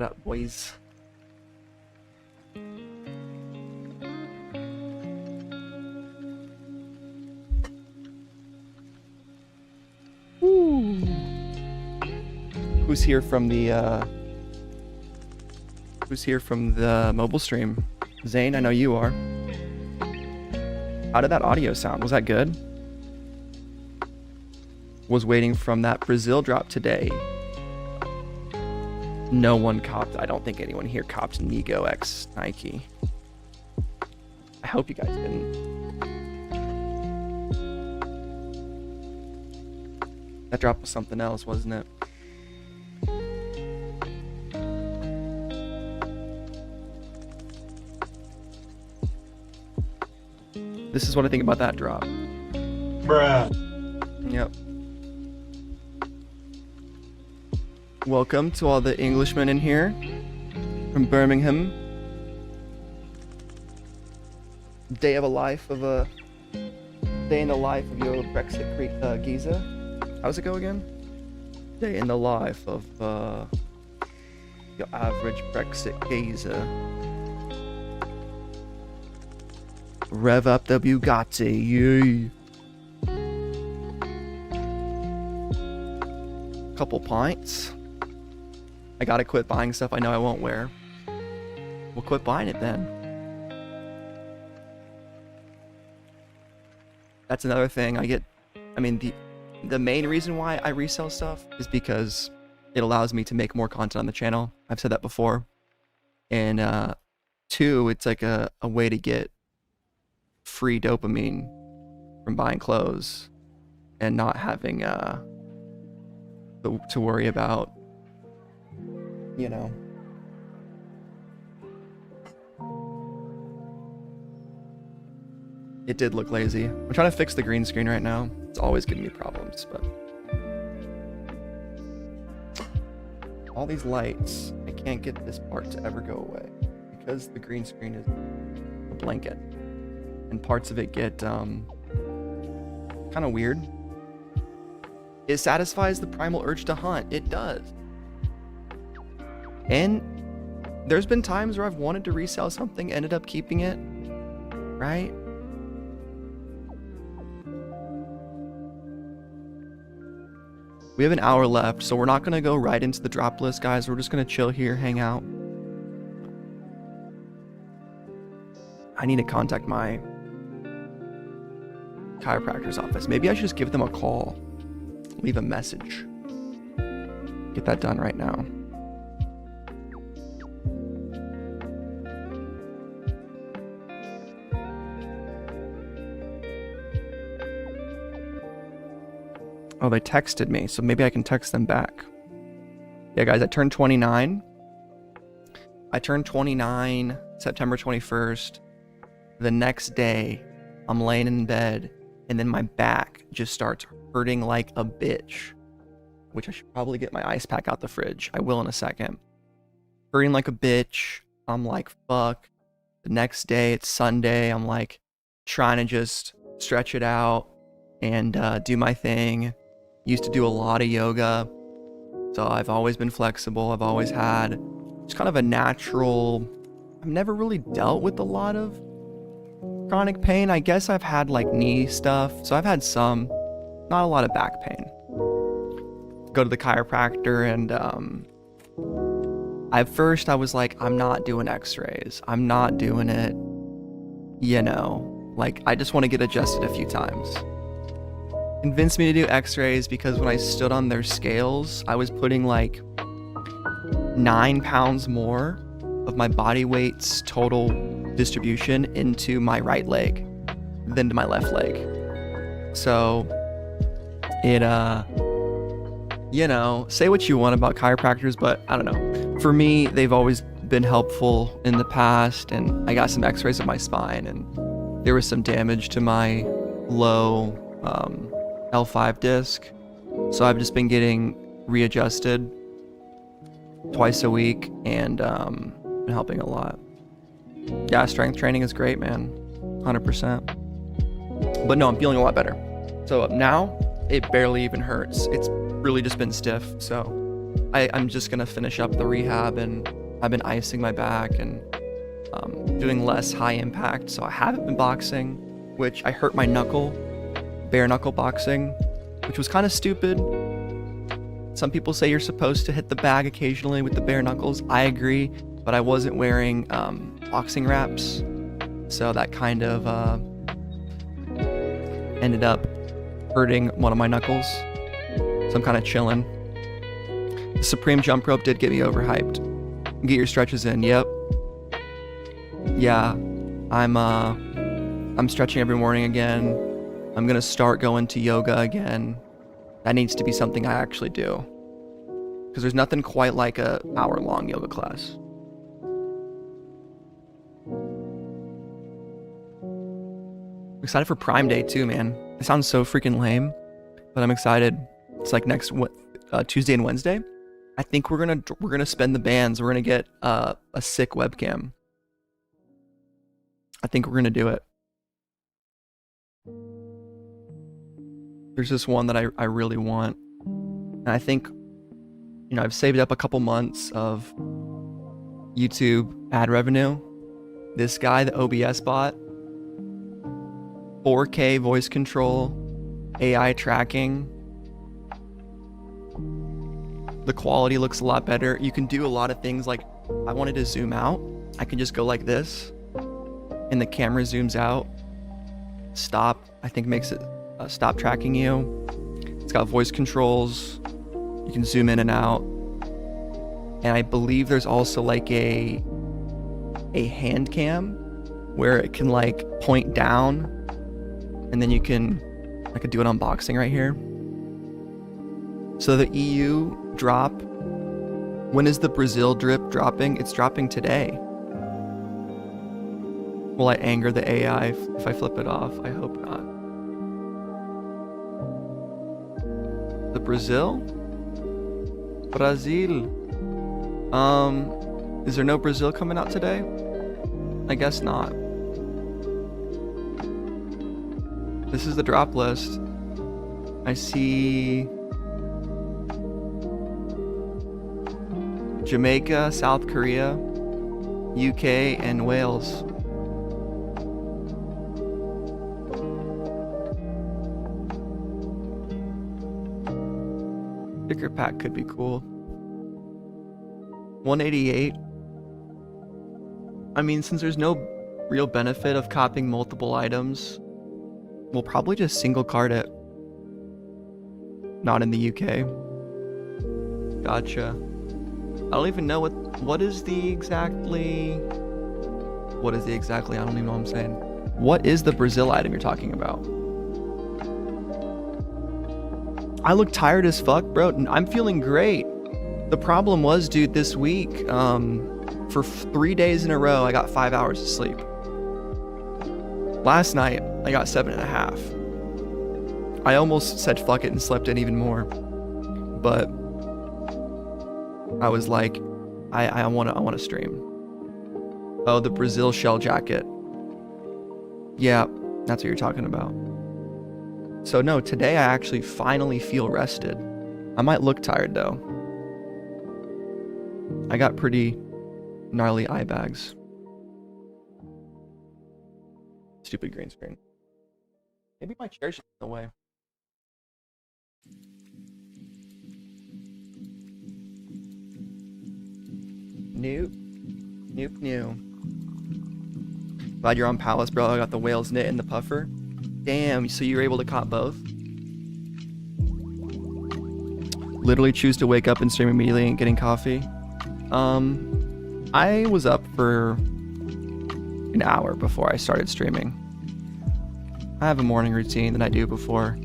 What up, boys? Woo. Who's here from the mobile stream? Zane, I know you are. How did that audio sound? Was that good? Was waiting from that Brazil drop today. No one copped. I don't think anyone here copped Nego X Nike. I hope you guys didn't. That drop was something else, wasn't it? This is what I think about that drop. Bruh. Yep. Welcome to all the Englishmen in here from Birmingham. Day in the life of your Brexit Creek geezer. How's it go again? Day in the life of your average Brexit geezer. Rev up the Bugatti, yeah. Couple pints. I gotta quit buying stuff I know I won't wear. We'll quit buying it then. That's another thing the main reason why I resell stuff is because it allows me to make more content on the channel. I've said that before. And two, it's like a way to get free dopamine from buying clothes and not having to worry about, you know. It did look lazy. I'm trying to fix the green screen right now. It's always giving me problems, but all these lights, I can't get this part to ever go away because the green screen is a blanket and parts of it get kind of weird. It satisfies the primal urge to hunt. It does. And there's been times where I've wanted to resell something, ended up keeping it, right? We have an hour left, so we're not going to go right into the drop list, guys. We're just going to chill here, hang out. I need to contact my chiropractor's office. Maybe I should just give them a call. Leave a message. Get that done right now. Oh, they texted me, so maybe I can text them back. Yeah, guys, I turned 29. I turned 29 September 21st. The next day, I'm laying in bed, and then my back just starts hurting like a bitch, which I should probably get my ice pack out the fridge. I will in a second. Hurting like a bitch. I'm like, fuck. The next day, it's Sunday. I'm like trying to just stretch it out and do my thing. Used to do a lot of yoga, so I've always been flexible. I've always had just kind of a natural, I've never really dealt with a lot of chronic pain. I guess I've had like knee stuff, so I've had some, not a lot of back pain. Go to the chiropractor, and at first I was like, I'm not doing x-rays. I'm not doing it, you know, like I just want to get adjusted a few times. Convinced me to do x-rays because when I stood on their scales, I was putting like 9 pounds more of my body weight's total distribution into my right leg than to my left leg. So it, you know, say what you want about chiropractors, but I don't know. For me, they've always been helpful in the past, and I got some x-rays of my spine, and there was some damage to my low, L5 disc, so I've just been getting readjusted twice a week, and been helping a lot. Yeah, strength training is great, man, 100%. But no, I'm feeling a lot better. So now it barely even hurts. It's really just been stiff, so I'm just gonna finish up the rehab, and I've been icing my back and doing less high impact. So I haven't been boxing, which I hurt my knuckle, bare knuckle boxing, which was kind of stupid. Some people say you're supposed to hit the bag occasionally with the bare knuckles. I agree, but I wasn't wearing boxing wraps, so that kind of ended up hurting one of my knuckles. So I'm kind of chilling. The Supreme jump rope did get me overhyped. Get your stretches in. Yep. Yeah, I'm stretching every morning again. I'm gonna start going to yoga again. That needs to be something I actually do, because there's nothing quite like a hour-long yoga class. I'm excited for Prime Day too, man. It sounds so freaking lame, but I'm excited. It's like next Tuesday and Wednesday. I think we're gonna spend the bands. We're gonna get a sick webcam. I think we're gonna do it. There's this one that I really want, and I think, you know, I've saved up a couple months of YouTube ad revenue. This guy, the OBS bot, 4K voice control, AI tracking. The quality looks a lot better. You can do a lot of things, like I wanted to zoom out. I can just go like this, and the camera zooms out. Stop, I think makes it stop tracking you. It's got voice controls. You can zoom in and out. And I believe there's also like a hand cam where it can like point down, and then I could do an unboxing right here. So the EU drop, when is the Brazil drip dropping? It's dropping today. Will I anger the AI if I flip it off? I hope not. The Brazil? Brazil. Is there no Brazil coming out today? I guess not. This is the drop list. I see Jamaica, South Korea, UK, and Wales. Sticker pack could be cool. 188. I mean, since there's no real benefit of copying multiple items, we'll probably just single card it. Not in the UK. Gotcha. I don't even know what is the exactly, I don't even know what I'm saying. What is the Brazil item you're talking about? I look tired as fuck, bro. I'm feeling great. The problem was, dude, this week, for 3 days in a row, I got 5 hours of sleep. Last night, I got 7.5. I almost said fuck it and slept in even more. But I was like, I want to stream. Oh, the Brazil shell jacket. Yeah, that's what you're talking about. So no, today I actually finally feel rested. I might look tired though. I got pretty gnarly eye bags. Stupid green screen. Maybe my chair should be in the way. Nope. Glad you're on Palace, bro. I got the whales knit and the puffer. Damn, so you were able to cop both? Literally choose to wake up and stream immediately and getting coffee. I was up for an hour before I started streaming. I have a morning routine that I do before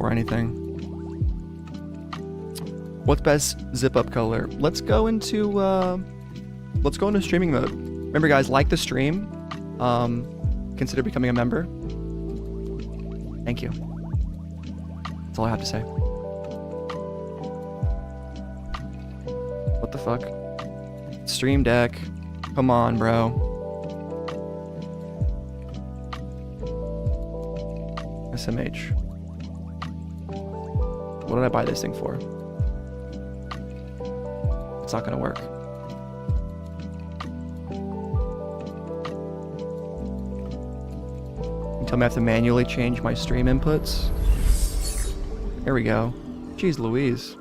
anything. What's best zip up color? Let's go into streaming mode. Remember guys, like the stream. Consider becoming a member. Thank you. That's all I have to say. What the fuck? Stream deck. Come on, bro. SMH. What did I buy this thing for? It's not gonna work. You tell me I have to manually change my stream inputs. There we go. Jeez Louise.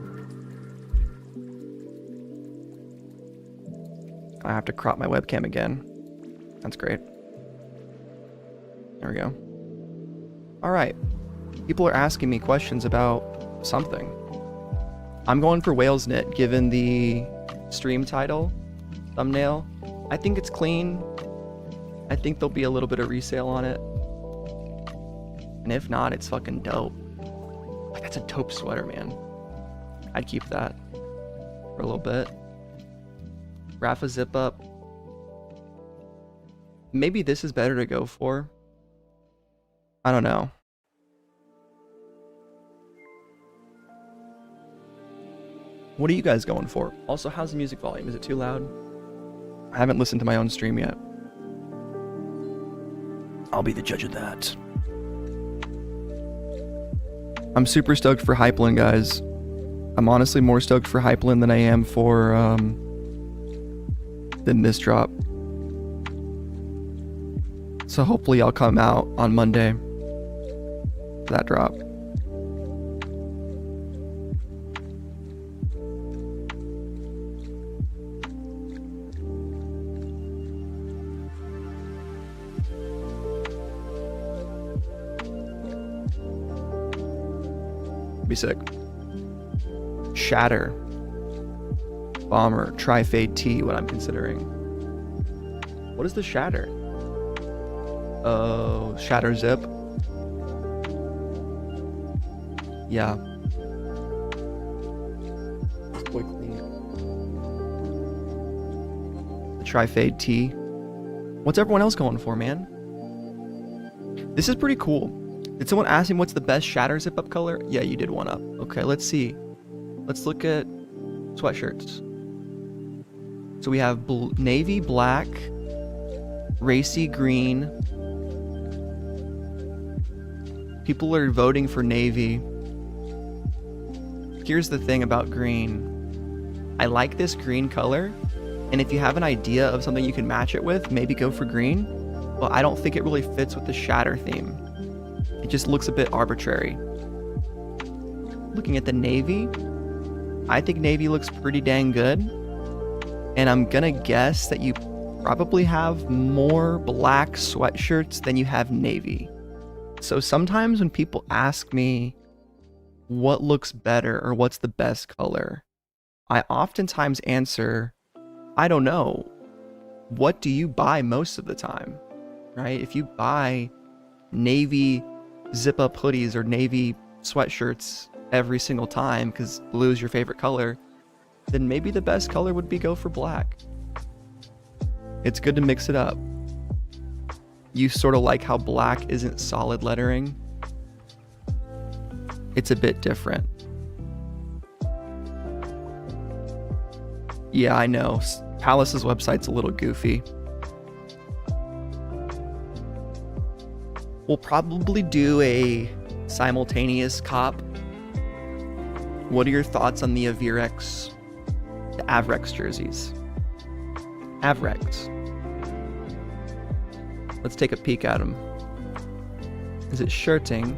I have to crop my webcam again. That's great. There we go. Alright. People are asking me questions about something. I'm going for Whales Knit, given the stream title, thumbnail. I think it's clean. I think there'll be a little bit of resale on it. And if not, it's fucking dope. Like, that's a taupe sweater, man. I'd keep that for a little bit. Rafa zip up. Maybe this is better to go for. I don't know. What are you guys going for? Also, how's the music volume? Is it too loud? I haven't listened to my own stream yet. I'll be the judge of that. I'm super stoked for Hypeland, guys. I'm honestly more stoked for Hypeland than I am for than this drop. So hopefully I'll come out on Monday for that drop. Be sick. Shatter. Bomber. Tri-Fade T, what I'm considering. What is the shatter? Oh, shatter zip. Yeah. Quickly. The Tri-Fade T. What's everyone else going for, man? This is pretty cool. Did someone ask me what's the best shatter zip up color? Yeah, you did one up. Okay, let's see. Let's look at sweatshirts. So we have navy black, racy green. People are voting for navy. Here's the thing about green. I like this green color, and if you have an idea of something you can match it with, maybe go for green. But I don't think it really fits with the shatter theme. It just looks a bit arbitrary. Looking at the navy, I think navy looks pretty dang good. And I'm gonna guess that you probably have more black sweatshirts than you have navy. So sometimes when people ask me what looks better or what's the best color, I oftentimes answer, I don't know. What do you buy most of the time, right? If you buy navy zip-up hoodies or navy sweatshirts every single time because blue is your favorite color, then maybe the best color would be go for black. It's good to mix it up. You sort of like how black isn't solid lettering. It's a bit different. Yeah, I know. Palace's website's a little goofy. We'll probably do a simultaneous cop. What are your thoughts on the Avirex, the Avirex jerseys? Avirex. Let's take a peek at them. Is it shirting?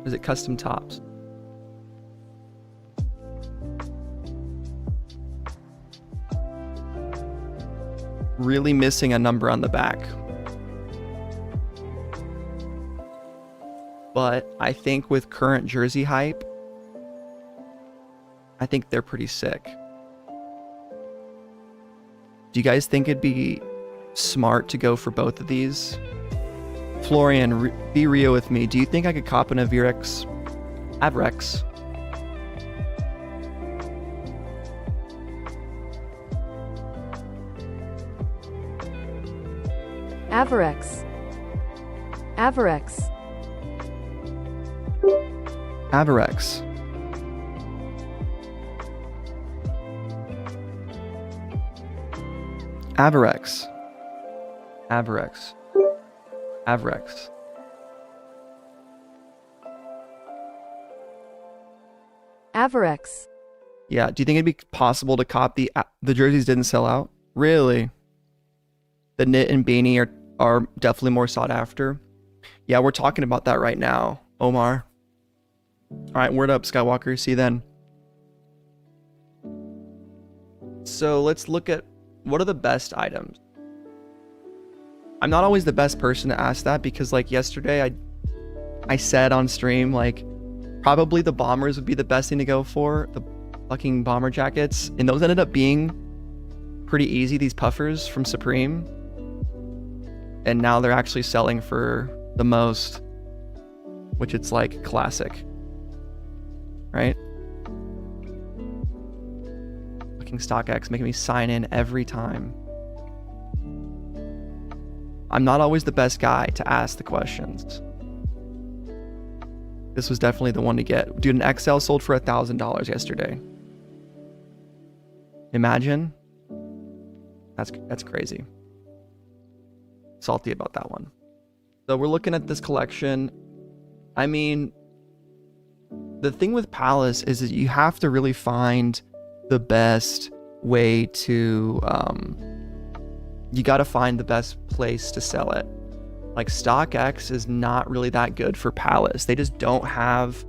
Is it custom tops? Really missing a number on the back. But I think with current jersey hype, I think they're pretty sick. Do you guys think it'd be smart to go for both of these? Florian, be real with me. Do you think I could cop an Avirex? Avirex. Avirex. Avirex. Avirex. Avirex. Avirex. Avirex. Avirex. Yeah, do you think it'd be possible to cop the jerseys didn't sell out? Really? The knit and beanie are definitely more sought after. Yeah, we're talking about that right now, Omar. All right, word up, Skywalker. See you then. So let's look at what are the best items. I'm not always the best person to ask that because like yesterday I said on stream like probably the bombers would be the best thing to go for, the fucking bomber jackets, and those ended up being pretty easy, these puffers from Supreme. And now they're actually selling for the most, which it's like classic, right? Fucking StockX making me sign in every time. I'm not always the best guy to ask the questions. This was definitely the one to get. Dude, an XL sold for $1,000 yesterday. Imagine. That's crazy. Salty about that one. So we're looking at this collection. I mean, the thing with Palace is that you have to really find the best way to, you got to find the best place to sell it. Like StockX is not really that good for Palace. They just don't have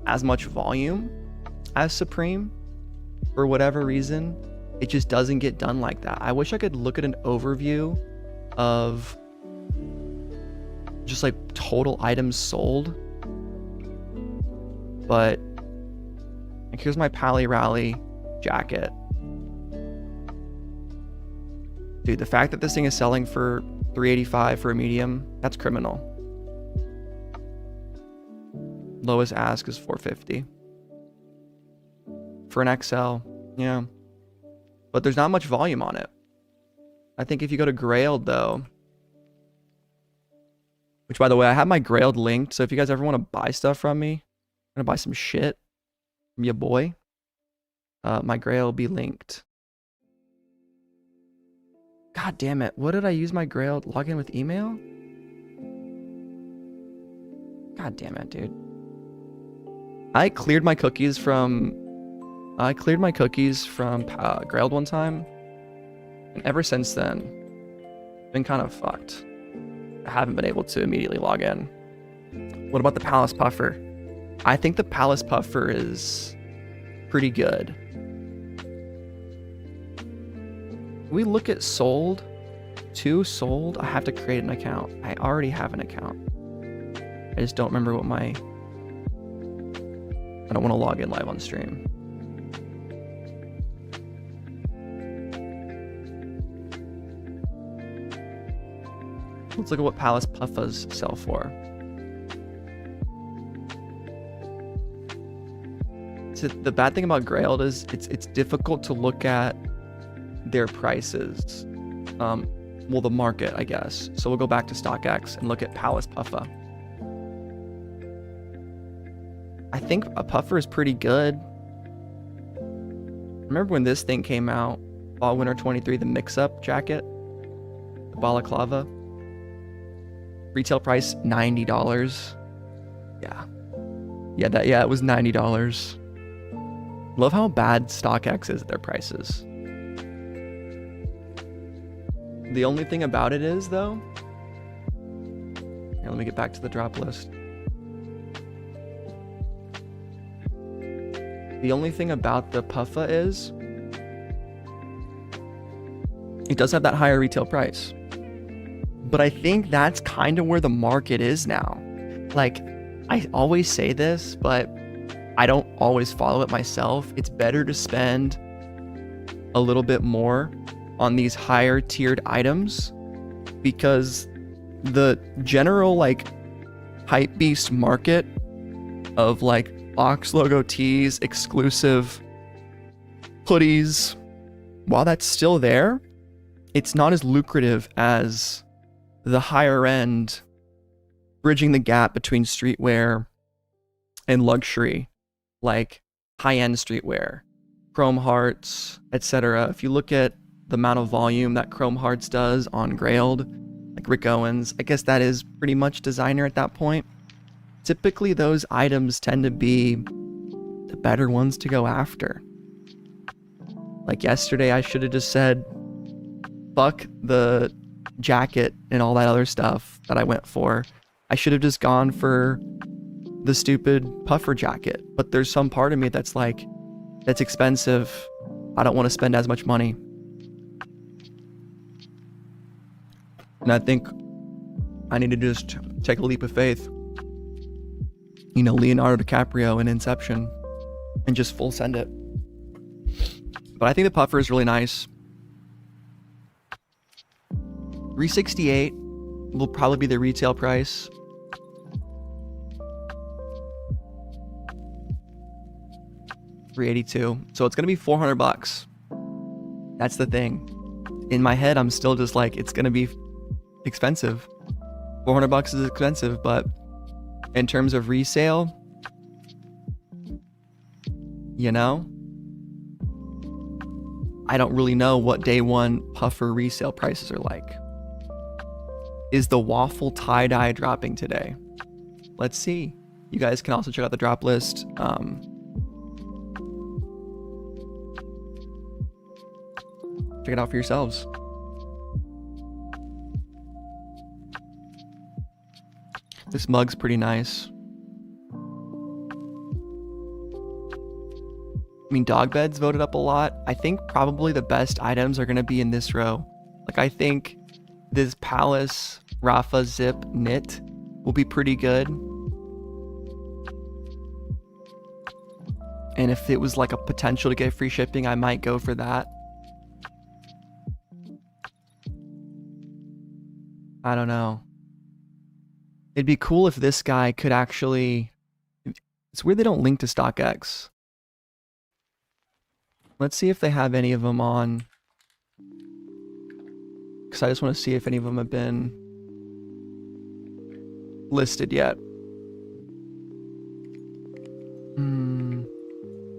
as much volume as Supreme for whatever reason. It just doesn't get done like that. I wish I could look at an overview of just like total items sold. But like here's my Pally Rally jacket. Dude, the fact that this thing is selling for $385 for a medium, that's criminal. Lowest ask is $450 for an XL. Yeah, but there's not much volume on it. I think if you go to Grailed though, which by the way, I have my Grailed linked, so if you guys ever want to buy stuff from me, I'm gonna buy some shit from your boy, my Grail will be linked. God damn it. What did I use my Grail to log in with email? God damn it, dude. I cleared my cookies from Grailed one time. And ever since then, been kind of fucked. I haven't been able to immediately log in. What about the Palace Puffer? I think the Palace Puffer is pretty good. We look at sold. Sold. I have to create an account. I already have an account. I just don't remember what I don't want to log in live on stream. Let's look at what Palace Puffas sell for. So the bad thing about Grailed is it's difficult to look at their prices. Well, the market, I guess. So we'll go back to StockX and look at Palace Puffa. I think a puffer is pretty good. Remember when this thing came out, Fall Winter 23, the mix-up jacket, the balaclava, retail price $90. Yeah, it was $90. Love how bad StockX is at their prices. The only thing about it is, though... Here, let me get back to the drop list. The only thing about the Puffa is... it does have that higher retail price. But I think that's kind of where the market is now. Like, I always say this, but I don't always follow it myself. It's better to spend a little bit more on these higher tiered items because the general like hype beast market of like box logo tees, exclusive hoodies, while that's still there, it's not as lucrative as the higher end, bridging the gap between streetwear and luxury, like high-end streetwear, Chrome Hearts, etc. If you look at the amount of volume that Chrome Hearts does on Grailed, like Rick Owens, I guess that is pretty much designer at that point. Typically those items tend to be the better ones to go after. Like yesterday, I should have just said, fuck the jacket and all that other stuff that I went for. I should have just gone for the stupid puffer jacket. But there's some part of me that's like, that's expensive. I don't want to spend as much money. And I think I need to just take a leap of faith. You know, Leonardo DiCaprio in Inception, and just full send it. But I think the puffer is really nice. 368 will probably be the retail price. $382. So it's gonna be $400. That's the thing. In my head, I'm still just like, it's gonna be expensive. $400 is expensive, but in terms of resale, you know, I don't really know what day one puffer resale prices are like. Is the waffle tie-dye dropping today? Let's see. You guys can also check out the drop list. Check it out for yourselves. This mug's pretty nice. I mean, dog beds voted up a lot. I think probably the best items are going to be in this row. Like, I think this Palace Rafa Zip knit will be pretty good. And if it was like a potential to get free shipping, I might go for that. I don't know. It'd be cool if this guy could actually... It's weird they don't link to StockX. Let's see if they have any of them on. Because I just want to see if any of them have been listed yet.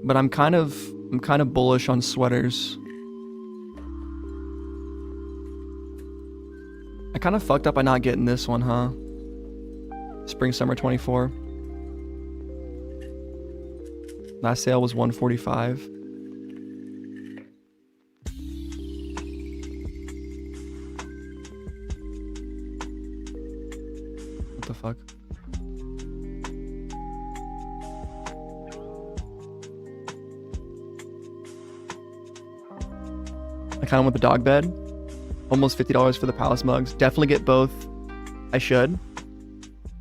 But I'm kind of bullish on sweaters. I kind of fucked up by not getting this one, huh? Spring Summer 24. Last sale was $145. What the fuck? I kind of want the dog bed. Almost $50 for the Palace mugs. Definitely get both. I should.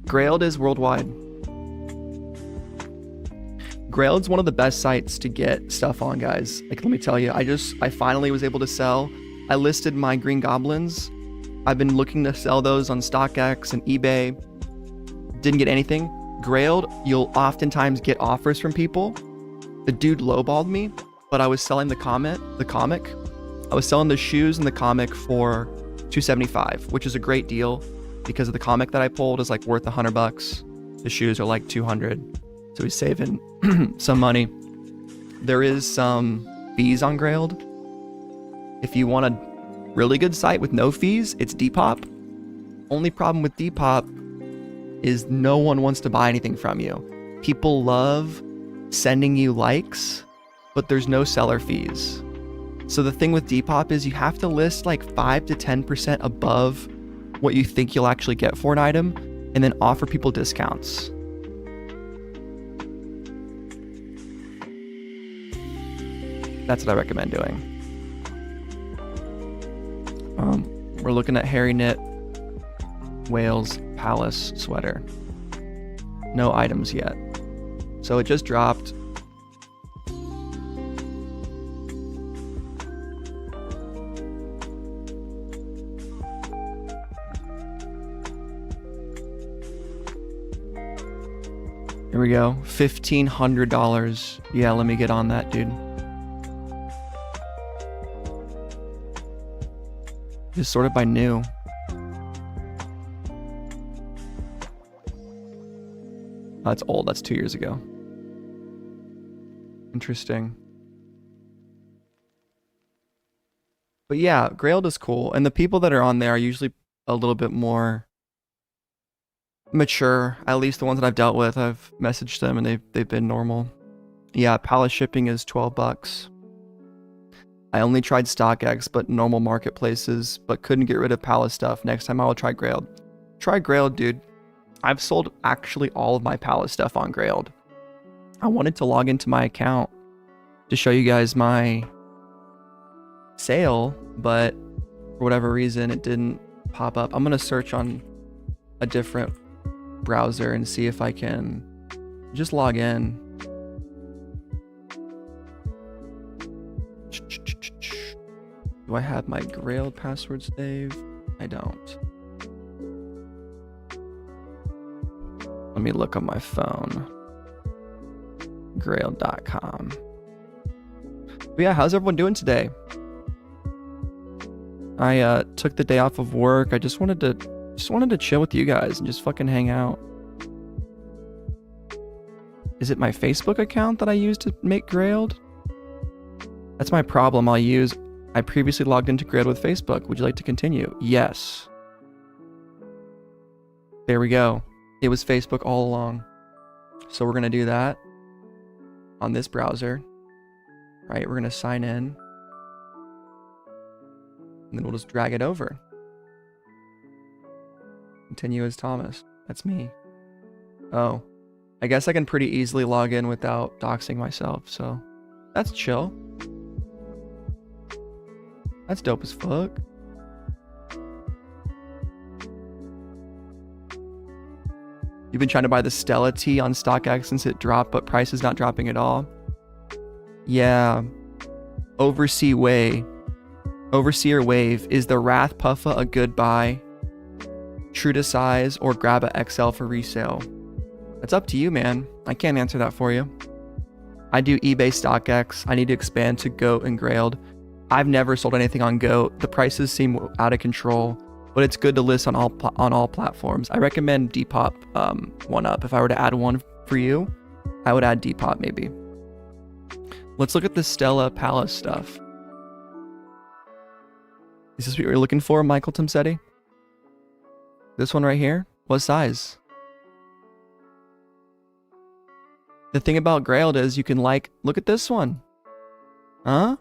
Grailed is worldwide. Grailed's one of the best sites to get stuff on, guys. Like, let me tell you, I finally was able to sell. I listed my Green Goblins. I've been looking to sell those on StockX and eBay. Didn't get anything. Grailed, you'll oftentimes get offers from people. The dude lowballed me, but I was selling the comic. I was selling the shoes and the comic for $275, which is a great deal because of the comic that I pulled is like worth $100. The shoes are like $200. So he's saving some money. There is some fees on Grailed. If you want a really good site with no fees, it's Depop. Only problem with Depop is no one wants to buy anything from you. People love sending you likes, but there's no seller fees. So the thing with Depop is you have to list like 5 to 10% above what you think you'll actually get for an item and then offer people discounts. That's what I recommend doing. We're looking at Hairy Knit Wales Palace sweater. No items yet. So it just dropped. Here we go. $1,500. Yeah, let me get on that, dude. Just sorted by new. Oh, that's old. That's 2 years ago. Interesting. But yeah, Grailed is cool. And the people that are on there are usually a little bit more mature. At least the ones that I've dealt with, I've messaged them and they've been normal. Yeah, Palace shipping is $12. I only tried StockX, but normal marketplaces, but couldn't get rid of Palace stuff. Next time I will try Grailed. Try Grailed, dude. I've sold actually all of my Palace stuff on Grailed. I wanted to log into my account to show you guys my sale, but for whatever reason, it didn't pop up. I'm going to search on a different browser and see if I can just log in. Do I have my Grailed password saved? I don't. Let me look on my phone. Grailed.com. But yeah, how's everyone doing today? I took the day off of work. I just wanted to chill with you guys and just fucking hang out. Is it my Facebook account that I used to make Grailed? That's my problem. I previously logged into Grailed with Facebook. Would you like to continue? Yes. There we go. It was Facebook all along. So we're going to do that on this browser. Right, we're going to sign in. And then we'll just drag it over. Continue as Thomas. That's me. Oh, I guess I can pretty easily log in without doxing myself, so that's chill. That's dope as fuck. You've been trying to buy the Stella tea on StockX since it dropped, but price is not dropping at all. Yeah. Overseer Wave. Is the Wrath Puffa a good buy? True to size or grab a XL for resale? That's up to you, man. I can't answer that for you. I do eBay StockX. I need to expand to Goat and Grailed. I've never sold anything on Goat. The prices seem out of control, but it's good to list on all platforms. I recommend Depop one up. If I were to add one for you, I would add Depop maybe. Let's look at the Stella Palace stuff. Is this what you're looking for, Michael Tomsetti? This one right here? What size? The thing about Grailed is you can look at this one. Huh?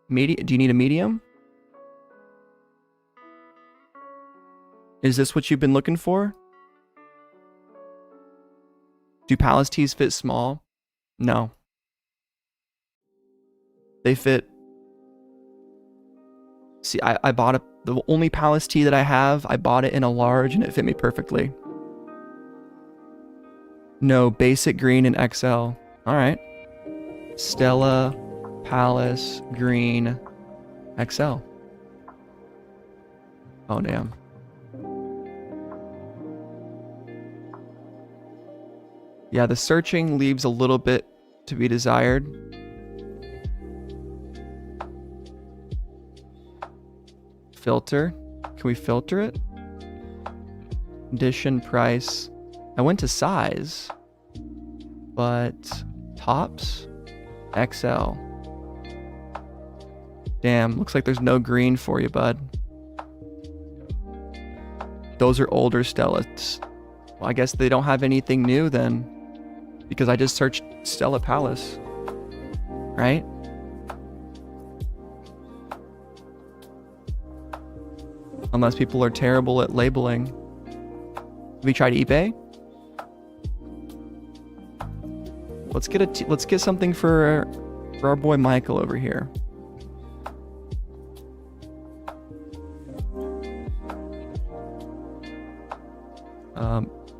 Medium? Do you need a medium? Is this what you've been looking for? Do Palace tees fit small? No. They fit. See, I bought the only Palace tee that I have, I bought it in a large and it fit me perfectly. No, basic green and XL. All right. Stella, Palace, green, XL. Oh, damn. Yeah, the searching leaves a little bit to be desired. Filter. Can we filter it? Condition, price. I went to size, but tops, XL. Damn, looks like there's no green for you, bud. Those are older Stellas. Well, I guess they don't have anything new then, because I just searched Stella Palace, right? Unless people are terrible at labeling. Have you tried eBay? Let's get something for our boy Michael over here.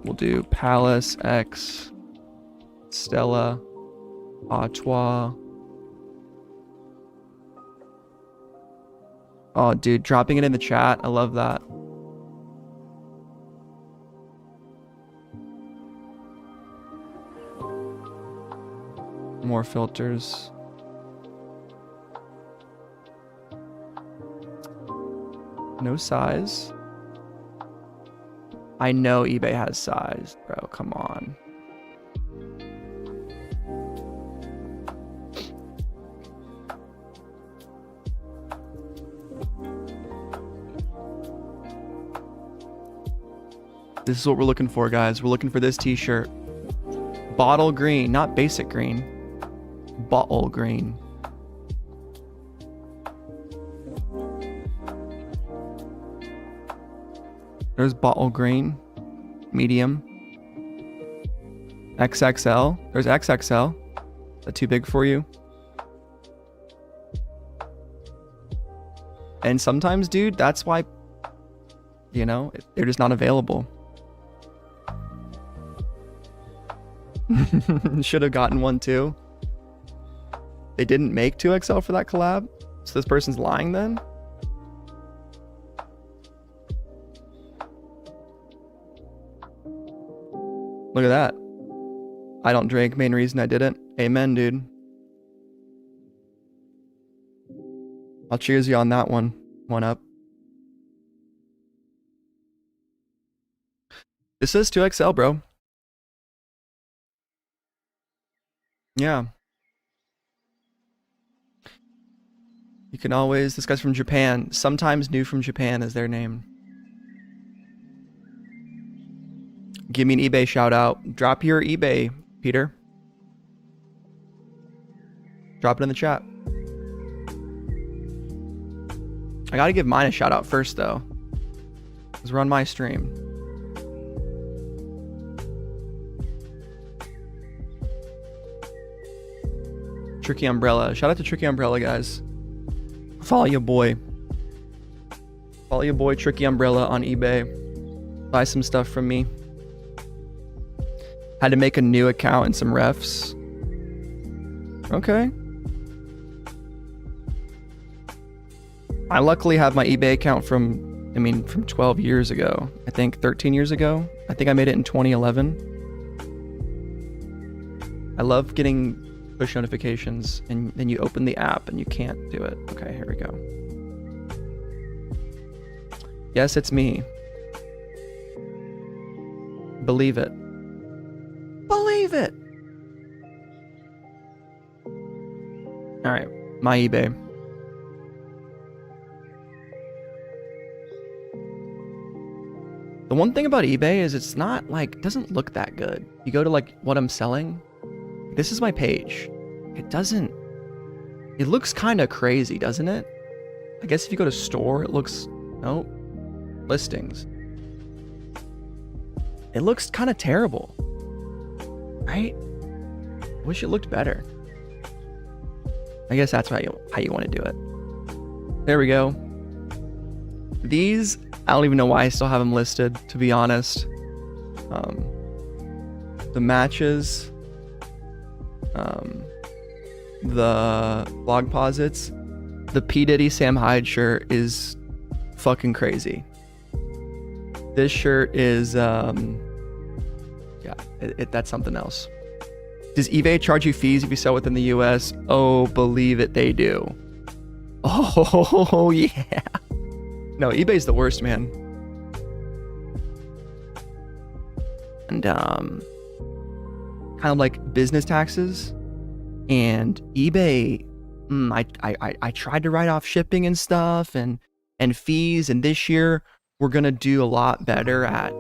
We'll do Palace X Stella Artois. Oh, dude, dropping it in the chat. I love that. More filters. No size. I know eBay has size, bro. Come on. This is what we're looking for, guys. We're looking for this t-shirt. Bottle green, not basic green. Bottle green. There's bottle green, medium, XXL. There's XXL. Is that too big for you? And sometimes, dude, that's why, you know, they're just not available. Should have gotten one too. They didn't make 2XL for that collab? So this person's lying then? Look at that. I don't drink, main reason I didn't. Amen, dude. I'll cheers you on that one. One up. This is 2XL, bro. Yeah. You can always discuss from Japan. Sometimes new from Japan is their name. Give me an eBay shout out. Drop your eBay, Peter. Drop it in the chat. I gotta give mine a shout out first though, because we're on my stream. Tricky Umbrella. Shout out to Tricky Umbrella, guys. Follow your boy. Follow your boy Tricky Umbrella on eBay. Buy some stuff from me. Had to make a new account and some refs. Okay. I luckily have my eBay account from 12 years ago. I think 13 years ago. I think I made it in 2011. I love getting push notifications and then you open the app and you can't do it. Okay, here we go. Yes, it's me. Believe it. Believe it. All right, my eBay. The one thing about eBay is it's not like, it doesn't look that good. You go to like what I'm selling. This is my page. It looks kind of crazy, doesn't it? I guess if you go to store, it looks, nope, listings. It looks kind of terrible, right? Wish it looked better. I guess that's how you want to do it. There we go. These, I don't even know why I still have them listed, to be honest. The matches, the blog posits, the P. Diddy Sam Hyde shirt is fucking crazy. This shirt is, yeah, that's something else. Does eBay charge you fees if you sell within the US? Oh, believe it, they do. Oh, yeah. No, eBay's the worst, man. And, kind of like business taxes. And eBay, I tried to write off shipping and stuff and fees. And this year, we're going to do a lot better at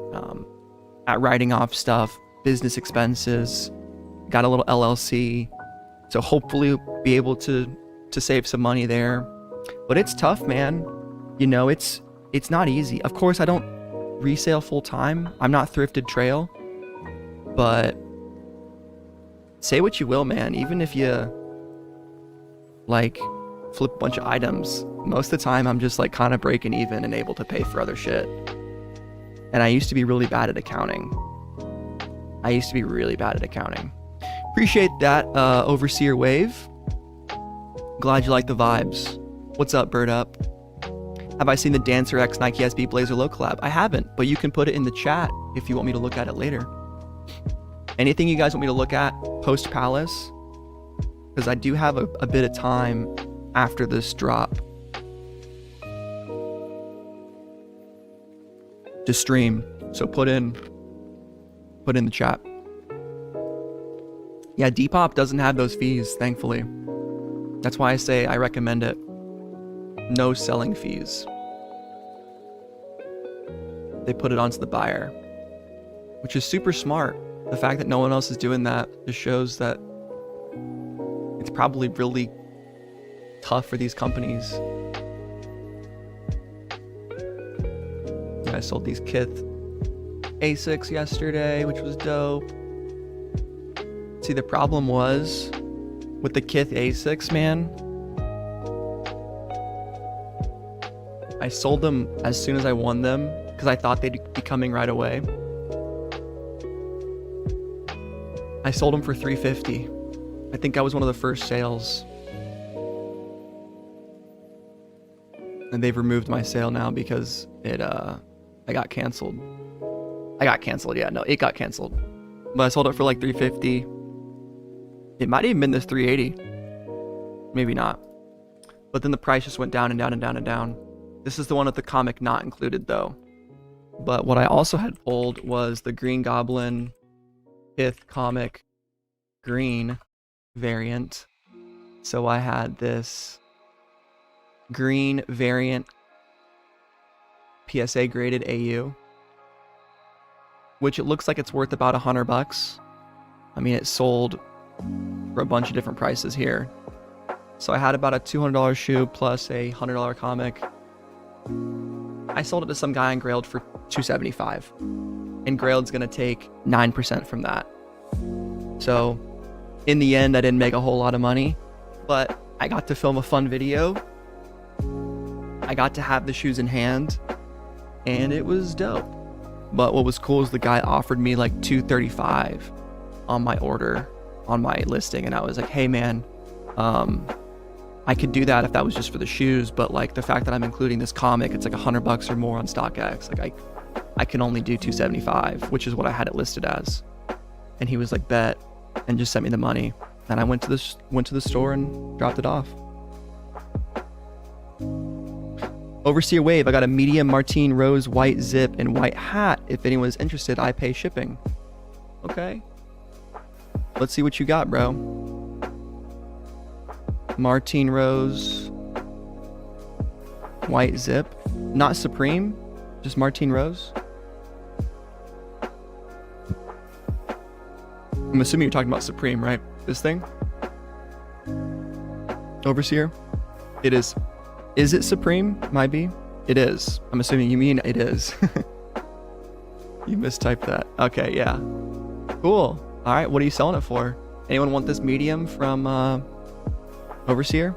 writing off stuff, business expenses. Got a little LLC. So hopefully we'll be able to save some money there. But it's tough, man. You know, it's not easy. Of course, I don't resale full time. I'm not Thrifted Trail. But say what you will, man. Even if you like flip a bunch of items, most of the time I'm just like kind of breaking even and able to pay for other shit. And I used to be really bad at accounting. Appreciate that, Overseer Wave. Glad you like the vibes. What's up, Bird Up? Have I seen the Dancer X Nike SB Blazer Low collab? I haven't, but you can put it in the chat if you want me to look at it later. Anything you guys want me to look at post Palace? Because I do have a bit of time after this drop to stream. So put in the chat. Yeah, Depop doesn't have those fees, thankfully. That's why I say I recommend it. No selling fees. They put it onto the buyer, which is super smart. The fact that no one else is doing that just shows that it's probably really tough for these companies. Yeah, I sold these Kith Asics yesterday, which was dope. See, the problem was with the Kith Asics, man, I sold them as soon as I won them because I thought they'd be coming right away. I sold them for $350. I think I was one of the first sales. And they've removed my sale now because I got canceled. Yeah, no, it got canceled. But I sold it for like $350. It might have even been this $380. Maybe not. But then the price just went down and down and down and down. This is the one with the comic not included though. But what I also had pulled was the Green Goblin Kith comic green variant. So I had this green variant PSA graded AU, which it looks like it's worth about $100. I mean, it sold for a bunch of different prices here. So I had about a $200 shoe plus a $100 comic. I sold it to some guy on Grailed for $275, and Grailed's gonna take 9% from that. So in the end, I didn't make a whole lot of money, but I got to film a fun video. I got to have the shoes in hand, and it was dope. But what was cool is the guy offered me like $235 on my order, on my listing, and I was like, hey man, I could do that if that was just for the shoes, but like the fact that I'm including this comic, it's like $100 or more on StockX. Like I can only do $275, which is what I had it listed as. And he was like, bet, and just sent me the money. And I went to the store and dropped it off. Overseer Wave, I got a medium Martine Rose white zip and white hat. If anyone's interested, I pay shipping. Okay. Let's see what you got, bro. Martine Rose white zip. Not Supreme, just Martine Rose. I'm assuming you're talking about Supreme, right? This thing? Overseer? It is. Is it Supreme? Might be. It is. I'm assuming you mean it is. You mistyped that. Okay, yeah. Cool. All right, what are you selling it for? Anyone want this medium from Overseer?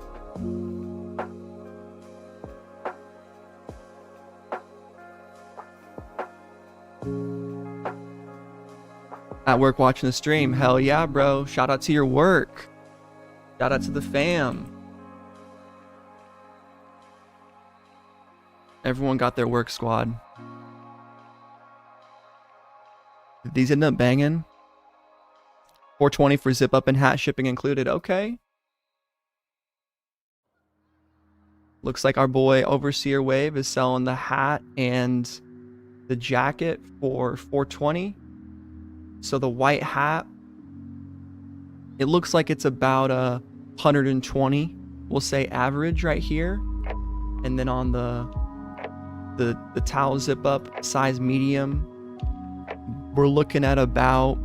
At work watching the stream. Hell yeah, bro. Shout out to your work. Shout out to the fam. Everyone got their work squad. If these end up banging, $420 for zip up and hat, shipping included. Okay. Looks like our boy Overseer Wave is selling the hat and the jacket for $420. So the white hat, it looks like it's about a $120. We'll say average right here. And then on the towel zip up size medium, we're looking at about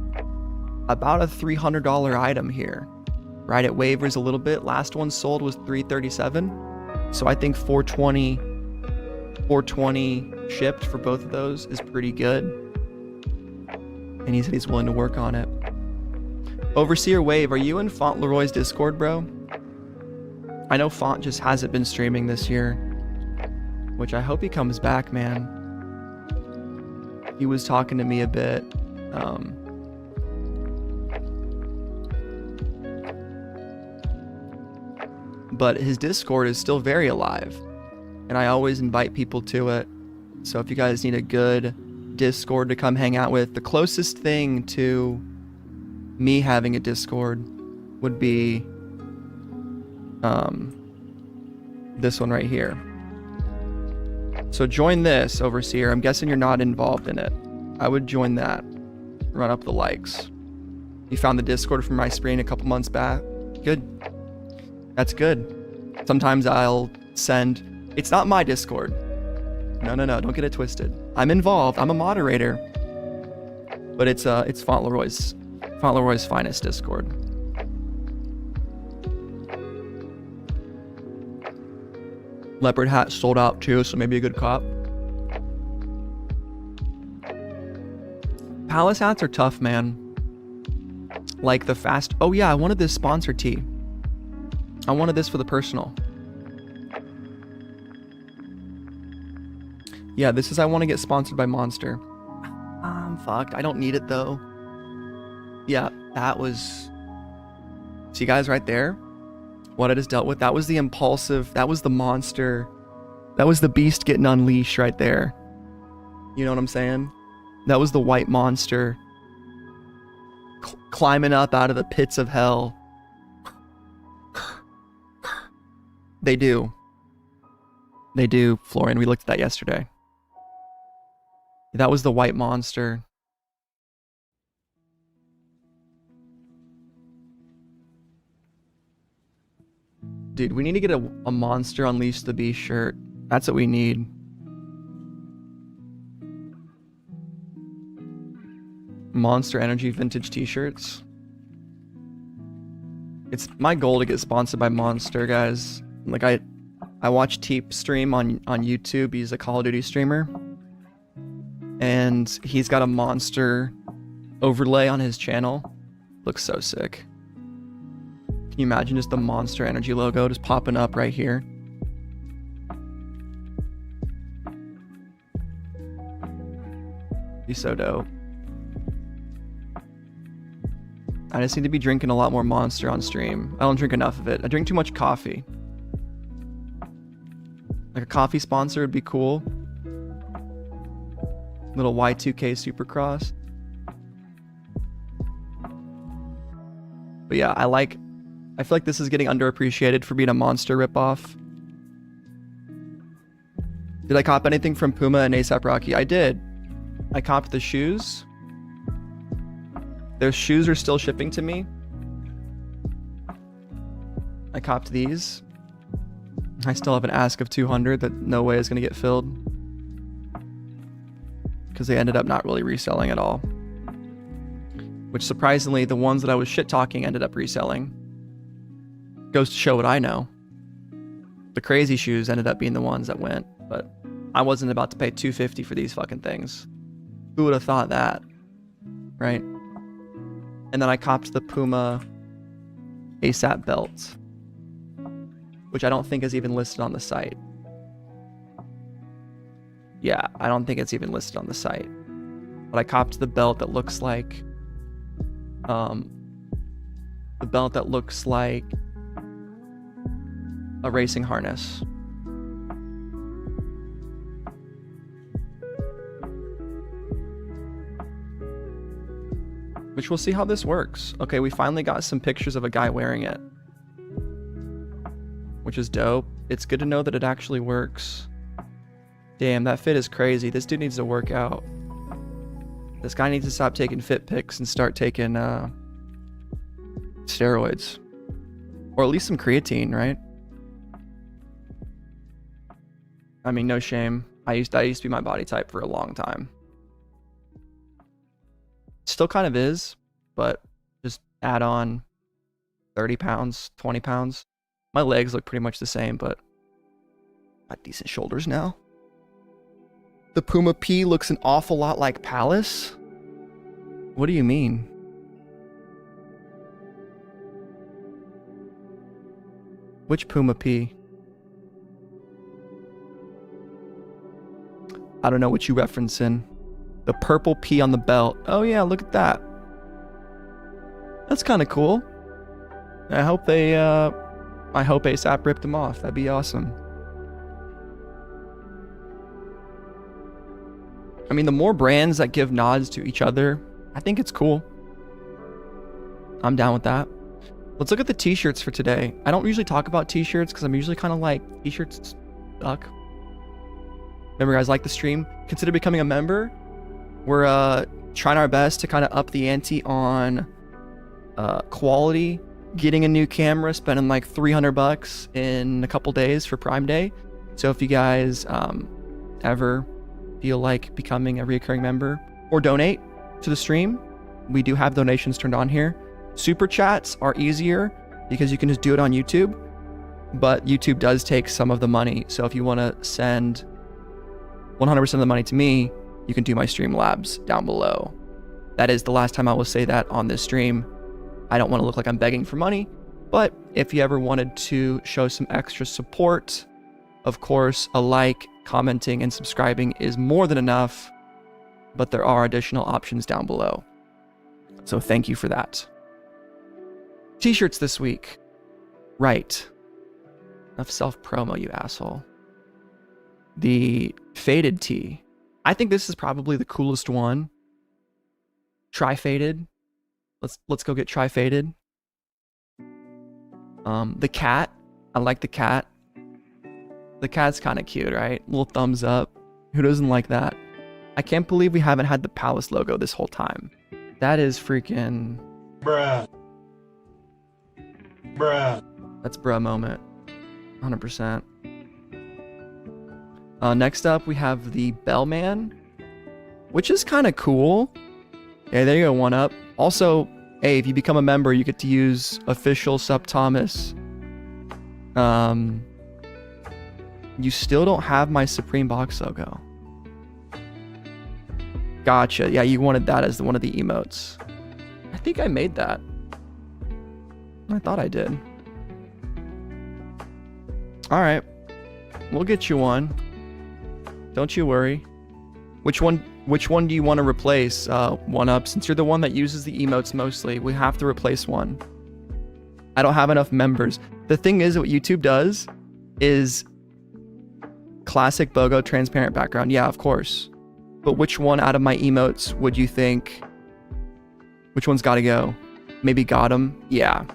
a $300 item here. Right at waivers a little bit. Last one sold was $337. So I think $420 shipped for both of those is pretty good. And he said he's willing to work on it. Overseer Wave, are you in Fauntleroy's Discord, bro? I know Font just hasn't been streaming this year, which I hope he comes back, man. He was talking to me a bit. But his Discord is still very alive, and I always invite people to it. So if you guys need a good Discord to come hang out with, the closest thing to me having a Discord would be this one right here. So join this, Overseer. I'm guessing you're not involved in it. I would join that. Run up the likes. You found the Discord from my screen a couple months back. Good. That's good. Sometimes I'll send... It's not my Discord. No, don't get it twisted. I'm involved. I'm a moderator. But it's Fauntleroy's finest Discord. Leopard hat sold out too, so maybe a good cop. Palace hats are tough, man. Like the fast... Oh yeah, I wanted this sponsor tee. I wanted this for the personal. Yeah, this is I want to get sponsored by Monster. I'm fucked. I don't need it though. Yeah, that was... See guys right there? What I just dealt with? That was the impulsive... That was the monster. That was the beast getting unleashed right there. You know what I'm saying? That was the white monster climbing up out of the pits of hell. They do. They do, Florian. We looked at that yesterday. That was the white monster. Dude, we need to get a Monster Unleash the Beast shirt. That's what we need. Monster Energy vintage t-shirts. It's my goal to get sponsored by Monster, guys. Like I watch Teep stream on YouTube. He's a Call of Duty streamer. And he's got a Monster overlay on his channel. Looks so sick. Can you imagine just the Monster Energy logo just popping up right here? Be so dope. I just need to be drinking a lot more Monster on stream. I don't drink enough of it. I drink too much coffee. Like a coffee sponsor would be cool. Little Y2K Supercross. But yeah, I feel like this is getting underappreciated for being a Monster ripoff. Did I cop anything from Puma and A$AP Rocky? I did. I copped the shoes. Their shoes are still shipping to me. I copped these. I still have an ask of 200 that no way is going to get filled. Because they ended up not really reselling at all. Which surprisingly, the ones that I was shit-talking ended up reselling. Goes to show what I know. The crazy shoes ended up being the ones that went. But I wasn't about to pay $250 for these fucking things. Who would have thought that? Right? And then I copped the Puma A$AP belt, which I don't think is even listed on the site. Yeah, I don't think it's even listed on the site. But I copped the belt that looks like... a racing harness. Which we'll see how this works. Okay, we finally got some pictures of a guy wearing it. Which is dope. It's good to know that it actually works. Damn, that fit is crazy. This dude needs to work out. This guy needs to stop taking fit pics and start taking steroids. Or at least some creatine, right? I mean, no shame. That used to be my body type for a long time. Still kind of is, but just add on 30 pounds, 20 pounds. My legs look pretty much the same, but got decent shoulders now. The Puma P looks an awful lot like Palace. What do you mean? Which Puma P? I don't know what you referencing. The purple P on the belt. Oh yeah, look at that. That's kind of cool. I hope A$AP ripped them off. That'd be awesome. I mean, the more brands that give nods to each other, I think it's cool. I'm down with that. Let's look at the t-shirts for today. I don't usually talk about t-shirts because I'm usually kind of like, t-shirts suck. Remember guys, like the stream, consider becoming a member. We're trying our best to kind of up the ante on quality, getting a new camera, spending like $300 in a couple days for Prime Day. So if you guys ever feel like becoming a recurring member or donate to the stream, we do have donations turned on here. Super chats are easier because you can just do it on YouTube, but YouTube does take some of the money. So if you want to send 100% of the money to me, you can do my Streamlabs down below. That is the last time I will say that on this stream. I don't want to look like I'm begging for money, but if you ever wanted to show some extra support, of course, a like, commenting, and subscribing is more than enough, but there are additional options down below. So thank you for that. T-shirts this week. Right. Enough self-promo, you asshole. The faded tee. I think this is probably the coolest one. Tri-faded. Let's go get tri-faded. The cat. I like the cat. The cat's kind of cute, right? Little thumbs up. Who doesn't like that? I can't believe we haven't had the Palace logo this whole time. That is freaking... Bruh. Bruh. That's bruh moment. 100%. Next up, we have the Bellman, which is kind of cool. Yeah, there you go, one up. Also, hey, if you become a member, you get to use official SupThomas. You still don't have my Supreme box logo. Gotcha. Yeah, you wanted that as one of the emotes. I think I made that. I thought I did. All right. We'll get you one. Don't you worry. Which one do you want to replace? One up. Since you're the one that uses the emotes mostly, we have to replace one. I don't have enough members. The thing is, what YouTube does is classic BOGO transparent background. Yeah, of course. But which one out of my emotes would you think? Which one's got to go? Maybe Gotham? Yeah.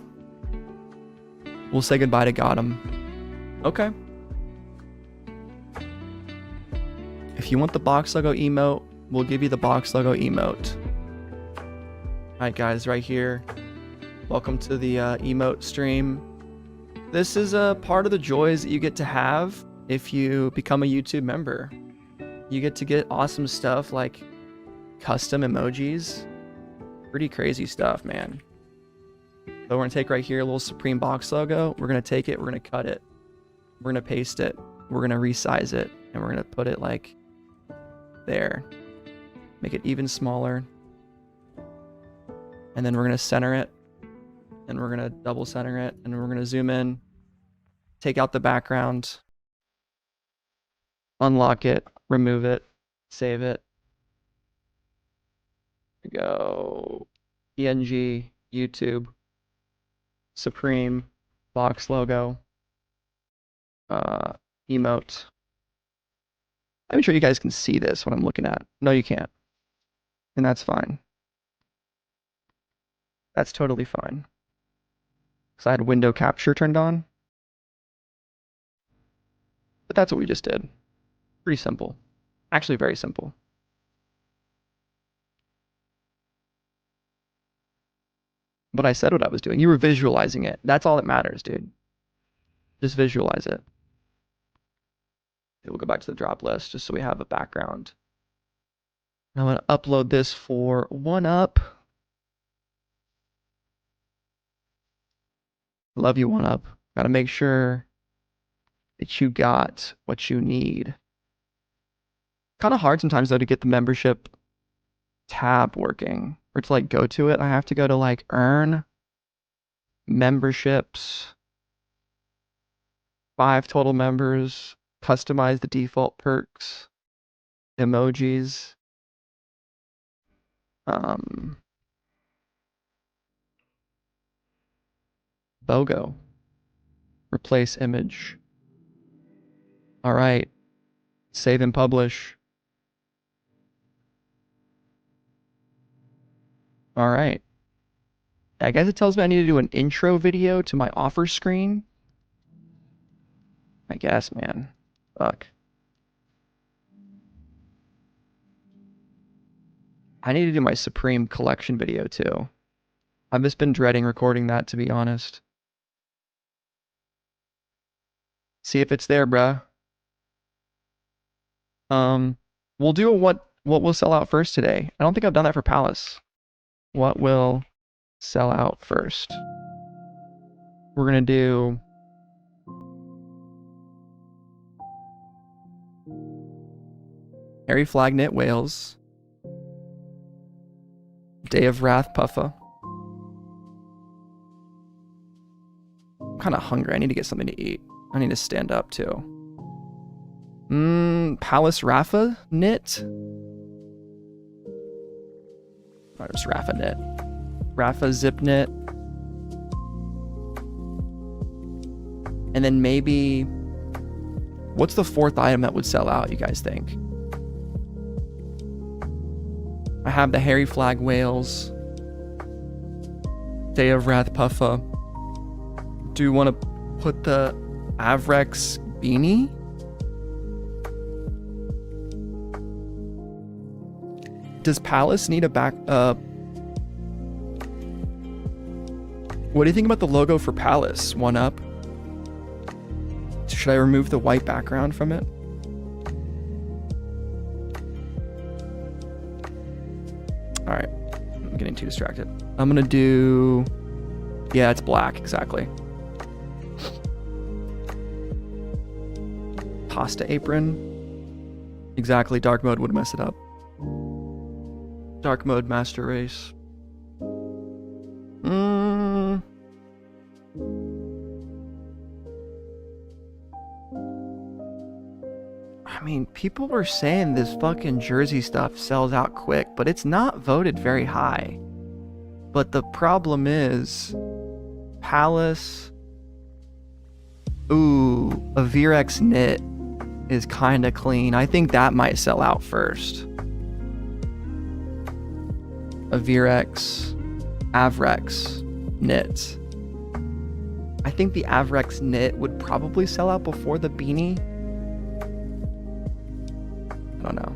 We'll say goodbye to Gotham. Okay. If you want the box logo emote, we'll give you the box logo emote. Alright guys, right here. Welcome to the emote stream. This is a part of the joys that you get to have if you become a YouTube member. You get to get awesome stuff like custom emojis. Pretty crazy stuff, man. So we're going to take right here a little Supreme box logo. We're going to take it, we're going to cut it. We're going to paste it. We're going to resize it. And we're going to put it like there. Make it even smaller. And then we're going to center it. And we're going to double center it. And we're going to zoom in. Take out the background. Unlock it. Remove it. Save it. There we go. PNG. YouTube. Supreme. Box logo. Emote. I'm sure you guys can see this, what I'm looking at. No, you can't. And that's fine. That's totally fine. Because I had window capture turned on. But that's what we just did. Pretty simple. Actually, very simple. But I said what I was doing. You were visualizing it. That's all that matters, dude. Just visualize it. We'll go back to the drop list just so we have a background. I'm going to upload this for 1UP. Love you, 1UP. Got to make sure that you got what you need. Kind of hard sometimes though to get the membership tab working, or to like go to it. I have to go to like earn memberships, 5 total members, customize the default perks, emojis, BOGO, replace image. All right, save and publish. All right. I guess it tells me I need to do an intro video to my offer screen. I guess, man. Fuck. I need to do my Supreme collection video too. I've just been dreading recording that, to be honest. See if it's there, bruh. We'll do a what will sell out first today. I don't think I've done that for Palace. What will sell out first? We're gonna do Harry Flag knit whales. Day of Wrath Puffa. I'm kind of hungry. I need to get something to eat. I need to stand up too. Palace Rafa knit. Or just Rafa knit. Rafa zip knit. And then maybe, what's the fourth item that would sell out, you guys think? I have the Hairy Flag Whales. Day of Wrath Puffa. Do you want to put the Avirex beanie? Does Palace need a back? What do you think about the logo for Palace? One up. Should I remove the white background from it? All right, I'm getting too distracted. I'm gonna do, yeah, it's black, exactly. Pasta apron. Exactly, dark mode would mess it up. Dark mode master race. I mean, people were saying this fucking jersey stuff sells out quick, but it's not voted very high. But the problem is, Palace, ooh, Avirex knit is kind of clean. I think that might sell out first. Avirex knit. I think the Avirex knit would probably sell out before the beanie. I don't know.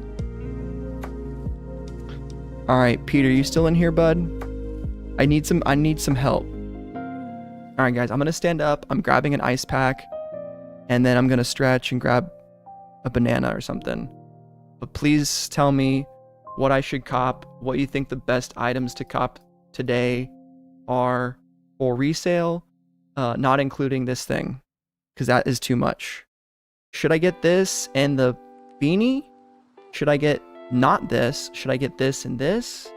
All right, Peter, you still in here, bud? I need some help. All right, guys, I'm gonna stand up. I'm grabbing an ice pack, and then I'm gonna stretch and grab a banana or something. But please tell me what I should cop, what you think the best items to cop today are for resale, not including this thing, because that is too much. Should I get this and the beanie? Should I get not this? Should I get this and this?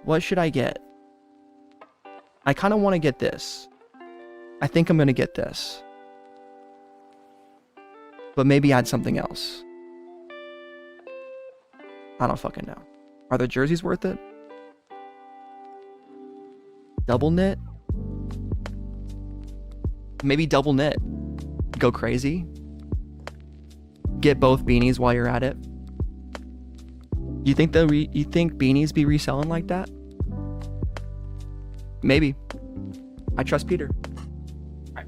What should I get? I kind of want to get this. I think I'm going to get this. But maybe add something else. I don't fucking know. Are the jerseys worth it? Double knit? Maybe double knit. Go crazy. Get both beanies while you're at it. You think beanies be reselling like that? Maybe. I trust Peter. All right.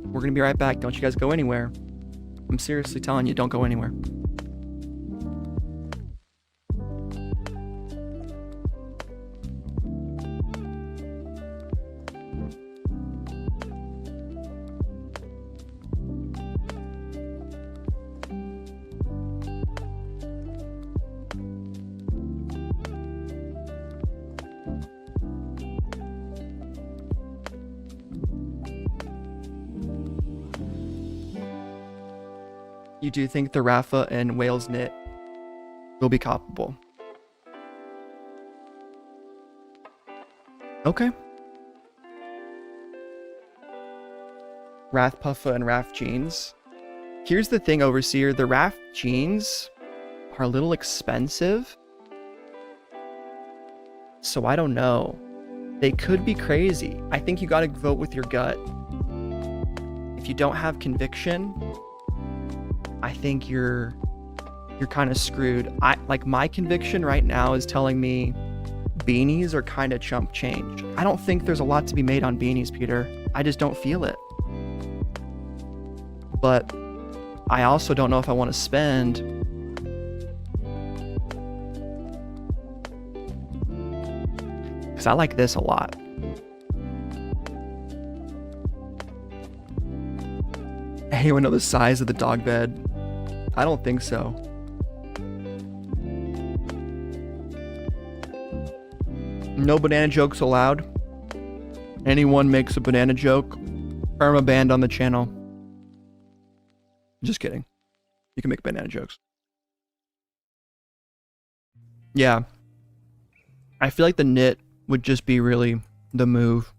We're gonna be right back. Don't you guys go anywhere. I'm seriously telling you, don't go anywhere. You do think the Rafa and Wales knit will be copable? Okay. Wrath Puffa and Raft jeans. Here's the thing, Overseer. The Raft jeans are a little expensive. So I don't know. They could be crazy. I think you gotta vote with your gut. If you don't have conviction, I think you're kind of screwed. My conviction right now is telling me beanies are kind of chump change. I don't think there's a lot to be made on beanies, Peter. I just don't feel it. But I also don't know if I want to spend because I like this a lot. Anyone know the size of the dog bed? I don't think so. No banana jokes allowed. Anyone makes a banana joke, perma-banned on the channel. Just kidding. You can make banana jokes. Yeah. I feel like the knit would just be really the move.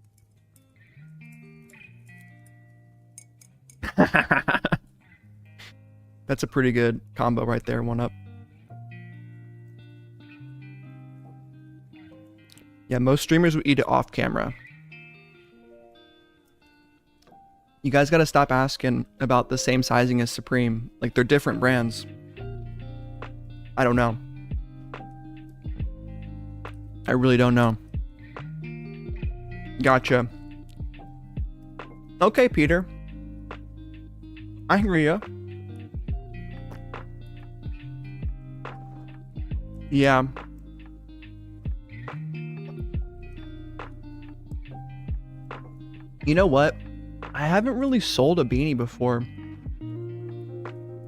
That's a pretty good combo right there, one up. Yeah, most streamers would eat it off camera. You guys gotta stop asking about the same sizing as Supreme. Like, they're different brands. I don't know. I really don't know. Gotcha. Okay, Peter. I hear ya. Yeah. You know what? I haven't really sold a beanie before.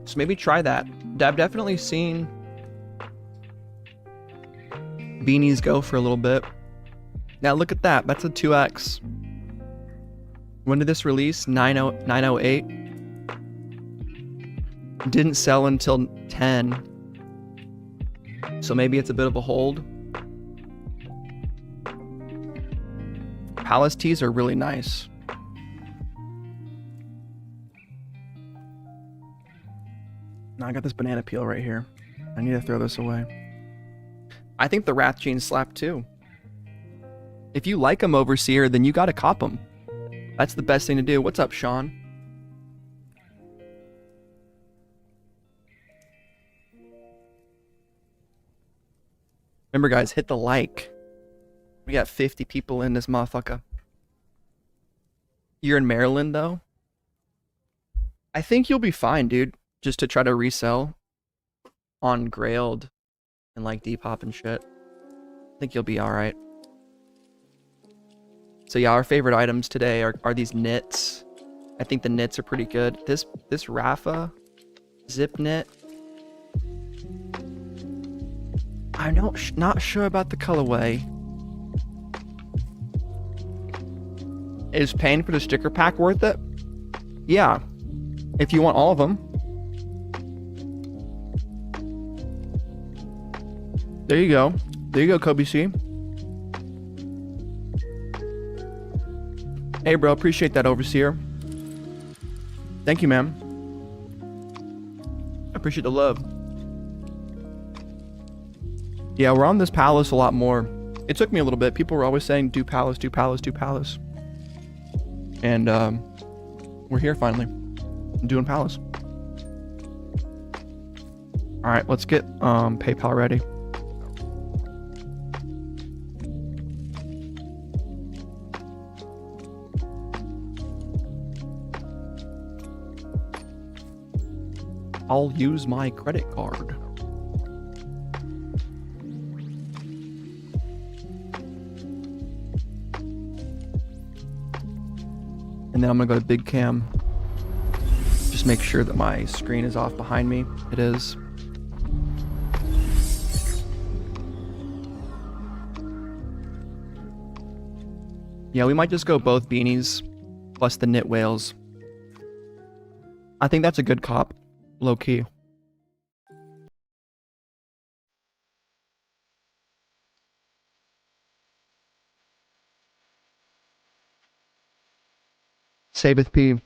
So maybe try that. I've definitely seen beanies go for a little bit. Now look at that. That's a 2X. When did this release? 908. Didn't sell until 10. So maybe it's a bit of a hold. Palace tees are really nice. Now I got this banana peel right here. I need to throw this away. I think the Wrath jeans slap too. If you like them, Overseer, then you gotta cop them. That's the best thing to do. What's up, Sean? Remember, guys, hit the like. We got 50 people in this motherfucker. You're in Maryland, though? I think you'll be fine, dude. Just to try to resell on Grailed and like Depop and shit. I think you'll be alright. So yeah, our favorite items today are these knits. I think the knits are pretty good. This Rafa zip knit. I'm not sure about the colorway. Is paying for the sticker pack worth it? Yeah. If you want all of them. There you go. There you go, Kobe C. Hey, bro. Appreciate that, Overseer. Thank you, man. I appreciate the love. Yeah, we're on this Palace a lot more. It took me a little bit. People were always saying, do Palace, do Palace, do Palace. And we're here finally. I'm doing Palace. Alright, let's get PayPal ready. I'll use my credit card. And then I'm gonna go to Big Cam. Just make sure that my screen is off behind me. It is. Yeah, we might just go both beanies plus the knit whales. I think that's a good cop. Low key. Sabeth P.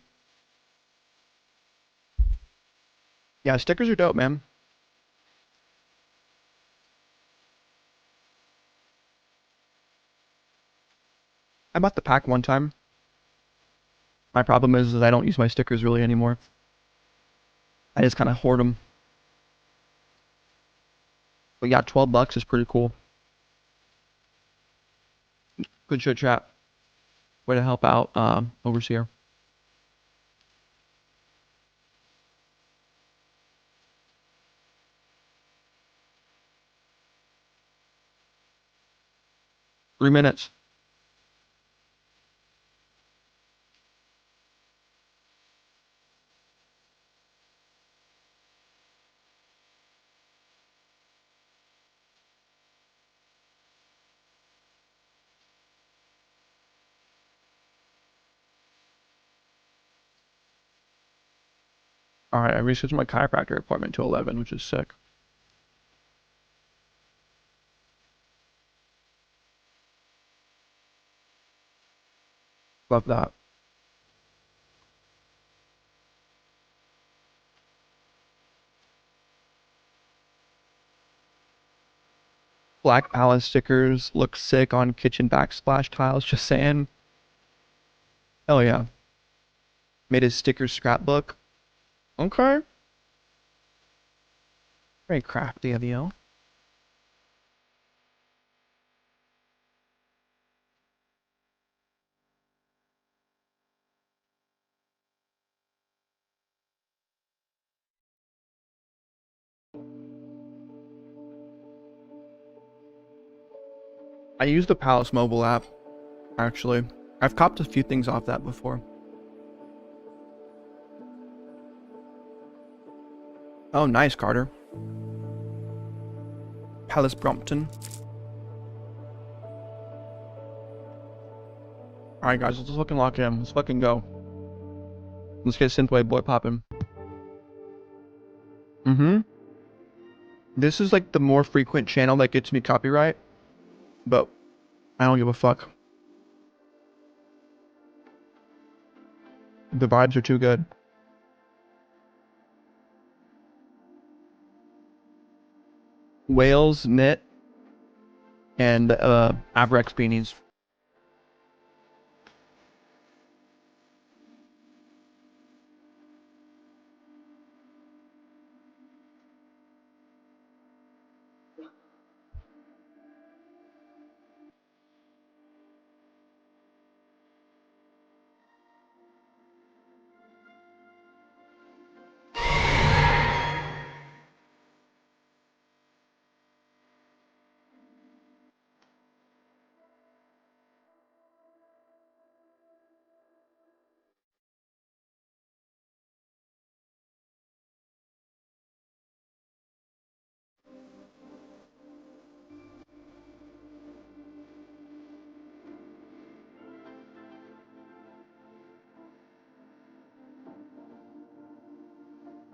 Yeah, stickers are dope, man. I bought the pack one time. My problem is that I don't use my stickers really anymore. I just kind of hoard them. But yeah, $12 is pretty cool. Good shit, chat. Way to help out, Overseer. Three minutes. Alright, I rescheduled my chiropractor appointment to 11, which is sick. Love that. Black Palace stickers look sick on kitchen backsplash tiles, just saying. Oh yeah. Made his sticker scrapbook. Okay. Very crafty of you. I use the Palace mobile app, actually. I've copped a few things off that before. Oh, nice, Carter. Palace Brompton. Alright, guys, let's fucking lock in. Let's fucking go. Let's get Synthwave Boy popping. This is like the more frequent channel that gets me copyright, but I don't give a fuck. The vibes are too good. Whales knit and Avirex beanies.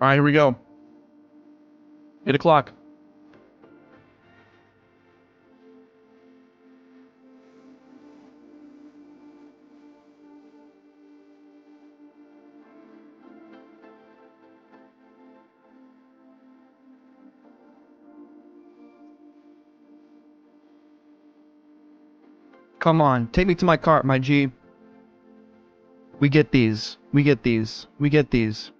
Alright, here we go. 8 o'clock. Come on, take me to my cart, my G. We get these. We get these. We get these.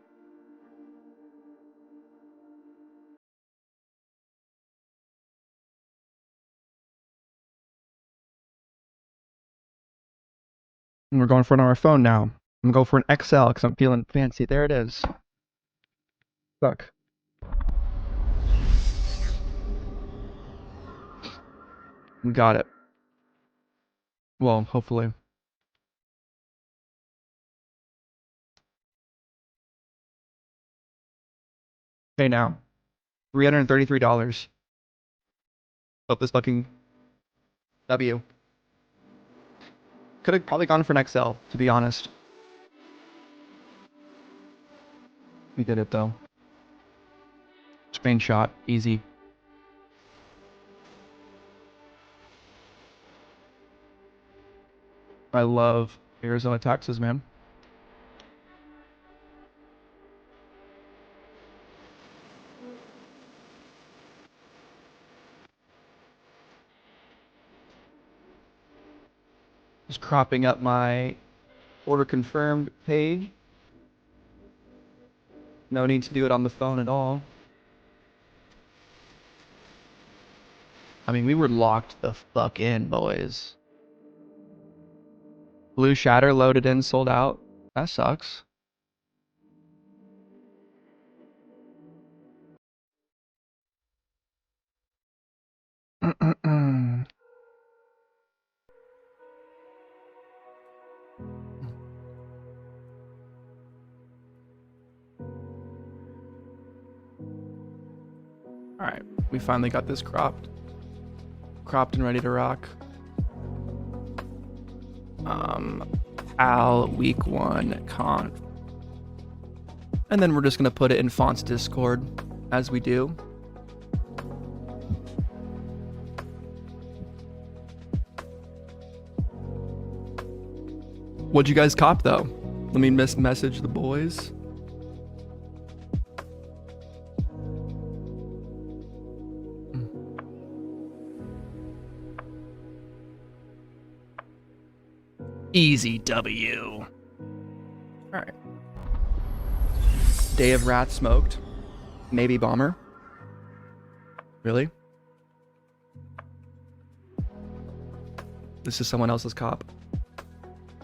And we're going for our phone now. I'm gonna go for an XL because I'm feeling fancy. There it is. Fuck. We got it. Well, hopefully. Pay now. $333. Hope this fucking W. Could have probably gone for an XL, to be honest. We did it though. Spain shot, easy. I love Arizona taxes, man. Just cropping up my order confirmed page. No need to do it on the phone at all. I mean, we were locked the fuck in, boys. Blue Shatter loaded in, sold out. That sucks. Alright, we finally got this cropped. Cropped and ready to rock. Al week 1 conf. And then we're just gonna put it in Fonts Discord as we do. What'd you guys cop though? Let me message the boys. Easy W. All right. Day of Wrath smoked. Maybe Bomber. Really? This is someone else's cop.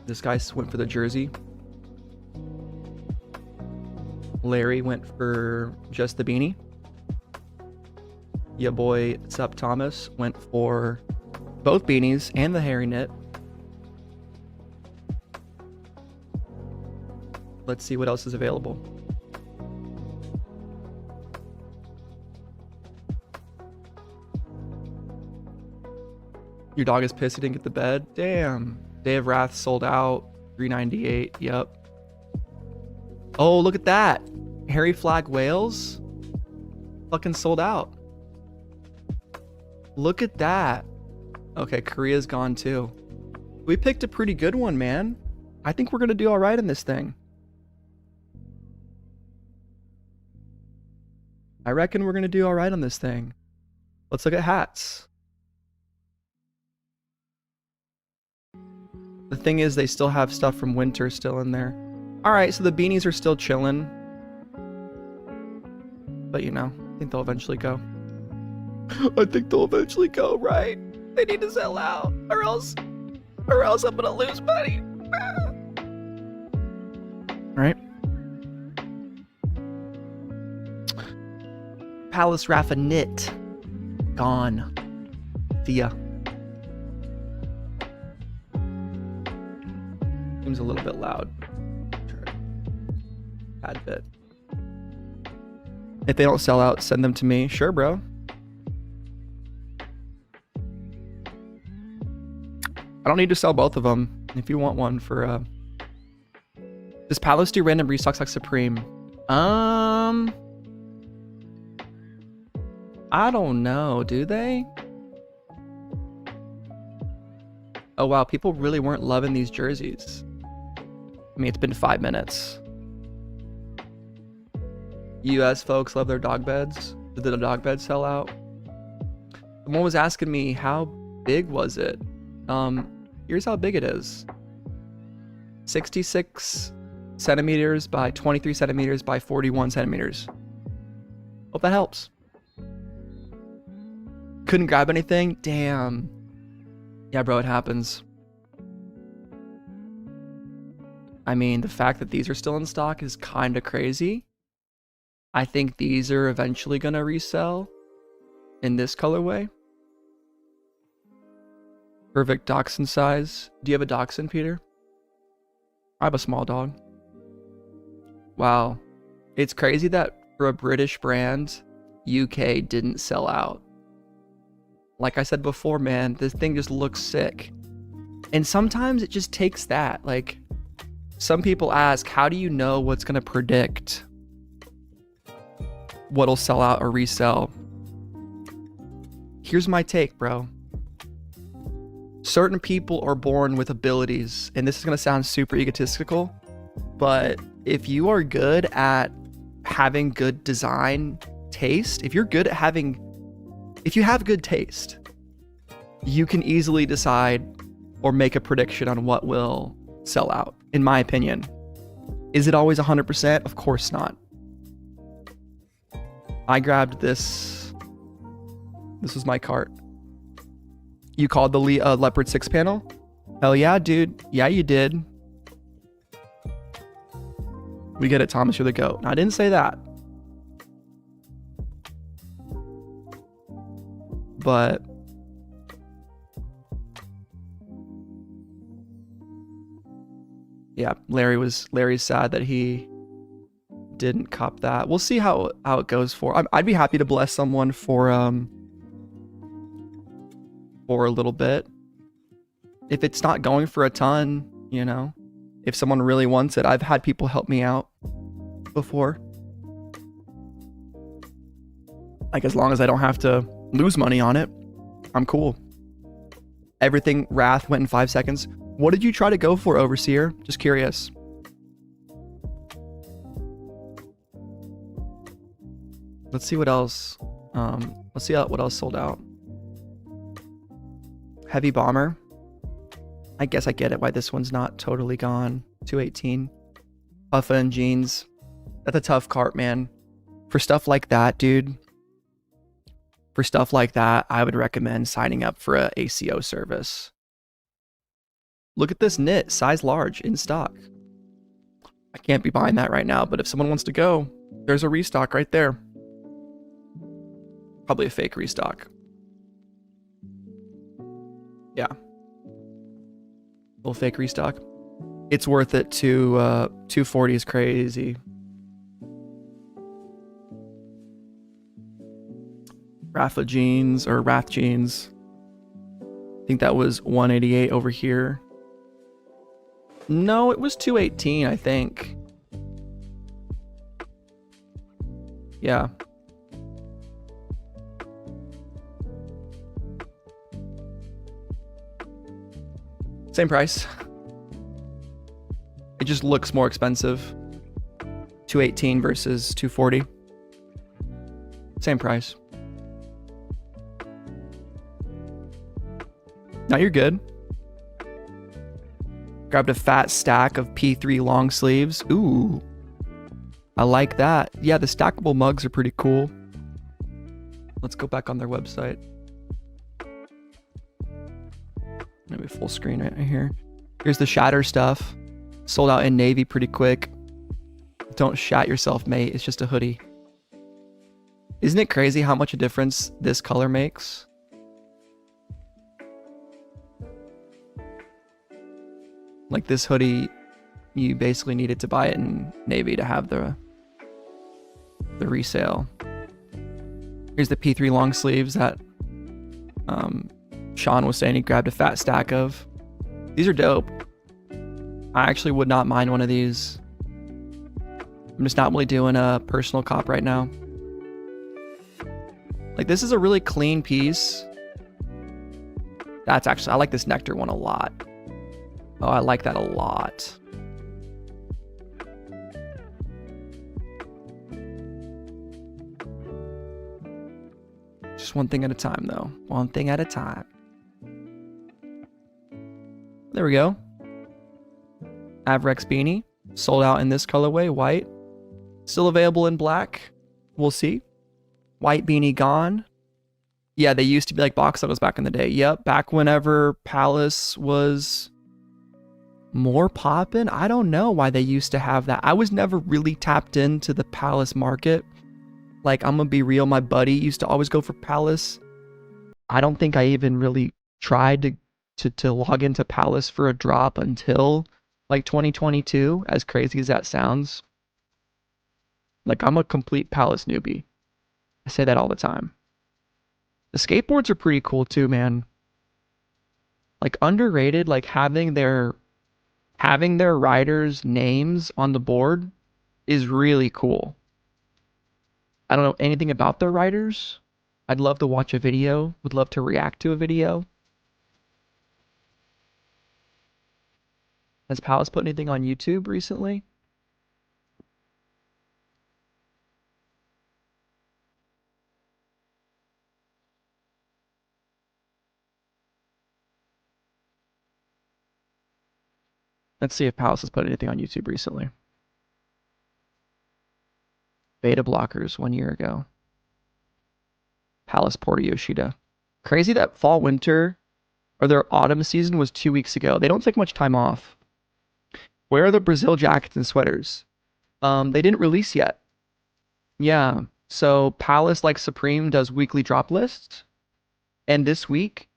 This guy went for the jersey. Larry went for just the beanie. Ya boy SupThomas went for both beanies and the hairy knit. Let's see what else is available. Your dog is pissed he didn't get the bed. Damn. Day of Wrath sold out. $3.98. Yep. Oh, look at that. Hairy Flag Whales. Fucking sold out. Look at that. Okay, Korea's gone too. We picked a pretty good one, man. I think we're going to do all right in this thing. I reckon we're going to do all right on this thing. Let's look at hats. The thing is, they still have stuff from winter still in there. All right, so the beanies are still chilling. But you know, I think they'll eventually go. I think they'll eventually go, right? They need to sell out, or else I'm gonna lose money. All right. Palace Rafa knit. Gone. Thea. Seems a little bit loud. Bad bit. If they don't sell out, send them to me. Sure, bro. I don't need to sell both of them. If you want one for does Palace do random restocks like Supreme? I don't know, do they? Oh wow, people really weren't loving these jerseys. I mean, it's been 5 minutes. US folks love their dog beds. Did the dog bed sell out? Someone was asking me, how big was it? Here's how big it is. 66 centimeters by 23 centimeters by 41 centimeters. Hope that helps. Couldn't grab anything? Damn. Yeah, bro, it happens. I mean, the fact that these are still in stock is kind of crazy. I think these are eventually going to resell in this colorway. Perfect dachshund size. Do you have a dachshund, Peter? I have a small dog. Wow. It's crazy that for a British brand, UK didn't sell out. Like I said before, man, this thing just looks sick. And sometimes it just takes that. Like, some people ask, how do you know what's going to predict what'll sell out or resell? Here's my take, bro. Certain people are born with abilities, and this is going to sound super egotistical, but if you are good at having good design taste, if you have good taste, you can easily decide or make a prediction on what will sell out, in my opinion. Is it always 100%? Of course not. I grabbed this. This was my cart. You called the Leopard 6 panel? Hell yeah, dude. Yeah, you did. We get it, Thomas. You're the GOAT. No, I didn't say that. But yeah, Larry's sad that he didn't cop that. We'll see how it goes for. I'd be happy to bless someone for a little bit. If it's not going for a ton, you know, if someone really wants it. I've had people help me out before. Like, as long as I don't have to lose money on it, I'm cool. Everything Wrath went in 5 seconds. What did you try to go for, Overseer? Just curious. Let's see what else. Let's see what else sold out. Heavy Bomber. I guess I get it why this one's not totally gone. 218. Puffa and Jeans. That's a tough cart, man. For stuff like that, dude. For stuff like that, I would recommend signing up for a ACO service. Look at this knit, size large, in stock. I can't be buying that right now, but if someone wants to go, there's a restock right there. Probably a fake restock. Yeah. Little fake restock. It's worth it to 240 is crazy. Rafa jeans or Wrath jeans. I think that was 188 over here. No, it was 218, I think. Yeah. Same price. It just looks more expensive. 218 versus 240. Same price. Now you're good. Grabbed a fat stack of P3 long sleeves. Ooh. I like that. Yeah, the stackable mugs are pretty cool. Let's go back on their website. Maybe full screen right here. Here's the shatter stuff. Sold out in navy pretty quick. Don't shat yourself, mate. It's just a hoodie. Isn't it crazy how much a difference this color makes? Like this hoodie, you basically needed to buy it in navy to have the resale. Here's the P3 long sleeves that Sean was saying he grabbed a fat stack of. These are dope. I actually would not mind one of these. I'm just not really doing a personal cop right now. Like this is a really clean piece. That's actually, I like this Nectar one a lot. Oh, I like that a lot. Just one thing at a time, though. One thing at a time. There we go. Avirex beanie. Sold out in this colorway, white. Still available in black. We'll see. White beanie gone. Yeah, they used to be like box autos back in the day. Yep, back whenever Palace was more poppin'. I don't know why they used to have that. I was never really tapped into the Palace market. Like, I'm gonna be real, my buddy used to always go for Palace. I don't think I even really tried to log into Palace for a drop until like 2022, as crazy as that sounds. Like, I'm a complete Palace newbie. I say that all the time. The skateboards are pretty cool too, man. Like, underrated, like having their riders' names on the board is really cool. I don't know anything about their riders. I'd love to watch a video. Would love to react to a video. Has Palace put anything on YouTube recently? Let's see if Palace has put anything on YouTube recently. Beta blockers 1 year ago. Palace Porter Yoshida. Crazy that fall winter or their autumn season was 2 weeks ago. They don't take much time off. Where are the Brazil jackets and sweaters? They didn't release yet. Yeah. So Palace, like Supreme, does weekly drop lists. And this week,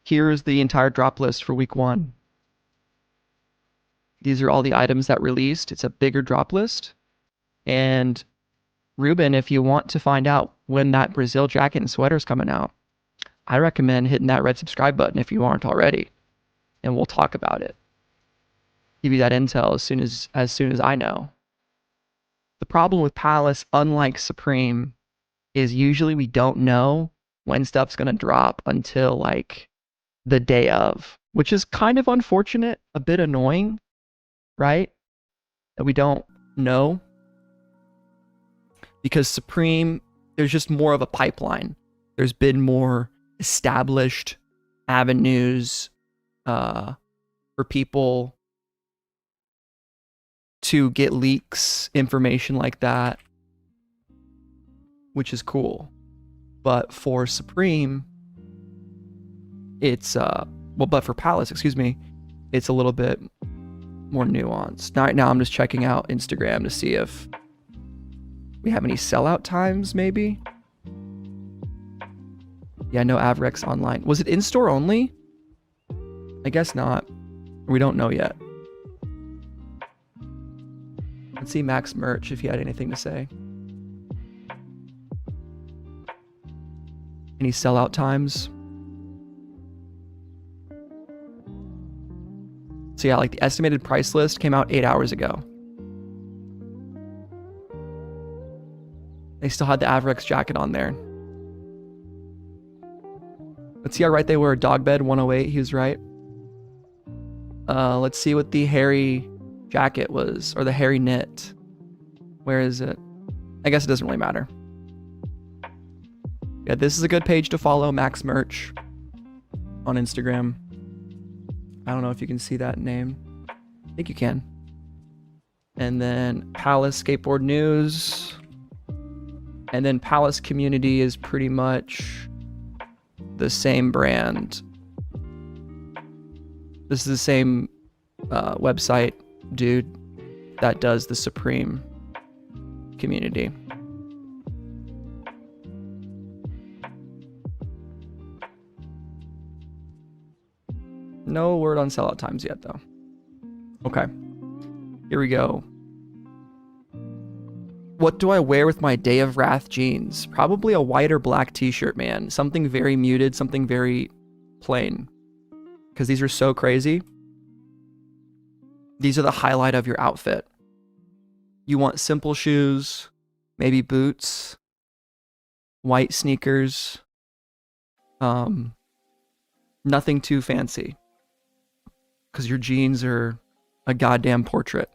here's the entire drop list for week 1. These are all the items that released. It's a bigger drop list. And Ruben, if you want to find out when that Brazil jacket and sweater is coming out, I recommend hitting that red subscribe button if you aren't already. And we'll talk about it. Give you that intel as soon as I know. The problem with Palace, unlike Supreme, is usually we don't know when stuff's gonna drop until like the day of. which is kind of unfortunate, a bit annoying, right? That we don't know. Because Supreme, there's just more of a pipeline. There's been more established avenues for people to get leaks, information like that, which is cool. But for Supreme, it's but for Palace, excuse me, it's a little bit more nuanced. Right now I'm just checking out Instagram to see if we have any sellout times, maybe. Yeah, no Avirex online. Was it in-store only? I guess not. We don't know yet. Let's see Max Merch if he had anything to say. Any sellout times? So yeah, like the estimated price list came out 8 hours ago. They still had the Avirex jacket on there. Let's see how right they were. Dog bed 108, he was right. Let's see what the hairy jacket was, or the hairy knit. Where is it? I guess it doesn't really matter. Yeah, this is a good page to follow, Max Merch on Instagram. I don't know if you can see that name. I think you can. And then Palace Skateboard News. And then Palace Community is pretty much the same brand. This is the same website dude that does the Supreme Community. No word on sellout times yet, though. Okay. Here we go. What do I wear with my Day of Wrath jeans? Probably a white or black t-shirt, man. Something very muted, something very plain. Because these are so crazy. These are the highlight of your outfit. You want simple shoes, maybe boots, white sneakers. Nothing too fancy. Because your jeans are a goddamn portrait.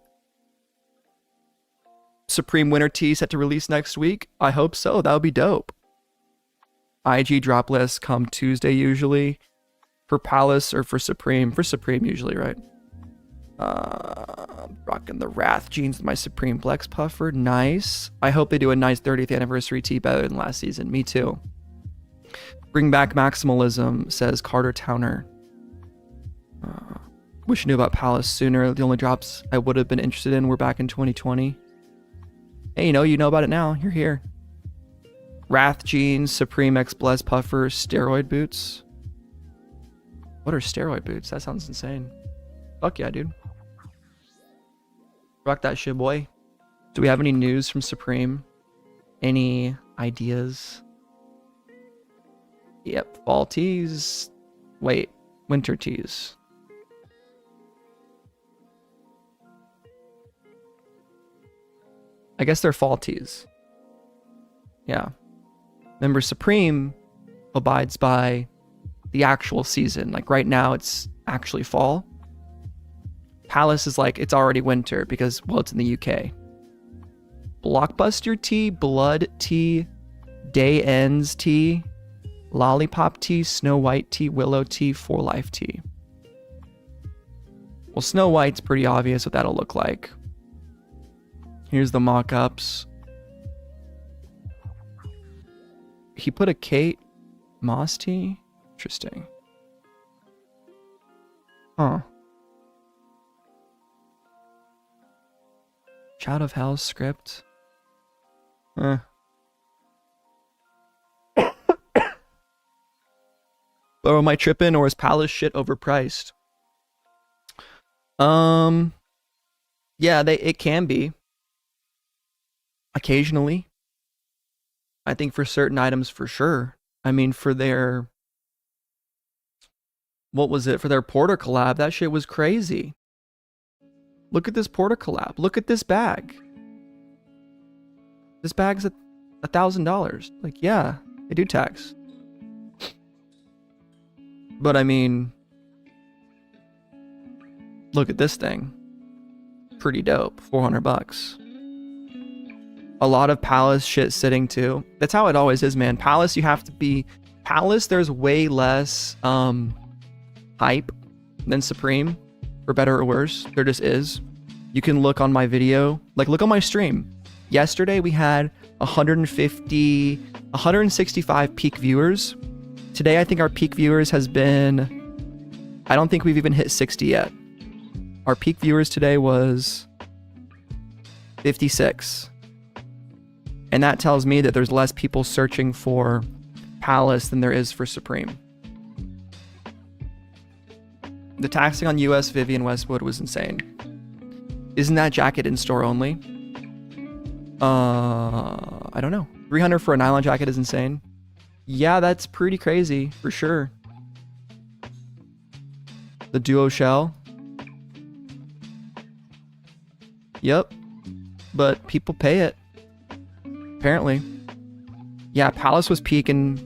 Supreme winter tee set to release next week? I hope so. That would be dope. IG drop lists come Tuesday usually. For Palace or for Supreme? For Supreme usually, right? Rocking the Wrath jeans with my Supreme Flex Puffer. Nice. I hope they do a nice 30th anniversary tee better than last season. Me too. Bring back maximalism, says Carter Towner. Wish I knew about Palace sooner. The only drops I would have been interested in were back in 2020. Hey, you know about it now. You're here. Wrath jeans, Supreme X Bless Puffer, steroid boots. What are steroid boots? That sounds insane. Fuck yeah, dude. Rock that shit, boy. Do we have any news from Supreme? Any ideas? Yep, fall tees. Wait, winter tees. I guess they're fall tees. Yeah. Remember, Supreme abides by the actual season. Like right now, it's actually fall. Palace is like, it's already winter because, well, it's in the UK. Blockbuster tea, blood tea, day ends tea, lollipop tea, Snow White tea, willow tea, for life tea. Well, Snow White's pretty obvious what that'll look like. Here's the mock-ups. He put a Kate Moss tea? Interesting. Huh. Child of Hell script. But am I tripping, or is Palace shit overpriced? Yeah, it can be. Occasionally. I think for certain items for sure. I mean, for their... What was it? For their Porter collab, that shit was crazy. Look at this Porter collab. Look at this bag. This bag's $1,000. Like, yeah, they do tax. But I mean, Look at this thing. Pretty dope. 400 bucks. A lot of Palace shit sitting too. That's how it always is, man. Palace, you have to be... Palace, there's way less hype than Supreme, for better or worse. There just is. You can look on my video. Like, look on my stream. Yesterday, we had 165 peak viewers. Today, I think our peak viewers has been... I don't think we've even hit 60 yet. Our peak viewers today was 56. And that tells me that there's less people searching for Palace than there is for Supreme. The taxing on US Vivian Westwood was insane. Isn't that jacket in store only? I don't know. 300 for a nylon jacket is insane. Yeah, that's pretty crazy for sure. The duo shell. Yep. But people pay it. Apparently. Yeah, Palace was peaking.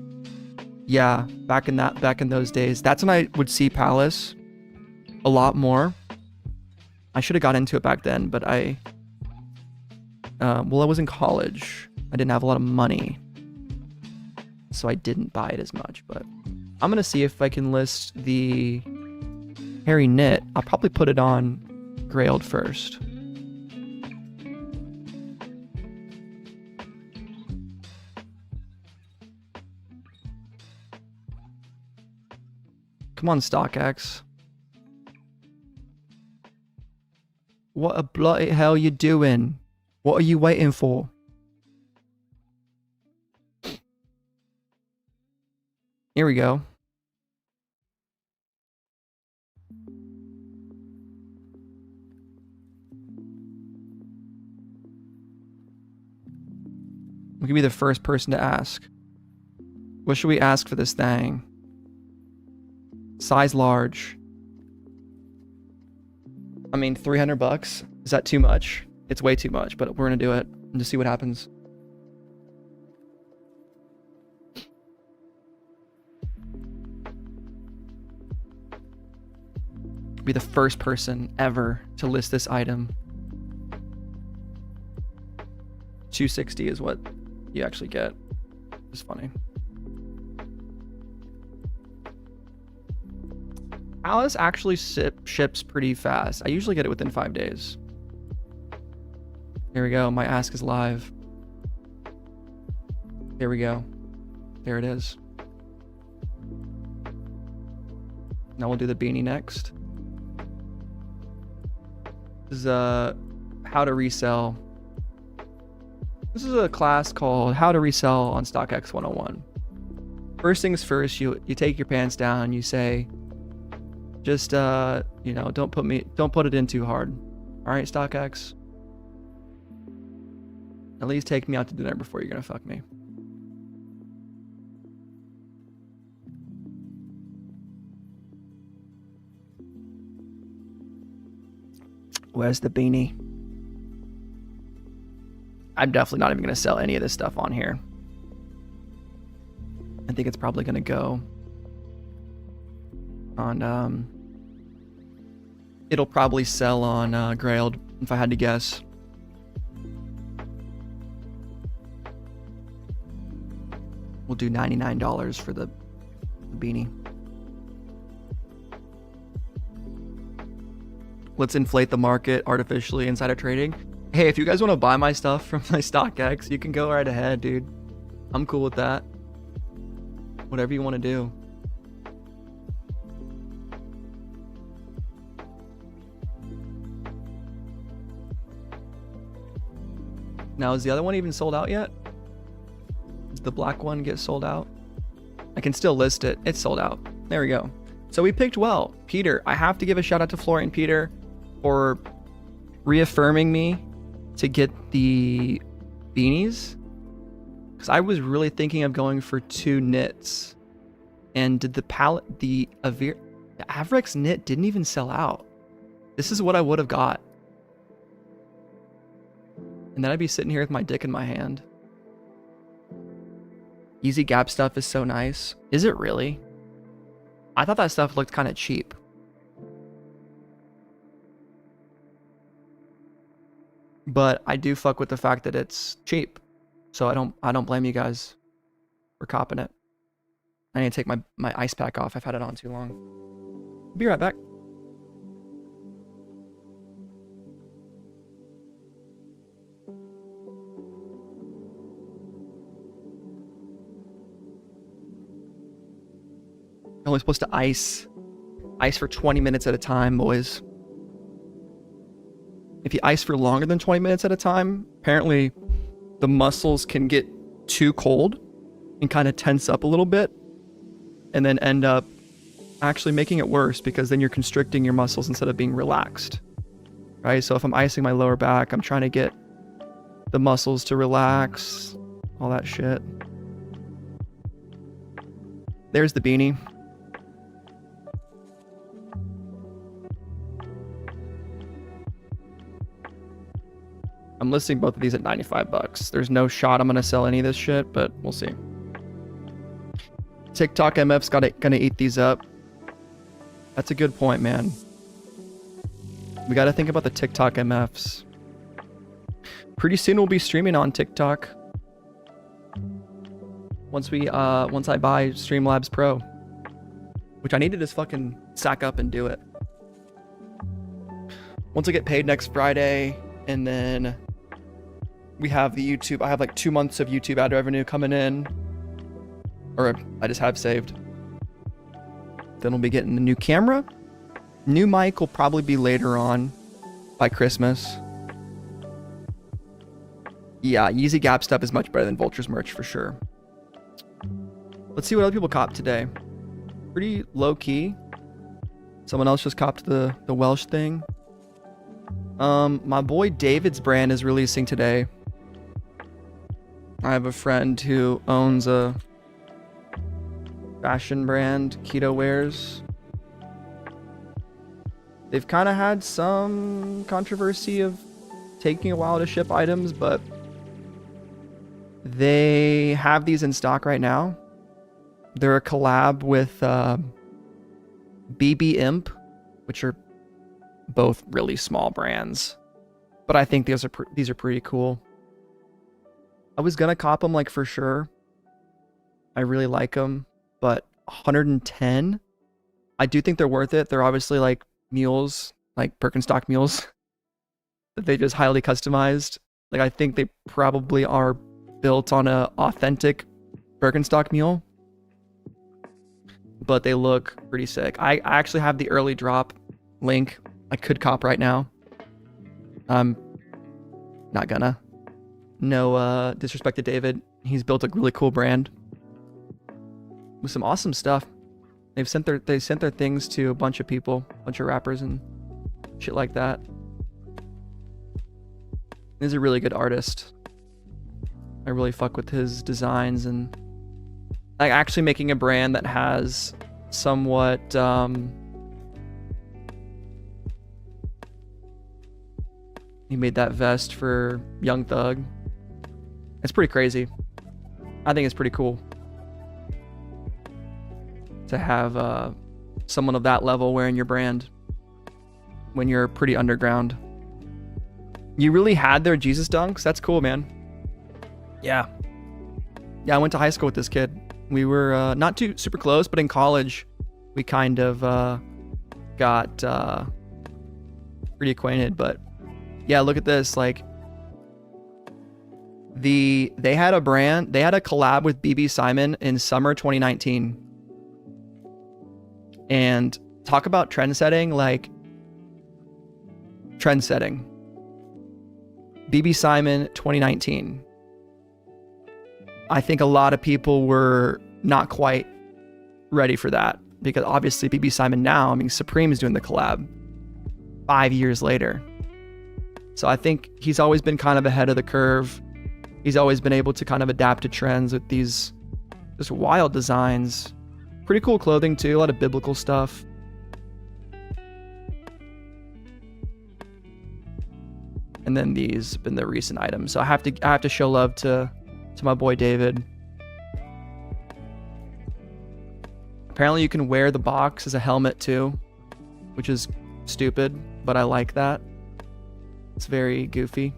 Yeah, back in those days. That's when I would see Palace a lot more. I should have got into it back then, but I was in college. I didn't have a lot of money, so I didn't buy it as much. But I'm gonna see if I can list the hairy knit. I'll probably put it on Grailed first. Come on, StockX. What a bloody hell you doing? What are you waiting for? Here we go. We can be the first person to ask. What should we ask for this thing? Size large. I mean, 300 bucks. Is that too much? It's way too much, but we're gonna do it and just see what happens. Be the first person ever to list this item. 260 is what you actually get. It's funny. Alice actually ships pretty fast. I usually get it within 5 days. Here we go. My ask is live. Here we go. There it is. Now we'll do the beanie next. This is how to resell. This is a class called How to Resell on StockX 101. First things first, you take your pants down, you say, just you know, don't put it in too hard. All right, StockX. At least take me out to dinner before you're gonna fuck me. Where's the beanie? I'm definitely not even gonna sell any of this stuff on here. I think it's probably gonna go on it'll probably sell on Grailed if I had to guess. We'll do $99 for the beanie. Let's inflate the market artificially insider trading. Hey, if you guys want to buy my stuff from my StockX, you can go right ahead, dude. I'm cool with that. Whatever you want to do. Now, is the other one even sold out yet? Does the black one get sold out? I can still list it. It's sold out. There we go. So we picked well. Peter, I have to give a shout out to Florian Peter for reaffirming me to get the beanies. Because I was really thinking of going for 2 knits. And did the Avirex knit didn't even sell out. This is what I would have got. And then I'd be sitting here with my dick in my hand. Easy Gap stuff is so nice. Is it really? I thought that stuff looked kind of cheap. but I do fuck with the fact that it's cheap. So I don't blame you guys for copping it. I need to take my ice pack off. I've had it on too long. Be right back. Only supposed to ice for 20 minutes at a time, boys. If you ice for longer than 20 minutes at a time, apparently the muscles can get too cold and kind of tense up a little bit, and then end up actually making it worse, because then you're constricting your muscles instead of being relaxed, right? So if I'm icing my lower back, I'm trying to get the muscles to relax, all that shit. There's the beanie. I'm listing both of these at 95 bucks. There's no shot I'm gonna sell any of this shit, but we'll see. TikTok MF's gonna eat these up. That's a good point, man. We gotta think about the TikTok MFs. Pretty soon we'll be streaming on TikTok. Once I buy Streamlabs Pro, which I need to just fucking sack up and do it. Once I get paid next Friday, and then we have the YouTube. I have like 2 months of YouTube ad revenue coming in, or I just have saved. Then we'll be getting the new camera. New mic will probably be later on by Christmas. Yeah, Yeezy Gap stuff is much better than Vulture's merch for sure. Let's see what other people copped today. Pretty low key. Someone else just copped the Welsh thing. My boy David's brand is releasing today. I have a friend who owns a fashion brand, Keto Wears. They've kind of had some controversy of taking a while to ship items, but they have these in stock right now. They're a collab with BB Imp, which are both really small brands, but I think these are pretty cool. I was gonna cop them, like, for sure. I really like them, but 110, I do think they're worth it. They're obviously like mules, like Birkenstock mules that they just highly customized. Like, I think they probably are built on a authentic Birkenstock mule, but they look pretty sick. I actually have the early drop link. I could cop right now. I'm not gonna. No disrespect to David. He's built a really cool brand with some awesome stuff. They sent their things to a bunch of people, a bunch of rappers and shit like that. He's a really good artist. I really fuck with his designs, and like actually making a brand that has somewhat he made that vest for Young Thug. It's pretty crazy. I think it's pretty cool to have someone of that level wearing your brand when you're pretty underground. You really had their Jesus dunks? That's cool, man. Yeah, I went to high school with this kid. We were not too super close, but in college we kind of got pretty acquainted. But yeah, look at this. Like, they had a collab with BB Simon in summer 2019. And talk about trend setting, like trend setting. BB Simon 2019. I think a lot of people were not quite ready for that, because obviously BB Simon now, I mean, Supreme is doing the collab 5 years later. So I think he's always been kind of ahead of the curve. He's always been able to kind of adapt to trends with these just wild designs. Pretty cool clothing too, a lot of biblical stuff. And then these have been the recent items. So I have to show love to my boy David. Apparently you can wear the box as a helmet too, which is stupid, but I like that. It's very goofy.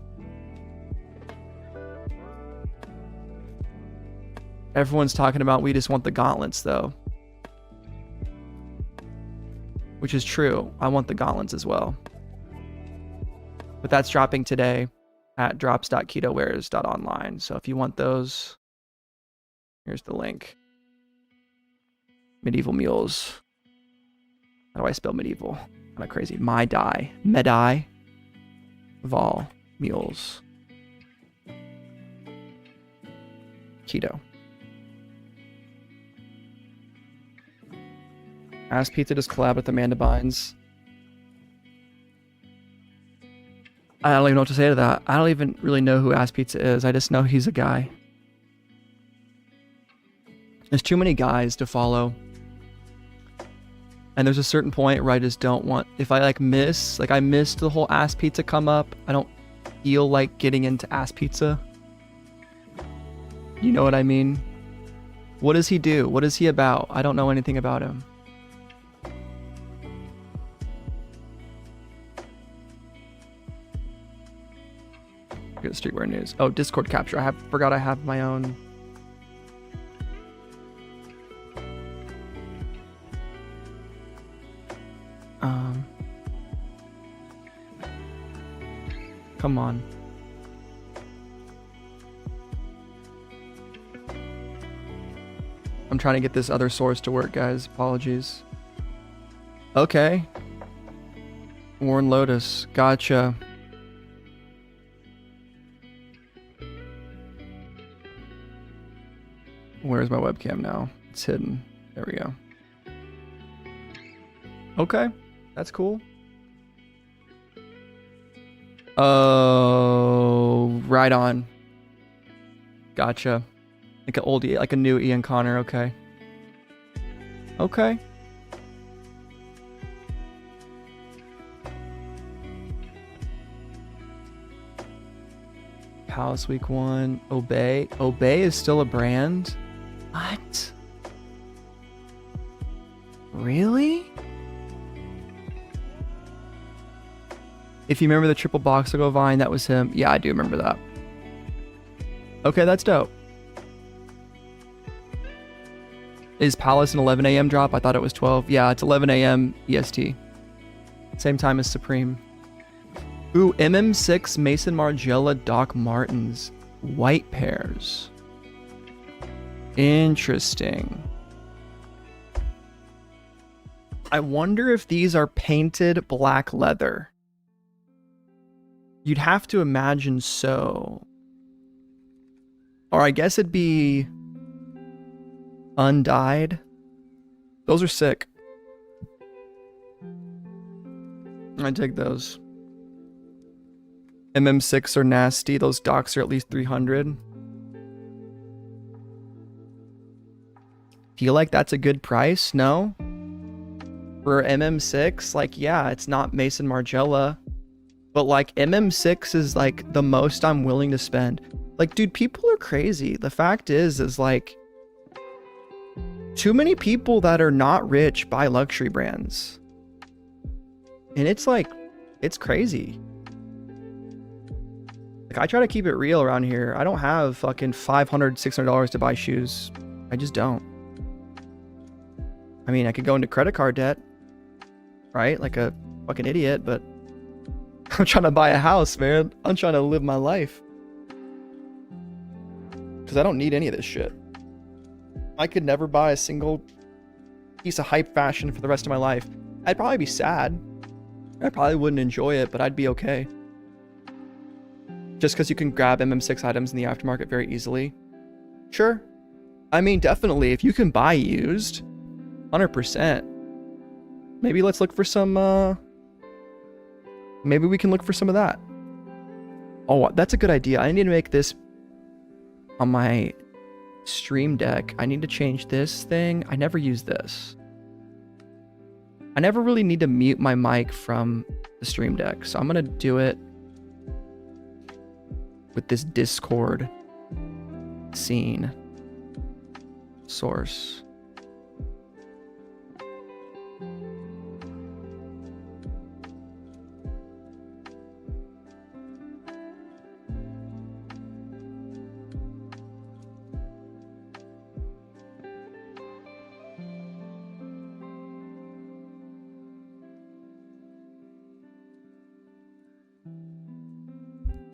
Everyone's talking about we just want the gauntlets though. Which is true. I want the gauntlets as well. But that's dropping today at drops.ketowears.online. So if you want those, here's the link. Medieval mules. How do I spell medieval? Kind of crazy. Medai. Vol. Mules. Keto. Ask Pizza just collab with Amanda Bynes. I don't even know what to say to that. I don't even really know who Ask Pizza is. I just know he's a guy. There's too many guys to follow. And there's a certain point where I just don't want... If I I missed the whole Ask Pizza come up. I don't feel like getting into Ask Pizza. You know what I mean? What does he do? What is he about? I don't know anything about him. Good streetwear news. Oh, Discord capture. I forgot I have my own. Come on. I'm trying to get this other source to work, guys. Apologies. Okay. Warren Lotus. Gotcha. Where's my webcam now? It's hidden. There we go. Okay. That's cool. Oh, right on. Gotcha. Like an old, like a new Ian Connor. Okay. Okay. Palace Week 1. Obey. Obey is still a brand? What? Really? If you remember the triple box logo Vine, that was him. Yeah, I do remember that. Okay, that's dope. Is Palace an 11 a.m. drop? I thought it was 12. Yeah, it's 11 a.m. EST. Same time as Supreme. Ooh, MM6 Mason Margiela Doc Martens. White pairs. Interesting. I wonder if these are painted black leather. You'd have to imagine so. Or I guess it'd be undyed. Those are sick. I take those. MM6 are nasty. Those docs are at least 300. Feel like that's a good price? No? For MM6, like, yeah, it's not Mason Margiela. But like MM6 is like the most I'm willing to spend. Like, dude, people are crazy. The fact is like, too many people that are not rich buy luxury brands. And it's like, it's crazy. Like, I try to keep it real around here. I don't have fucking $500, $600 to buy shoes. I just don't. I mean, I could go into credit card debt, right? Like a fucking idiot, but I'm trying to buy a house, man. I'm trying to live my life. Because I don't need any of this shit. I could never buy a single piece of hype fashion for the rest of my life. I'd probably be sad. I probably wouldn't enjoy it, but I'd be okay. Just because you can grab MM6 items in the aftermarket very easily. Sure. I mean, definitely, if you can buy used, 100%. Maybe let's look for some, maybe we can look for some of that. Oh, that's a good idea. I need to make this on my Stream Deck. I need to change this thing. I never use this. I never really need to mute my mic from the Stream Deck, so I'm gonna do it with this Discord scene source.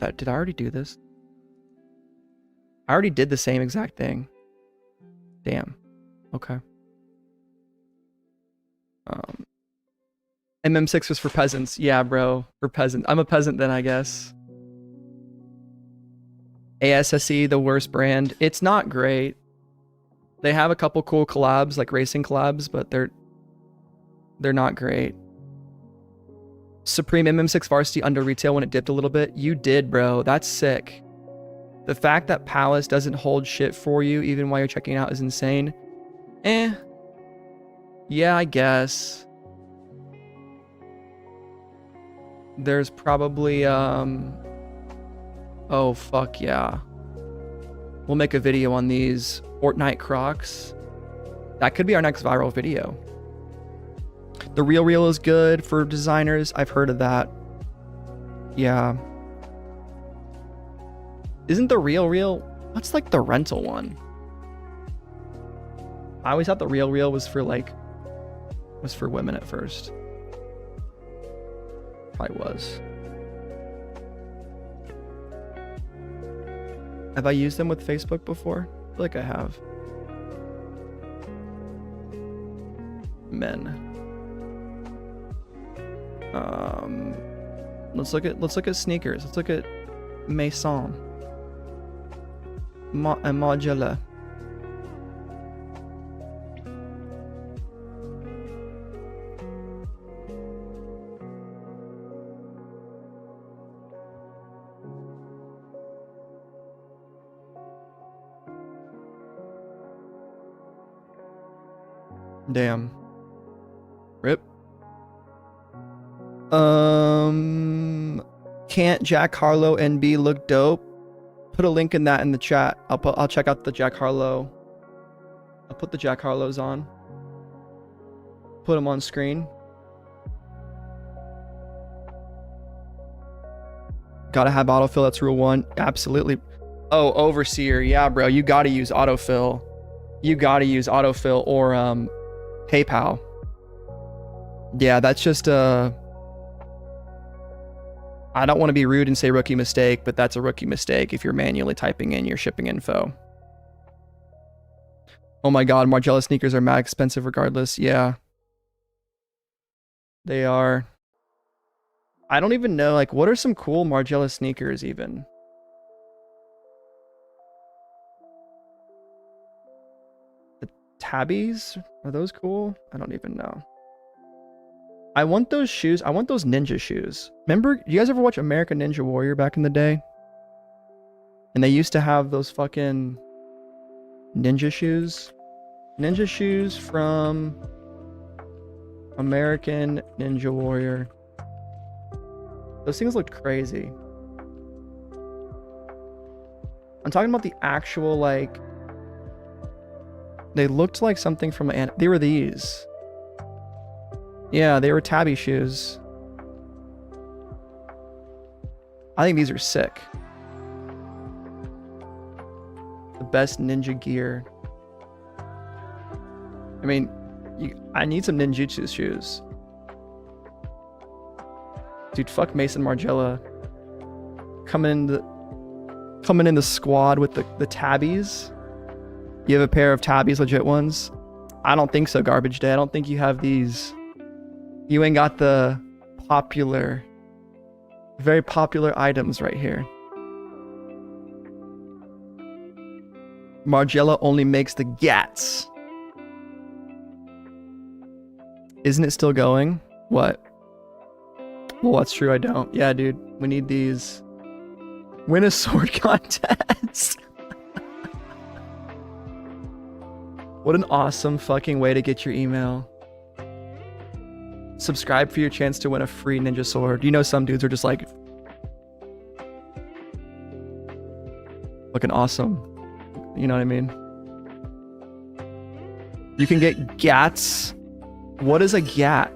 bet. Did I already do this? I already did the same exact thing. Damn. Okay. MM6 was for peasants. Yeah, bro. For peasants. I'm a peasant then, I guess. ASSE, the worst brand. It's not great. They have a couple cool collabs, like racing collabs, but they're not great. Supreme MM6 Varsity under retail when it dipped a little bit. You did, bro. That's sick. The fact that Palace doesn't hold shit for you even while you're checking out is insane. Yeah, I guess. There's probably, oh, fuck yeah. We'll make a video on these Fortnite Crocs. That could be our next viral video. The Real is good for designers. I've heard of that. Yeah. Isn't the Real? What's like the rental one? I always thought the Real was for women at first. Probably was. Have I used them with Facebook before? I feel like I have. Men. Let's look at sneakers. Let's look at Maison. Modular. Damn. Rip. Can't Jack Harlow NB look dope? Put a link in that in the chat. I'll check out the Jack Harlow. I'll put the Jack Harlows on. Put them on screen. Gotta have autofill. That's rule 1. Absolutely. Oh, Overseer. Yeah, bro. You gotta use autofill. You gotta use autofill or PayPal. Yeah, that's just I don't want to be rude and say rookie mistake, but that's a rookie mistake if you're manually typing in your shipping info. Oh my god, Margiela sneakers are mad expensive regardless. Yeah. They are. I don't even know, like, what are some cool Margiela sneakers even? The tabbies? Are those cool? I don't even know. I want those shoes. I want those ninja shoes. Remember, you guys ever watch American Ninja Warrior back in the day? And they used to have those fucking ninja shoes. Ninja shoes from American Ninja Warrior. Those things looked crazy. I'm talking about the actual, like, they looked like something from an, they were these. Yeah, they were tabby shoes. I think these are sick. The best ninja gear. I mean, I need some ninjutsu shoes. Dude, fuck Mason Margiela. Coming in the squad with the tabbies. You have a pair of tabbies, legit ones? I don't think so, Garbage Day. I don't think you have these. You ain't got the popular, very popular items right here. Margiela only makes the Gats. Isn't it still going? What? Well, that's true, I don't. Yeah, dude, we need these. Win a sword contest. What an awesome fucking way to get your email. Subscribe for your chance to win a free ninja sword. You know, some dudes are just like looking awesome. You know what I mean? You can get Gats. What is a Gat?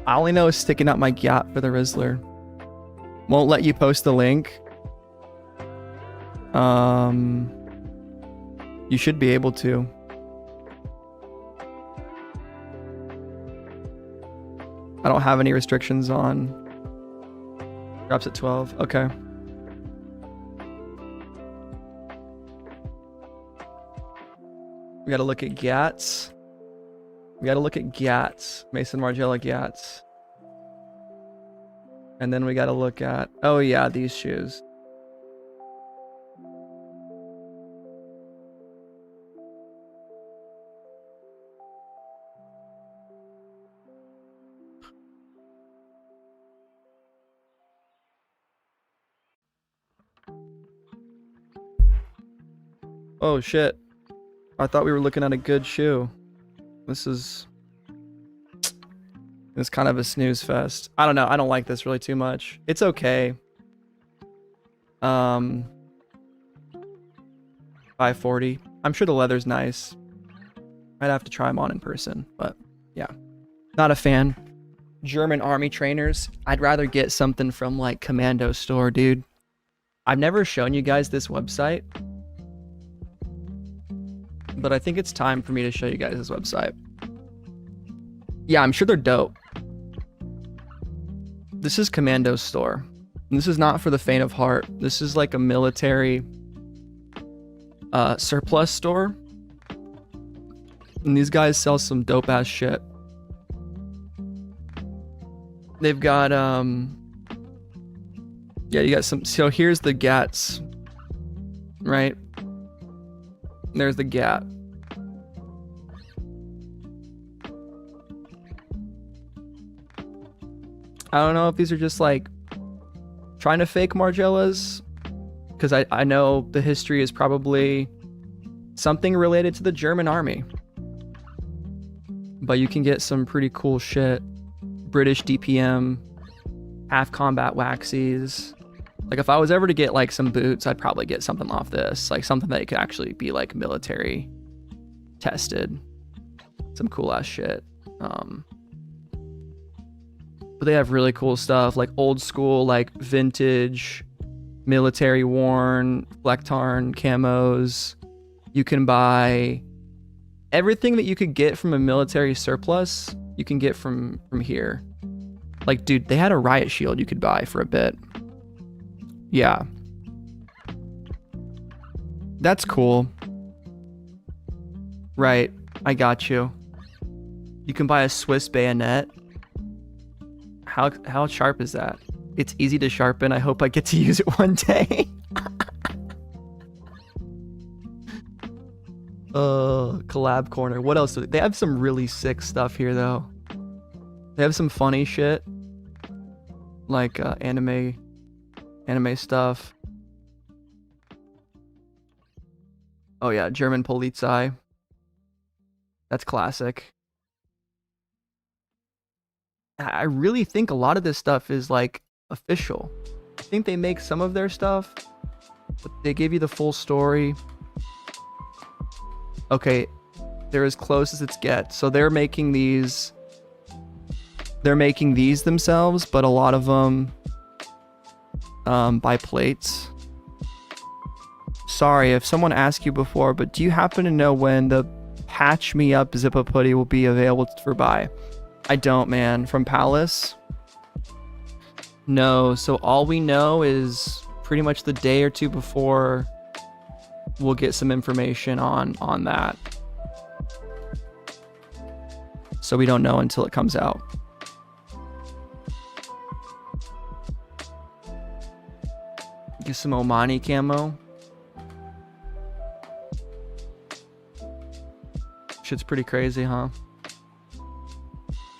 I only know sticking out my Gat for the Rizzler. Won't let you post the link. You should be able to. I don't have any restrictions on Drops at 12. Okay. We gotta look at Gats. We gotta look at Gats. Mason Margiela Gats. And then we gotta look at, oh yeah, these shoes. Oh shit. I thought we were looking at a good shoe. This is kind of a snooze fest. I don't know. I don't like this really too much. It's okay. 540. I'm sure the leather's nice. I'd have to try them on in person, but yeah. Not a fan. German army trainers. I'd rather get something from like Commando Store, dude. I've never shown you guys this website, but I think it's time for me to show you guys this website. Yeah, I'm sure they're dope. This is Commando Store. This is not for the faint of heart. This is like a military surplus store. And these guys sell some dope ass shit. They've got yeah, you got some, so here's the Gats, right? There's the Gat. I don't know if these are just like trying to fake Margielas, because I know the history is probably something related to the German army. But you can get some pretty cool shit. British DPM, half combat waxies. Like if I was ever to get like some boots, I'd probably get something off this, like something that could actually be like military tested. Some cool ass shit. But they have really cool stuff, like old school, like vintage, military worn, Flectarn camos. You can buy everything that you could get from a military surplus, you can get from here. Like, dude, they had a riot shield you could buy for a bit. Yeah. That's cool. Right, I got you. You can buy a Swiss bayonet. How sharp is that? It's easy to sharpen. I hope I get to use it one day. Collab corner. What else? They have some really sick stuff here, though. They have some funny shit, like anime stuff. Oh yeah, German Polizei. That's classic. I really think a lot of this stuff is like official. I think they make some of their stuff, but they give you the full story. Okay, they're as close as it gets. So they're making these themselves, but a lot of them buy plates. Sorry if someone asked you before, but do you happen to know when the Patch Me Up Zippo hoodie will be available for buy? I don't, man. From Palace? No, so all we know is pretty much the day or two before we'll get some information on that. So we don't know until it comes out. Get some Omani camo. Shit's pretty crazy, huh?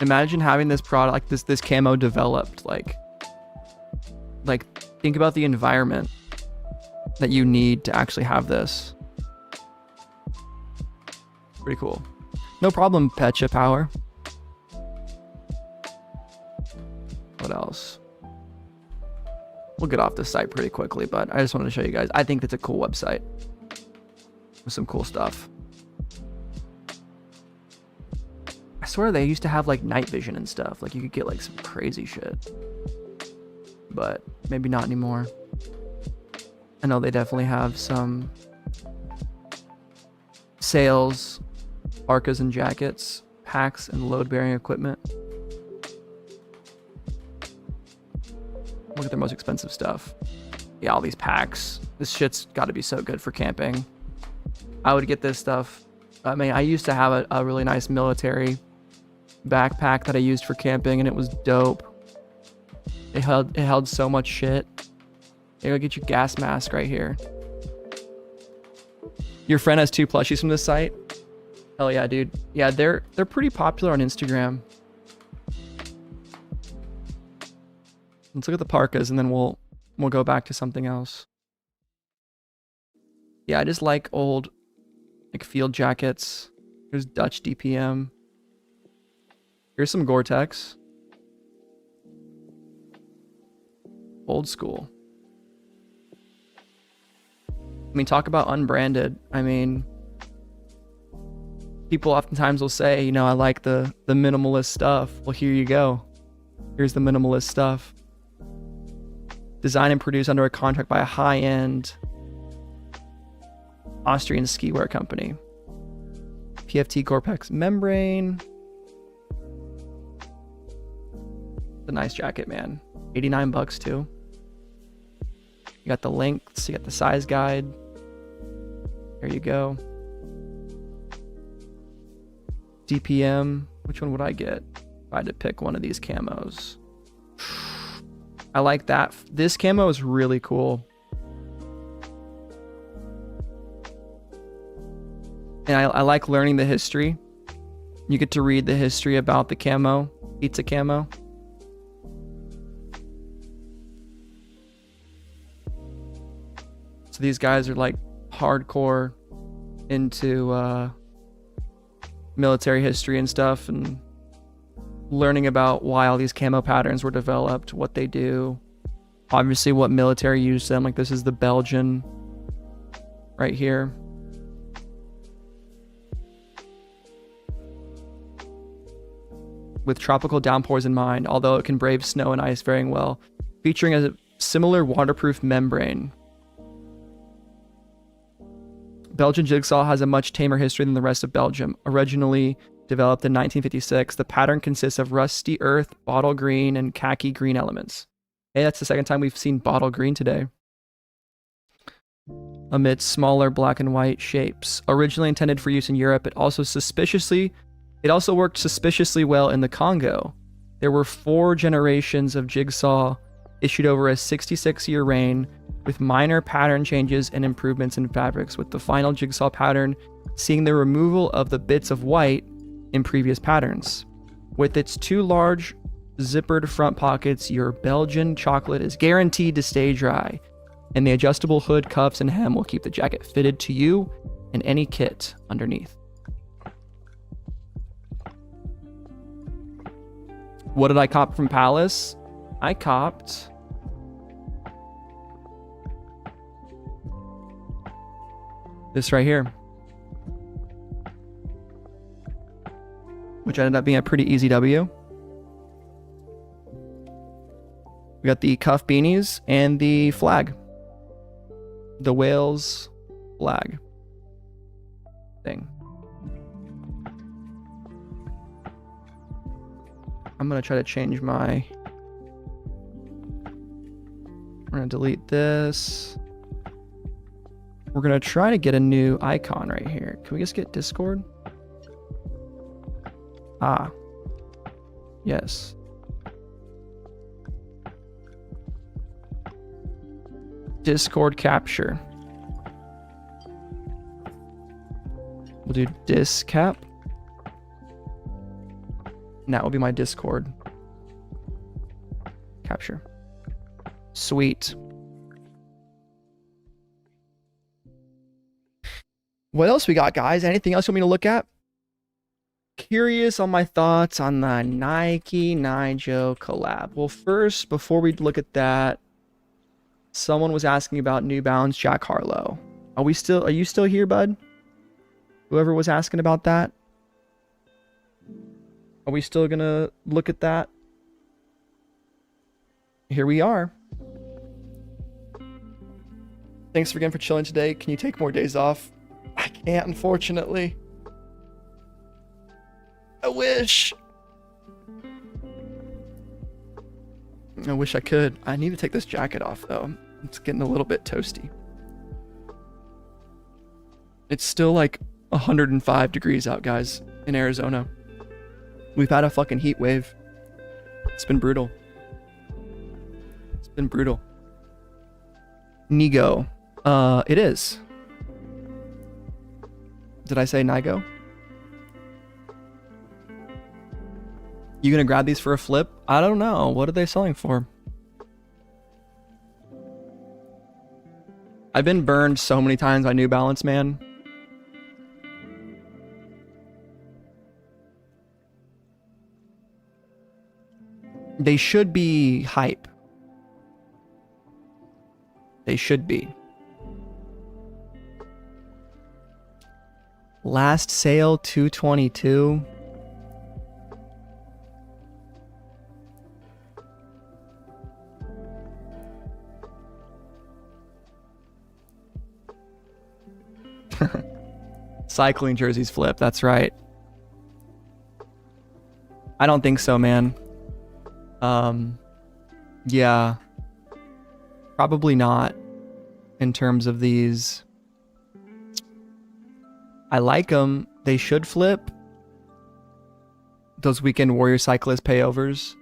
Imagine having this product, this camo developed, like think about the environment that you need to actually have this. Pretty cool. No problem, Pecha Power. What else? We'll get off this site pretty quickly, but I just wanted to show you guys. I think it's a cool website with some cool stuff. I swear they used to have like night vision and stuff. Like you could get like some crazy shit. But maybe not anymore. I know they definitely have some sales, parkas and jackets, packs and load bearing equipment. Look at their most expensive stuff. Yeah, all these packs. This shit's got to be so good for camping. I would get this stuff. I mean, I used to have a really nice military backpack that I used for camping, and it was dope. It held so much shit. Here, I'll get you gas mask right here. Your friend has 2 plushies from this site? Hell yeah, dude. Yeah, they're pretty popular on Instagram. Let's look at the parkas, and then we'll go back to something else. Yeah, I just like old like field jackets. Here's Dutch DPM. Here's some Gore-Tex. Old school. I mean, talk about unbranded. I mean, people oftentimes will say, you know, I like the minimalist stuff. Well, here you go. Here's the minimalist stuff. Designed and produced under a contract by a high-end Austrian ski wear company. PFT Gore-Tex membrane. It's a nice jacket, man. 89 bucks too. You got the lengths, you got the size guide. There you go. DPM. Which one would I get if I had to pick one of these camos? I like that. This camo is really cool. And I like learning the history. You get to read the history about the camo, pizza camo. So these guys are like hardcore into military history and stuff, and learning about why all these camo patterns were developed, what they do, obviously what military used them. Like this is the Belgian right here. With tropical downpours in mind, although it can brave snow and ice very well, featuring a similar waterproof membrane. Belgian jigsaw has a much tamer history than the rest of Belgium. Originally developed in 1956, the pattern consists of rusty earth, bottle green, and khaki green elements. Hey, that's the second time we've seen bottle green today. Amid smaller black and white shapes. Originally intended for use in Europe, it also worked suspiciously well in the Congo. There were 4 generations of jigsaw issued over a 66-year reign, with minor pattern changes and improvements in fabrics, with the final jigsaw pattern seeing the removal of the bits of white in previous patterns. With its 2 large zippered front pockets, your Belgian chocolate is guaranteed to stay dry, and the adjustable hood, cuffs, and hem will keep the jacket fitted to you and any kit underneath. What did I cop from Palace? I copped this right here, which ended up being a pretty easy W. We got the cuff beanies and the flag, the Wales flag thing. I'm gonna try to change my, we're gonna delete this. We're gonna try to get a new icon right here. Can we just get Discord? Ah, yes. Discord capture. We'll do discap. And that will be my Discord capture. Sweet. What else we got, guys? Anything else you want me to look at? Curious on my thoughts on the Nike Nijo collab. Well, first, before we look at that, someone was asking about New Balance Jack Harlow. Are you still here, bud? Whoever was asking about that? Are we still gonna look at that? Here we are. Thanks again for chilling today. Can you take more days off? I can't, unfortunately. I wish. I wish I could. I need to take this jacket off though. It's getting a little bit toasty. It's still like 105 degrees out, guys, in Arizona. We've had a fucking heat wave. It's been brutal. It's been brutal. Nigo. It is. Did I say Nigo? You gonna grab these for a flip? I don't know. What are they selling for? I've been burned so many times by New Balance, man. They should be hype. They should be. Last sale, $222. Cycling jerseys flip, that's right. I don't think so, man. Yeah. Probably not in terms of these. I like them. They should flip. Those weekend warrior cyclist payovers.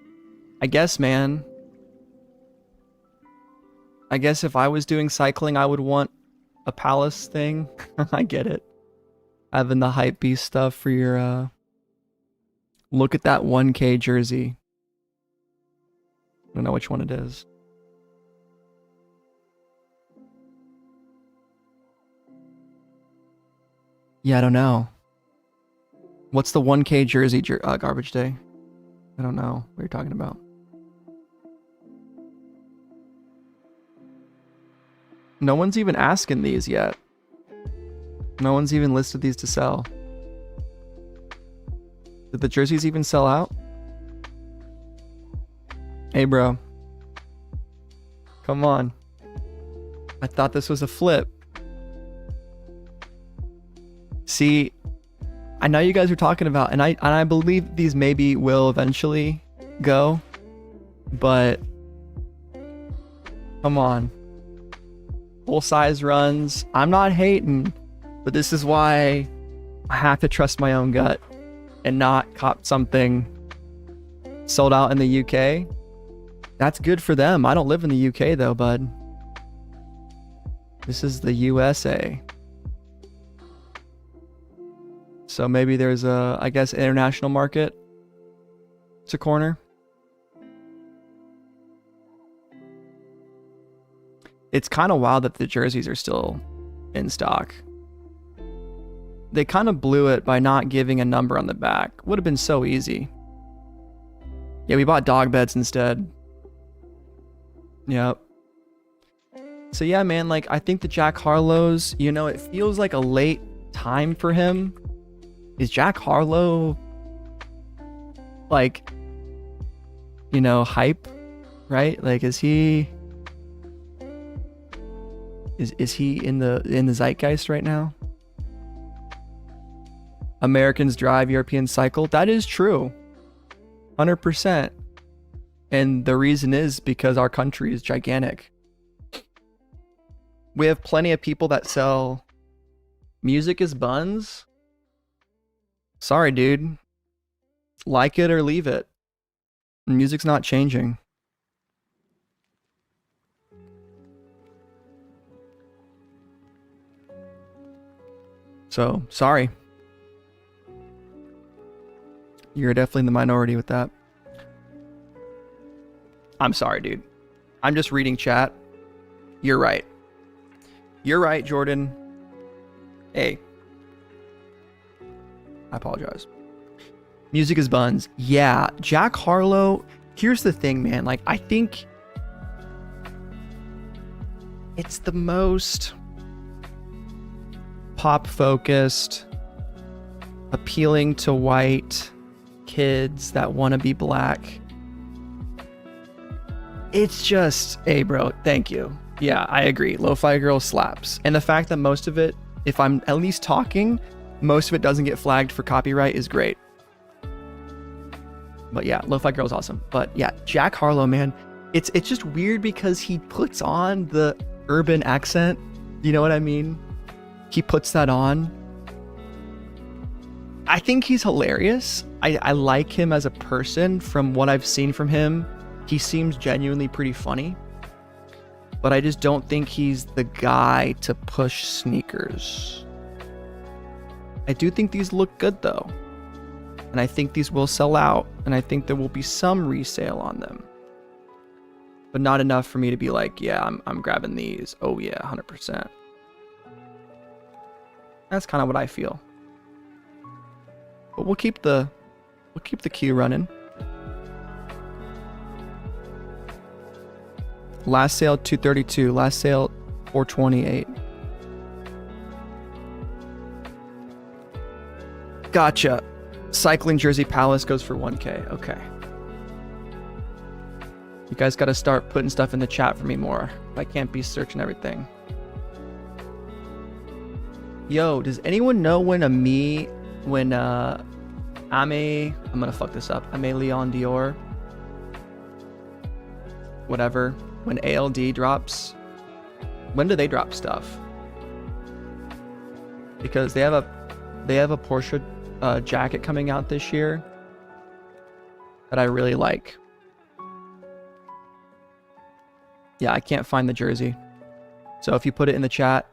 I guess, man. I guess if I was doing cycling, I would want a Palace thing. I get it. Having the hype beast stuff for your, look at that 1K jersey. I don't know which one it is. Yeah, I don't know. What's the 1K jersey garbage day? I don't know what you're talking about. No one's even asking these yet. No one's even listed these to sell. Did the jerseys even sell out? Hey, bro. Come on. I thought this was a flip. See, I know you guys are talking about, and I believe these maybe will eventually go, but come on. Full size runs. I'm not hating, but this is why I have to trust my own gut and not cop something sold out in the UK. That's good for them. I don't live in the UK though, bud. This is the USA. So maybe there's a, I guess, international market to corner. It's kind of wild that the jerseys are still in stock. They kind of blew it by not giving a number on the back. Would have been so easy. Yeah, we bought dog beds instead. Yep. So yeah, man, like, I think the Jack Harlow's, you know, it feels like a late time for him. Is Jack Harlow, like, you know, hype, right? Like, is he in the zeitgeist right now? Americans drive, Europeans cycle. That is true. 100%. And the reason is because our country is gigantic. We have plenty of people that sell music as buns. Sorry, dude. Like it or leave it. Music's not changing. So, sorry. You're definitely in the minority with that. I'm sorry, dude. I'm just reading chat. You're right. You're right, Jordan. Hey. I apologize. Music is buns. Yeah, Jack Harlow. Here's the thing, man. Like, I think it's the most pop focused, appealing to white kids that want to be black. It's just, hey, bro, thank you. Yeah, I agree. Lo-Fi Girl slaps. And the fact that most of it, if I'm at least talking, most of it doesn't get flagged for copyright is great. But yeah, Lo-Fi Girl is awesome. But yeah, Jack Harlow, man, It's just weird because he puts on the urban accent. You know what I mean? He puts that on. I think he's hilarious. I like him as a person. From what I've seen from him, he seems genuinely pretty funny. But I just don't think he's the guy to push sneakers. I do think these look good though. And I think these will sell out. And I think there will be some resale on them. But not enough for me to be like, yeah, I'm grabbing these. Oh yeah, 100%. That's kind of what I feel. But we'll keep the queue running. Last sale 232, last sale 428. Gotcha. Cycling Jersey Palace goes for 1K. Okay. You guys got to start putting stuff in the chat for me more. I can't be searching everything. Yo, does anyone know when I'm gonna fuck this up. Ame Leon Dior. Whatever. When ALD drops. When do they drop stuff? Because they have a Porsche jacket coming out this year that I really like. Yeah, I can't find the jersey. So if you put it in the chat,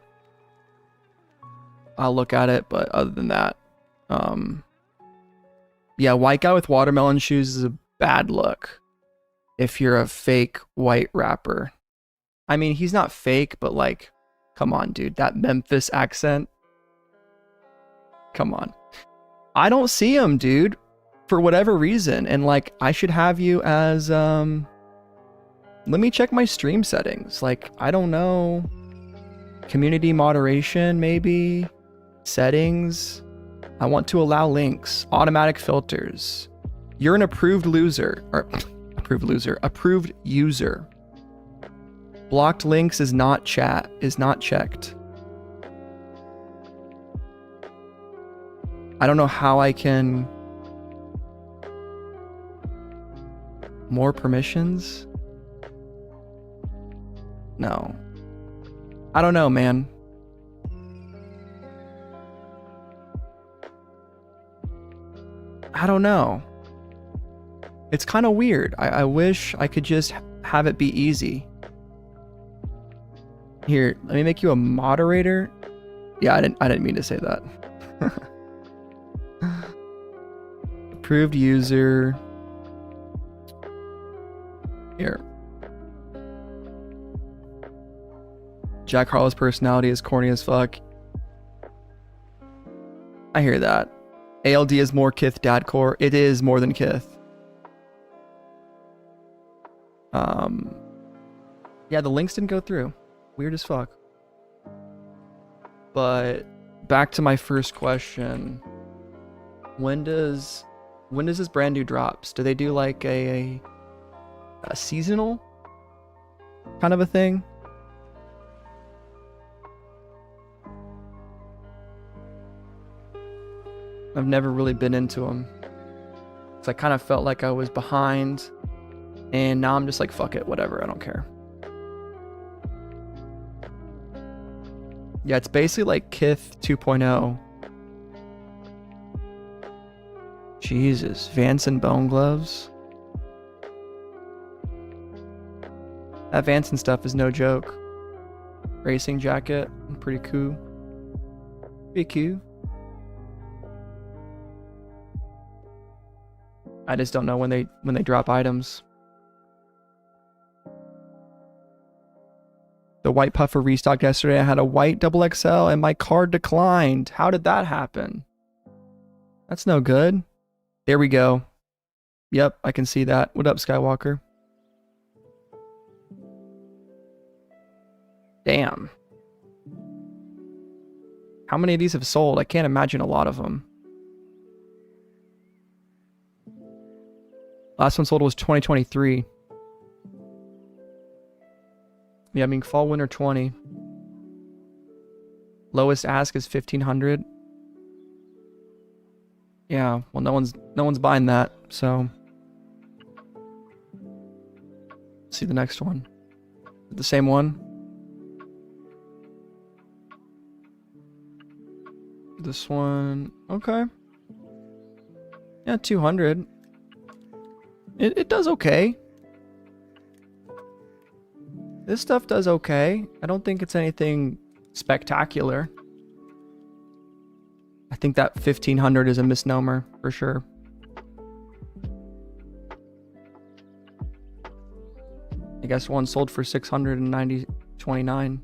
I'll look at it. But other than that, yeah, white guy with watermelon shoes is a bad look if you're a fake white rapper. I mean, he's not fake, but like, come on, dude. That Memphis accent. Come on. I don't see him, dude, for whatever reason. And like, I should have you as, let me check my stream settings. Like, I don't know. Community moderation, maybe. Settings. I want to allow links. Automatic filters. You're an approved loser. Or approved user. Blocked links is not checked. I don't know how I can... More permissions? No. I don't know, man. I don't know. It's kind of weird. I wish I could just have it be easy. Here, let me make you a moderator. Yeah, I didn't mean to say that. Approved user. Here. Jack Harlow's personality is corny as fuck. I hear that. ALD is more Kith Dadcore. It is more than Kith. Yeah, the links didn't go through. Weird as fuck. But back to my first question. When does this brand new drops? Do they do like a seasonal kind of a thing? I've never really been into them. So I kind of felt like I was behind. And now I'm just like, fuck it, whatever, I don't care. Yeah, it's basically like Kith 2.0. Jesus, Vance and Bone Gloves. That Vance and stuff is no joke. Racing jacket, pretty cool. Pretty cool. I just don't know when they drop items. The white puffer restocked yesterday. I had a white XXL and my card declined. How did that happen? That's no good. There we go. Yep, I can see that. What up, Skywalker? Damn. How many of these have sold? I can't imagine a lot of them. Last one sold was 2023. Yeah, I mean, fall, winter 20. Lowest ask is 1,500. Yeah, well, no one's buying that, so see the next one. The same one. This one. Okay. Yeah, 200. It does okay. This stuff does okay. I don't think it's anything spectacular. I think that 1500 is a misnomer for sure. I guess one sold for 629.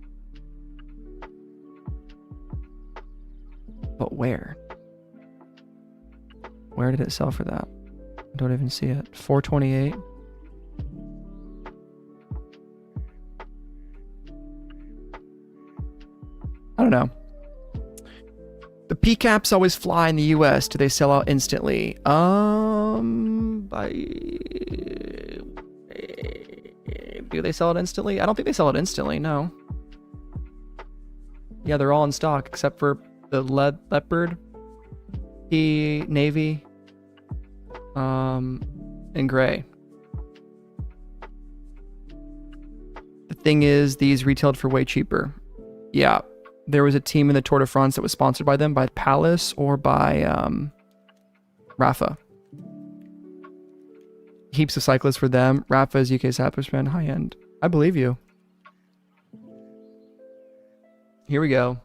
But where? Where did it sell for that? I don't even see it. 428. I don't know. The PCAPs always fly in the US. Do they sell out instantly? Do they sell it instantly? I don't think they sell it instantly, no. Yeah, they're all in stock except for the leopard, the navy, and gray. The thing is, these retailed for way cheaper. Yeah, there was a team in the Tour de France that was sponsored by them, by Palace or by Rafa. Heaps of cyclists for them. Rafa is UK's happiest brand, high end. I believe you. Here we go.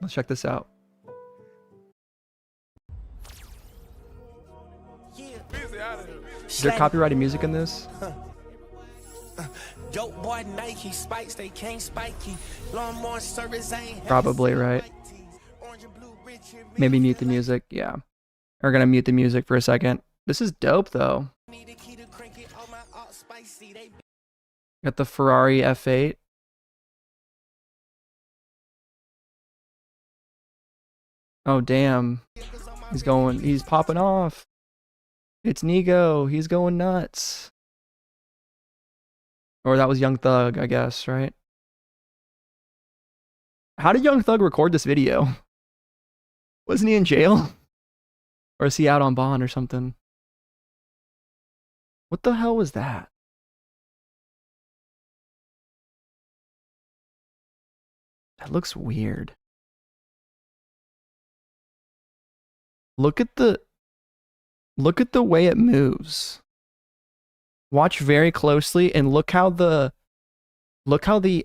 Let's check this out. Is there copyrighted music in this? Probably, right? Maybe mute the music. Yeah. We're gonna mute the music for a second. This is dope though. Got the Ferrari F8. Oh damn. He's popping off. It's Nigo. He's going nuts. Or that was Young Thug, I guess, right? How did Young Thug record this video? Wasn't he in jail? Or is he out on bond or something? What the hell was that? That looks weird. Look at the way it moves. Watch very closely and look how the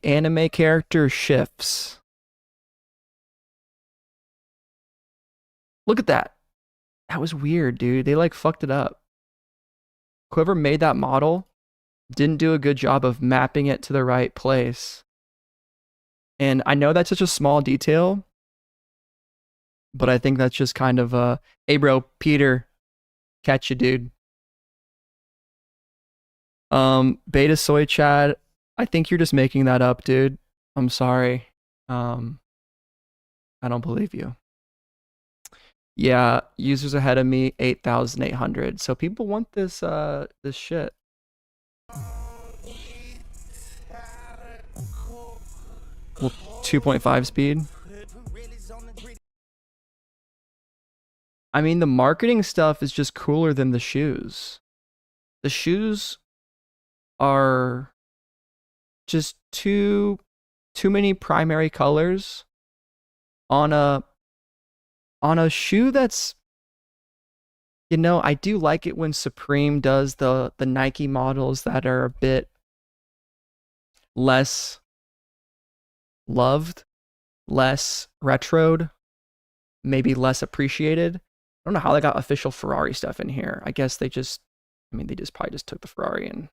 anime character shifts. Look at that. That was weird, dude. They like fucked it up. Whoever made that model didn't do a good job of mapping it to the right place. And I know that's such a small detail, but I think that's just kind of hey bro, Peter, catch you, dude. Beta Soy Chad, I think you're just making that up, dude. I'm sorry. I don't believe you. Yeah, users ahead of me, 8,800. So people want this this shit. Well, 2.5 speed. I mean, the marketing stuff is just cooler than the shoes. The shoes are just too many primary colors on a shoe that's, you know, I do like it when Supreme does the Nike models that are a bit less loved, less retroed, maybe less appreciated. I don't know how they got official Ferrari stuff in here. I guess they probably just took the Ferrari and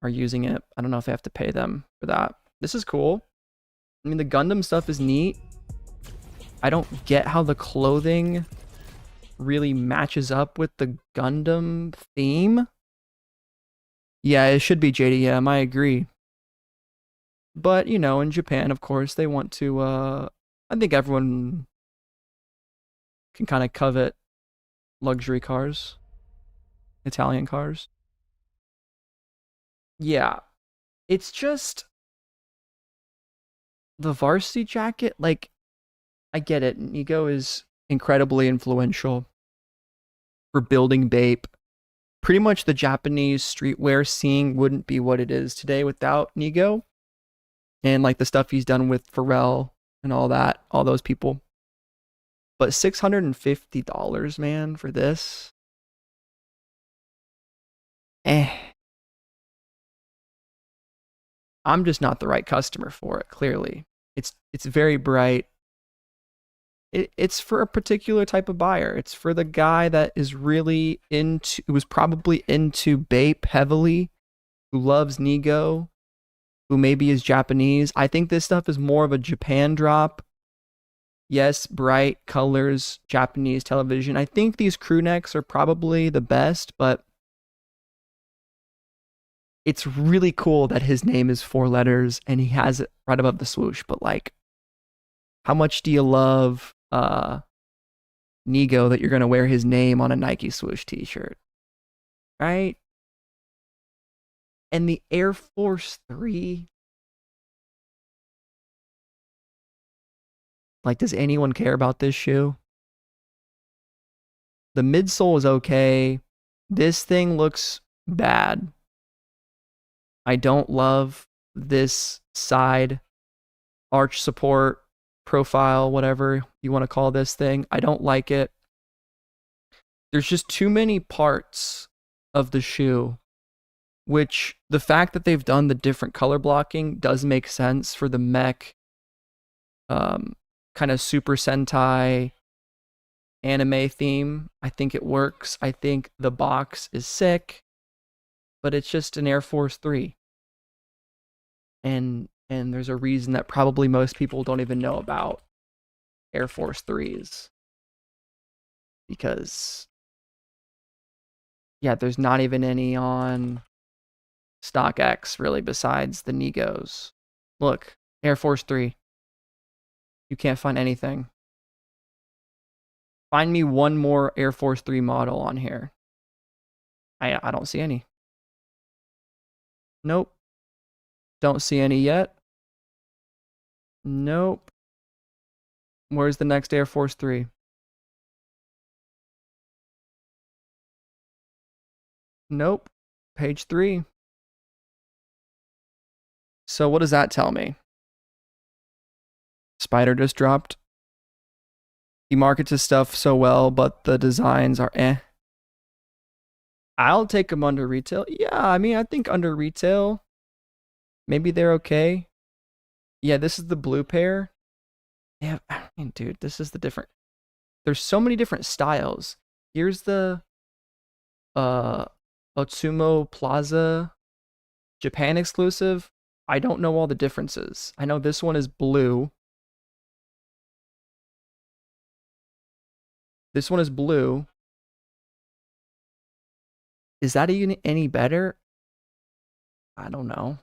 are using it. I don't know if they have to pay them for that. This is cool. I mean, the Gundam stuff is neat. I don't get how the clothing really matches up with the Gundam theme. Yeah, it should be JDM, I agree. But, you know, in Japan, of course, they want to, I think everyone can kind of covet luxury cars. Italian cars. Yeah. It's just the varsity jacket, like, I get it. Nigo is incredibly influential for building Bape pretty much the Japanese streetwear scene wouldn't be what it is today without Nigo and like the stuff he's done with Pharrell and all that, all those people. But $650, man, for this. I'm just not the right customer for it, clearly. It's very bright. It's for a particular type of buyer. It's for the guy that is really into, who was probably into Bape heavily, who loves Nigo, who maybe is Japanese. I think this stuff is more of a Japan drop. Yes, bright colors, Japanese television. I think these crew necks are probably the best, but it's really cool that his name is 4 letters and he has it right above the swoosh. But like, how much do you love Nigo that you're gonna wear his name on a Nike swoosh t-shirt, right? And the Air Force 3, like, does anyone care about this shoe? The midsole is okay. This thing looks bad. I don't love this side arch support profile, whatever you want to call this thing. I don't like it. There's just too many parts of the shoe, which the fact that they've done the different color blocking does make sense for the mech, kind of Super Sentai anime theme. I think it works. I think the box is sick, but it's just an Air Force 3. And there's a reason that probably most people don't even know about Air Force 3s. Because, yeah, there's not even any on StockX, really, besides the Nigos. Look, Air Force 3. You can't find anything. Find me one more Air Force 3 model on here. I don't see any. Nope. Don't see any yet. Nope. Where's the next Air Force 3? Nope. Page 3. So what does that tell me? Spider just dropped. He markets his stuff so well, but the designs are eh. I'll take them under retail. Yeah, I mean, I think under retail, maybe they're okay. Yeah, this is the blue pair. Yeah, I mean, dude, this is the different. There's so many different styles. Here's the Otsumo Plaza Japan exclusive. I don't know all the differences. I know this one is blue. This one is blue. Is that even any better? I don't know.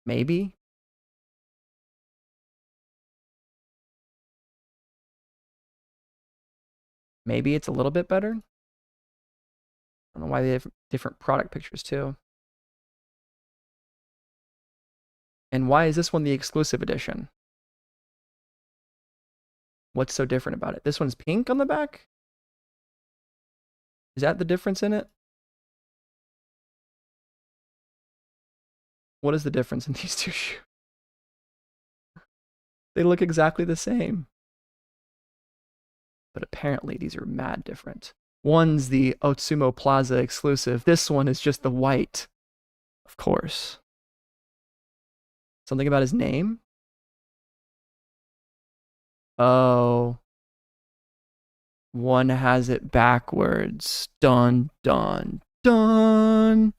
Maybe. Maybe it's a little bit better. I don't know why they have different product pictures too. And why is this one the exclusive edition? What's so different about it? This one's pink on the back? Is that the difference in it? What is the difference in these two shoes? They look exactly the same. But apparently these are mad different. One's the Otsumo Plaza exclusive. This one is just the white. Of course. Something about his name? Oh. One has it backwards. Dun, dun, dun.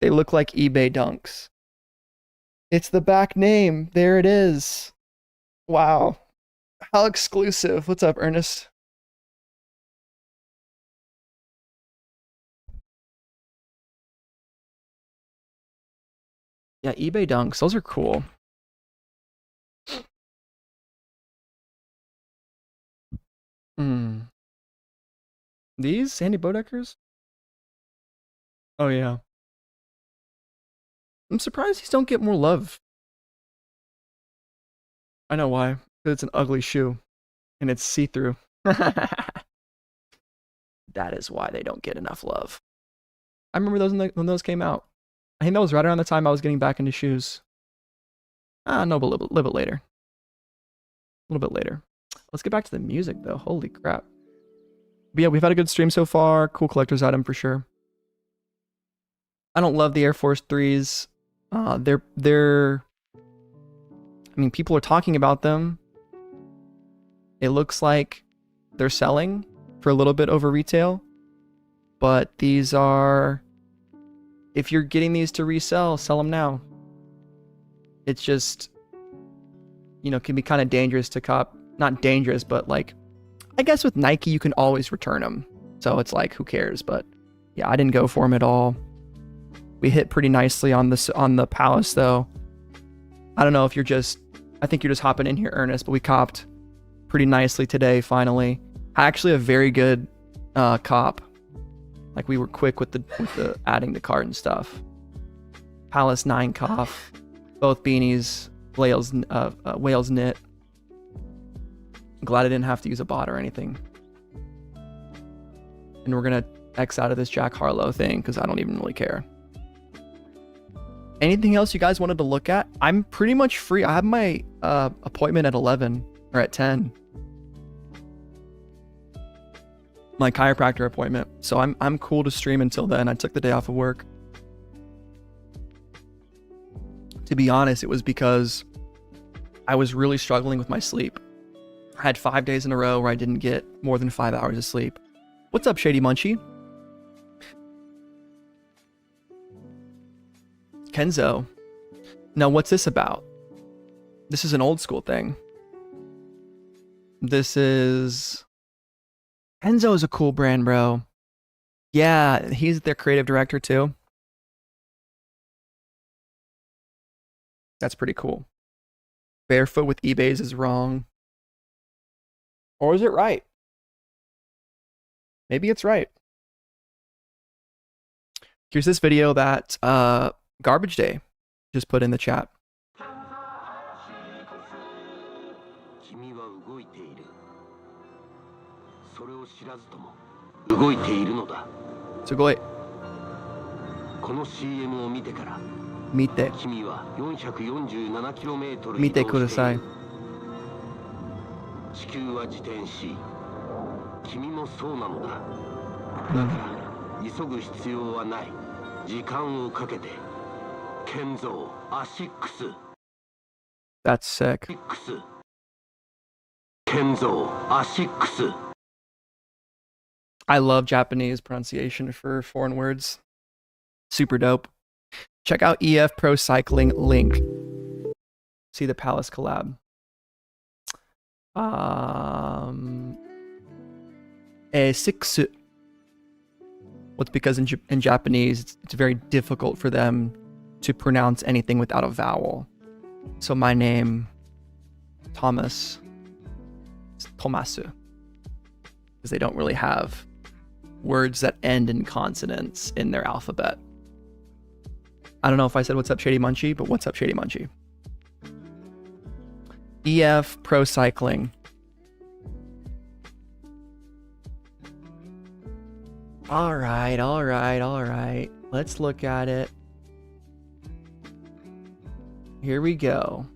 They look like eBay dunks. It's the back name. There it is. Wow. How exclusive. What's up, Ernest? Yeah, eBay dunks. Those are cool. These Sandy Bodeckers? Oh, yeah. I'm surprised these don't get more love. I know why. Because it's an ugly shoe. And it's see-through. That's That is why they don't get enough love. I remember those when those came out. I think that was right around the time I was getting back into shoes. No, but a little bit later. A little bit later. Let's get back to the music, though. Holy crap. But yeah, we've had a good stream so far. Cool collector's item for sure. I don't love the Air Force 3s. They're... I mean, people are talking about them. It looks like they're selling for a little bit over retail. But these are... If you're getting these to resell, sell them now. It's just... You know, can be kind of dangerous to cop. Not dangerous, but like... I guess with Nike, you can always return them. So it's like, who cares? But yeah, I didn't go for them at all. We hit pretty nicely on the Palace, though. I don't know if you're just... I think you're just hopping in here, Ernest, but we copped pretty nicely today, finally. Actually, a very good cop. Like, we were quick with the adding the cart and stuff. Palace 9 cop. Both beanies. Wales knit. I'm glad I didn't have to use a bot or anything. And we're going to X out of this Jack Harlow thing because I don't even really care. Anything else you guys wanted to look at? I'm pretty much free. I have my appointment at 11 or at 10. My chiropractor appointment. So I'm cool to stream until then. I took the day off of work. To be honest, it was because I was really struggling with my sleep. I had 5 days in a row where I didn't get more than 5 hours of sleep. What's up, Shady Munchie? Kenzo. Now, what's this about? This is an old school thing. This is... Kenzo is a cool brand, bro. Yeah, he's their creative director, too. That's pretty cool. Barefoot with eBays is wrong. Or is it right? Maybe it's right. Here's this video that Garbage Day just put in the chat. So go ahead. 見てください。地球は自転し、君もそうなのだ。だから急ぐ必要はない。時間をかけて。ケンゾーアシックス。That's sick. ケンゾーアシックス。I love Japanese pronunciation for foreign words. Super dope. Check out EF Pro Cycling link. See the Palace collab. Six. What's because in Japanese it's very difficult for them to pronounce anything without a vowel. So my name, Thomas, is Tomasu, because they don't really have words that end in consonants in their alphabet. I don't know if I said what's up, Shady Munchie, but what's up, Shady Munchie? EF Pro Cycling. All right. Let's look at it. Here we go.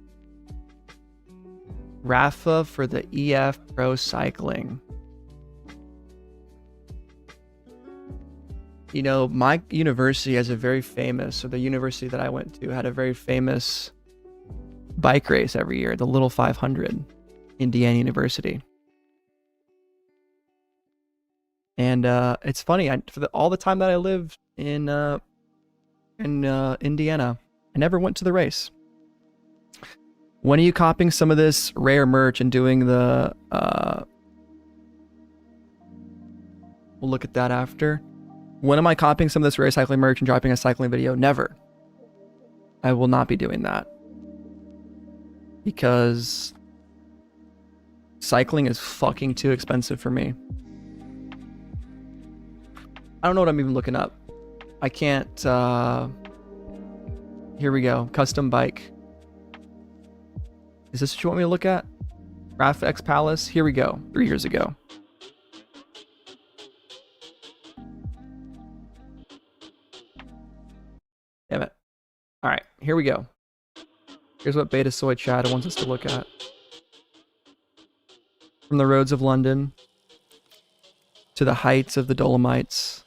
Rafa for the EF Pro Cycling. You know, my university has a very famous, or the university that I went to had a very famous bike race every year, the Little 500, Indiana University. And it's funny, for all the time that I lived in Indiana, I never went to the race. When are you copying some of this rare merch and doing the... we'll look at that after. When am I copying some of this rare cycling merch and dropping a cycling video? Never. I will not be doing that. Because cycling is fucking too expensive for me. I don't know what I'm even looking up. I can't... Here we go. Custom bike. Is this what you want me to look at? Rafa X Palace? Here we go. 3 years ago. here we go. Here's what Beta Soy Chad wants us to look at. From the roads of London to the heights of the Dolomites.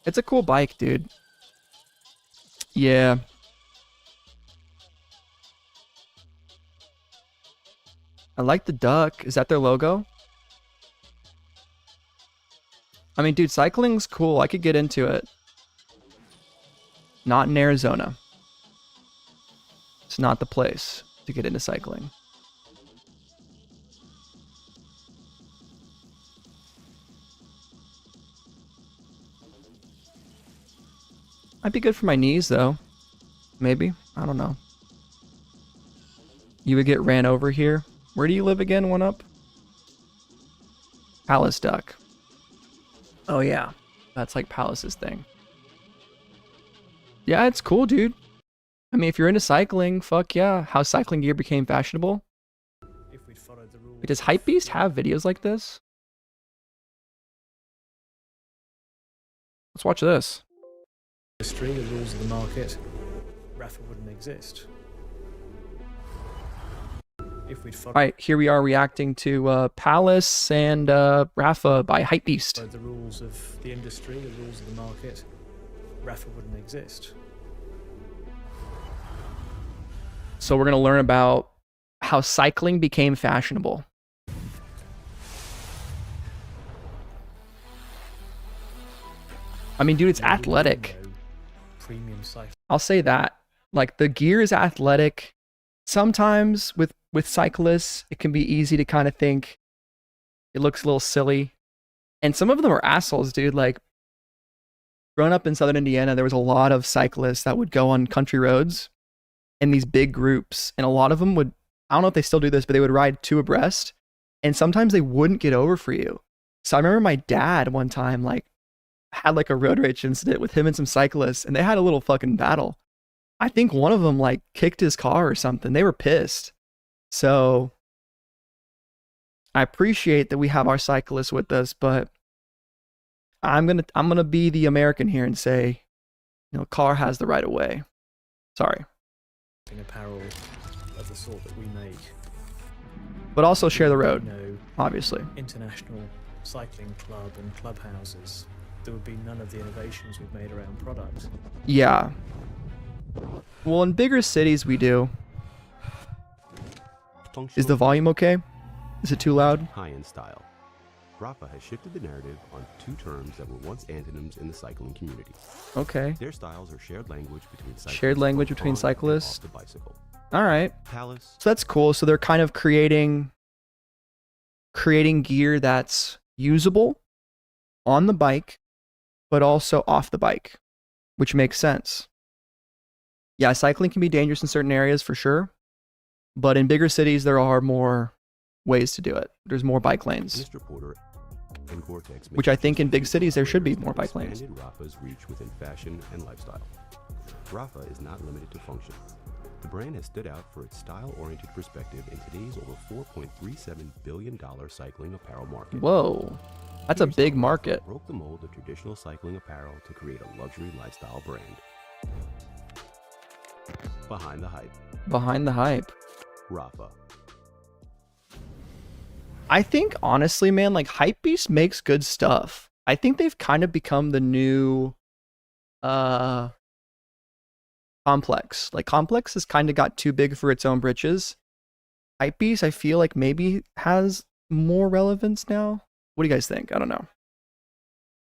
It's a cool bike, dude. Yeah. I like the duck. Is that their logo? I mean, dude, cycling's cool. I could get into it. Not in Arizona. It's not the place to get into cycling. Might be good for my knees, though. Maybe. I don't know. You would get ran over here. Where do you live again, One Up? Palace Duck. Oh, yeah. That's like Palace's thing. Yeah, it's cool, dude. I mean, if you're into cycling, fuck yeah. How cycling gear became fashionable. If we'd followed the rules. Wait, does Hypebeast have videos like this? Let's watch this. The rules of the market, Rafa wouldn't exist. If we'd followed Alright, here we are reacting to Palace and Rafa by Hypebeast. the rules of the industry, the rules of the market, Rafa wouldn't exist. So we're going to learn about how cycling became fashionable. I mean, dude, it's athletic. Premium cycle. I'll say that. Like, the gear is athletic. Sometimes with cyclists, it can be easy to kind of think it looks a little silly. And some of them are assholes, dude. Like, growing up in Southern Indiana, there was a lot of cyclists that would go on country roads in these big groups. And a lot of them would, I don't know if they still do this, but they would ride two abreast. And sometimes they wouldn't get over for you. So I remember my dad one time, like, had like a road rage incident with him and some cyclists, and they had a little fucking battle. I think one of them like kicked his car or something. They were pissed. So I appreciate that we have our cyclists with us, but I'm gonna be the American here and say, you know, car has the right of way. Sorry. Apparel of the sort that we make. But also share the road, You know, obviously. international cycling club and clubhouses, there would be none of the innovations we've made around product. Yeah. Well, in bigger cities we do. Is the volume okay? Is it too loud? High-end style. Rafa has shifted the narrative on two terms that were once antonyms in the cycling community. Okay. Their styles are shared language between cyclists. Shared language both between on and cyclists. off the bicycle. All right. Palace. So that's cool. So they're kind of creating gear that's usable on the bike, but also off the bike, which makes sense. Yeah, cycling can be dangerous in certain areas for sure, but in bigger cities, there are more ways to do it. There's more bike lanes, Mr. Porter and Gore-Tex which I think in big cities, there should be more bike lanes. expanded Rafa's reach within fashion and lifestyle. Rafa is not limited to function. The brand has stood out for its style-oriented perspective in today's over $4.37 billion cycling apparel market. Whoa, that's a big market. Broke the mold of traditional cycling apparel to create a luxury lifestyle brand. Behind the hype, Behind the hype. Rafa. I think honestly, man, like Hypebeast makes good stuff. I think they've kind of become the new Complex. Like Complex has kind of got too big for its own britches. Hypebeast, I feel like maybe has more relevance now. What do you guys think? I don't know.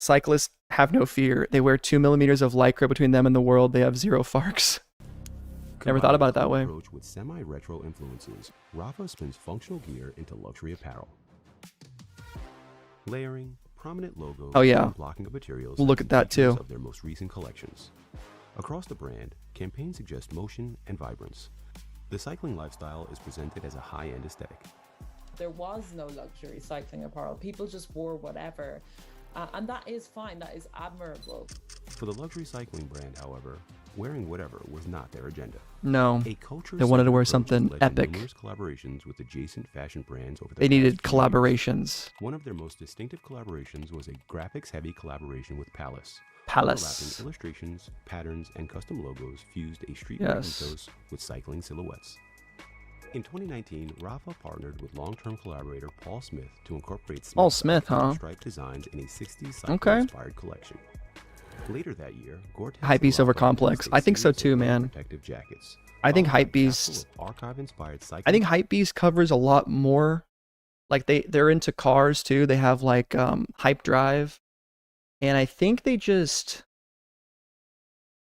Cyclists have no fear. They wear 2 millimeters of lycra between them and the world. They have zero farks. Never thought about it that way. Approach with semi-retro influences, Rafa spins functional gear into luxury apparel. Layering, prominent logos, Oh, yeah. and blocking of materials. We'll look at that, too. Of their most recent collections. Across the brand, campaigns suggest motion and vibrance. The cycling lifestyle is presented as a high-end aesthetic. There was no luxury cycling apparel. People just wore whatever. And that is fine. That is admirable. For the luxury cycling brand, however, wearing whatever was not their agenda. No. A culture They wanted to wear approach something led to epic. numerous collaborations with adjacent fashion brands over the They needed past few years. collaborations. One of their most distinctive collaborations was a graphics-heavy collaboration with Palace, Palace. Overlapping illustrations, patterns, and custom logos fused a streetwear Yes. ethos with cycling silhouettes. In 2019, Rafa partnered with long-term collaborator Paul Smith to incorporate Paul Smith's Smith, huh? stripe designs in a 60s Okay. cycle-inspired collection. Later that year, Gore-Tex Hypebeast and over Rafa Complex. released a I think so series of too, man. protective jackets. I think followed by a Hypebeast. capsule of archive-inspired cycling. I think Hypebeast covers a lot more. Like they're into cars too. They have like Hype Drive, and I think they just.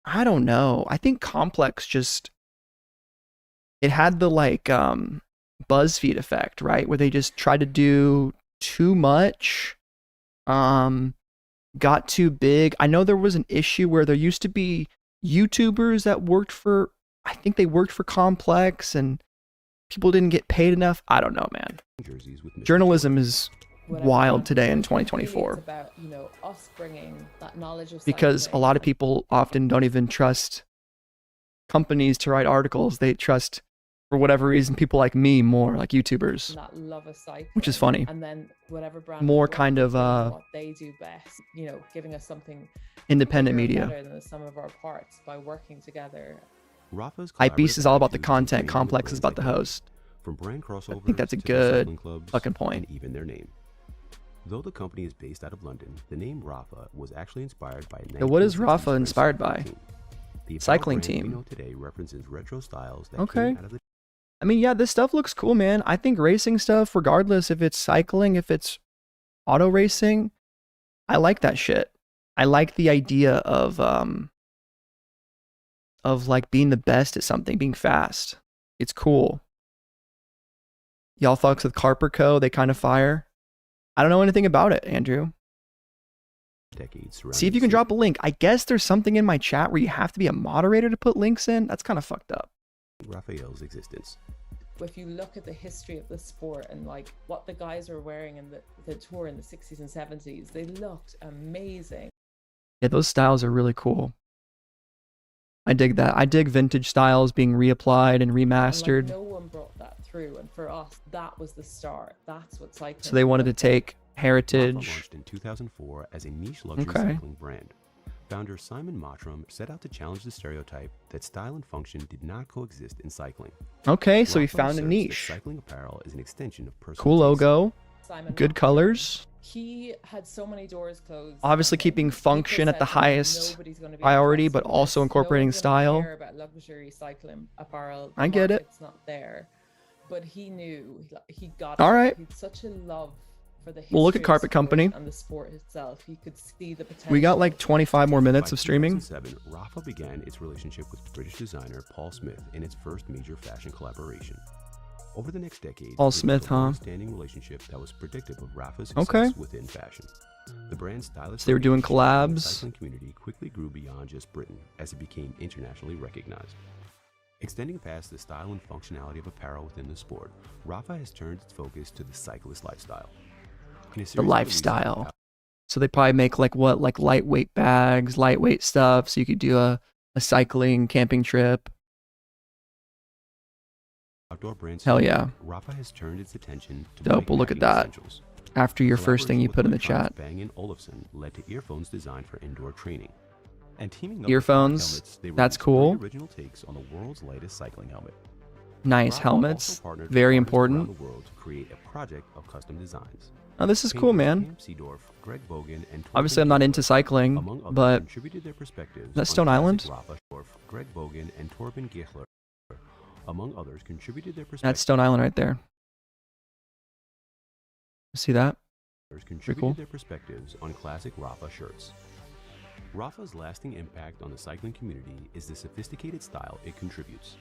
I don't know. I think Complex just. It had the like BuzzFeed effect, right? Where they just tried to do too much. Got too big. I know there was an issue where there used to be YouTubers that worked for, I think they worked for Complex, and people didn't get paid enough. I don't know, man. jerseys with Mr. Journalism is Whatever. wild today in Really, 2024 it's about, you know, us bringing that knowledge of because a cycling lot of and people often don't even trust companies to write articles. They trust, for whatever reason, people like me more, like YouTubers. that love of cycling, Which is funny. And then whatever brand More we work kind with, of, what they do best, you know, giving us something Independent bigger and media. better than the sum of our parts by working together. Rafa's Hypebeast is all about the collaborative content. attitude Complex brings is about the identity, host. From brand crossovers, I think that's a to good cycling clubs, fucking point. and even their name. Though the company is based out of London, the name Rafa was actually inspired by a Yeah, what is 1960s Rafa French inspired cycling by? team. The apparel Cycling brand we team. know today references retro styles that Okay. came out of the I mean, yeah, this stuff looks cool, man. I think racing stuff, regardless if it's cycling, if it's auto racing, I like that shit. I like the idea of like being the best at something, being fast. It's cool. Y'all fucks with Carper Co. They kind of fire. I don't know anything about it, Andrew. decades. See if you can drop a link. I guess there's something in my chat where you have to be a moderator to put links in. That's kind of fucked up. Raphael's existence. If you look at the history of the sport and like what the guys were wearing in the tour in the 60s and 70s, they looked amazing. Yeah, those styles are really cool. I dig that. I dig vintage styles being reapplied and And, remastered. like, no one brought that through, and for us, that was the start. That's what cycling. So they wanted to looked like. take Rafa heritage. launched in 2004 as a niche luxury Okay. cycling brand. Founder Simon Mottram set out to challenge the stereotype that style and function did not coexist in cycling. Okay, so he Rafa found a asserts that niche. Cycling apparel is an extension of personal Cool taste. logo, Simon good Mottram, colors. He had so many doors closed. Obviously on him. keeping People function at the said, "No, highest nobody's gonna be priority, interested but in also this. incorporating No one's gonna style." care about luxury cycling apparel. I get it. It's not there, but he knew he got. All it. right. He had such a love for the. Well, look at history of Carpet sport Company. and the sport itself. He could see the potential. We got like 25 more minutes By of streaming. 2007, Rafa began its relationship with British designer Paul Smith in its first major fashion collaboration. Over the next decade, Paul Smith, huh? Standing relationship that was predictive of Rafa's Okay. success within fashion. The brand's stylish So they were doing reputation in the collabs. cycling community quickly grew beyond just Britain as it became internationally recognized. Extending past the style and functionality of apparel within the sport, Rafa has turned its focus to the cyclist lifestyle. In a series The of lifestyle. releases, So they probably make like what, like lightweight bags, lightweight stuff, so you could do a cycling camping trip. outdoor brands. Hell yeah. Rafa has turned its attention to Dope, we'll look at bike-packing that. essentials. After your first thing you Collaboration with put in the electronics chat. Bang & Olufsen led to earphones designed for indoor training. And teaming up with Earphones, Rock helmets, they that's released 30 cool. original takes on the world's lightest cycling helmet. Nice Rafa helmets, also partnered with very artists around important. the world to create a project of custom designs. Oh, this is cool, Painters man. Cam Seedorf, Greg Bogan, and Obviously, Torben I'm not into Gichler, cycling, among others, but contributed their perspectives that on Stone classic Island? Rafa. Greg Bogan and Torben Gichler, among others, contributed their that's perspectives. Stone Island right there. See that? Contributed cool. their perspectives on classic Rafa shirts. Rafa's lasting impact on the cycling community is the sophisticated style it contributes.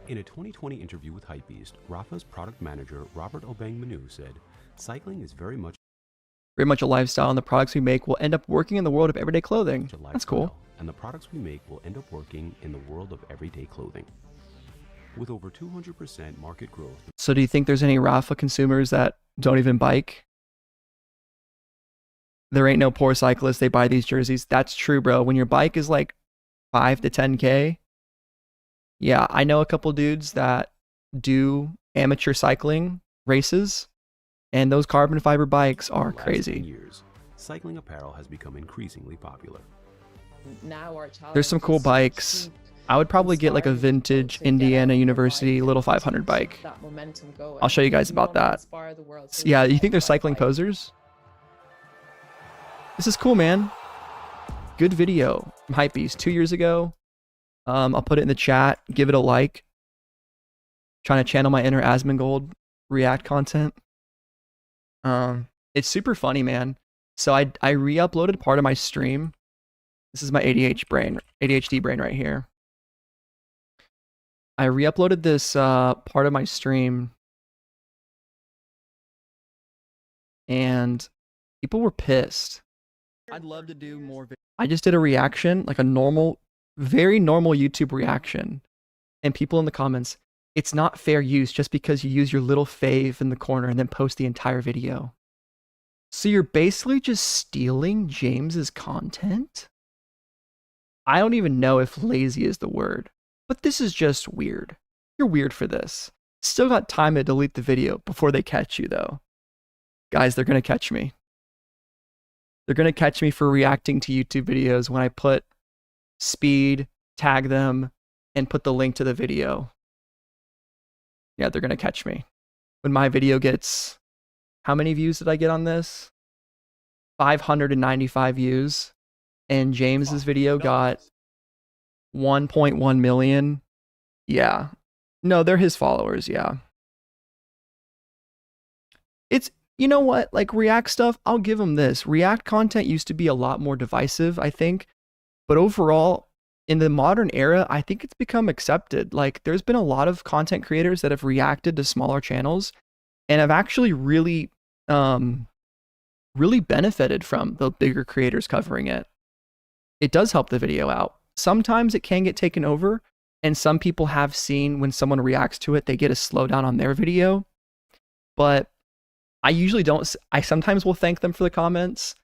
In a 2020 interview with Hypebeast, Rafa's product manager Robert Obeng Manu said, "Cycling is very much Very much a lifestyle, and the products we make will end up working in the world of everyday clothing. a lifestyle, That's cool. and the products we make will end up working in the world of everyday clothing." With over 200% market growth, So do you think there's any Rafa consumers that don't even bike? There ain't no poor cyclists. They buy these jerseys. That's true, bro. When your bike is like 5 to 10K, yeah, I know a couple dudes that do amateur cycling races, and those carbon fiber bikes are for the last 10 crazy. years, cycling apparel has become increasingly popular. Now our challenge There's some cool is to bikes. keep I would probably get like a inspiring people vintage to get Indiana out on their University bike little and 500 keep bike. that momentum going. I'll show you guys We about wanna that. inspire the world, so Yeah, we you think they're ride cycling bikes. posers? This is cool, man. Good video from Hypebeast 2 years ago. I'll put it in the chat. Give it a like. Trying to channel my inner Asmongold React content. It's super funny, man. So I re-uploaded part of my stream. This is my ADHD brain right here. I re-uploaded this part of my stream, and people were pissed. I'd love to do more. I just did a reaction, like a normal, very normal YouTube reaction, and people in the comments, it's not fair use just because you use your little fave in the corner and then post the entire video. So you're basically just stealing James's content? I don't even know if lazy is the word, but this is just weird. You're weird for this. Still got time to delete the video before they catch you though. Guys, they're gonna catch me. They're gonna catch me for reacting to YouTube videos when I put speed, tag them, and put the link to the video. Yeah, they're gonna catch me. When my video gets, how many views did I get on this? 595 views. And James's video got 1.1 million. Yeah. No, they're his followers, yeah. It's, you know what, like React stuff, I'll give them this. React content used to be a lot more divisive, I think. But overall, in the modern era, I think it's become accepted. Like, there's been a lot of content creators that have reacted to smaller channels and have actually really, really benefited from the bigger creators covering it. It does help the video out. Sometimes it can get taken over, and some people have seen when someone reacts to it, they get a slowdown on their video. But I usually don't, I sometimes will thank them for the comments,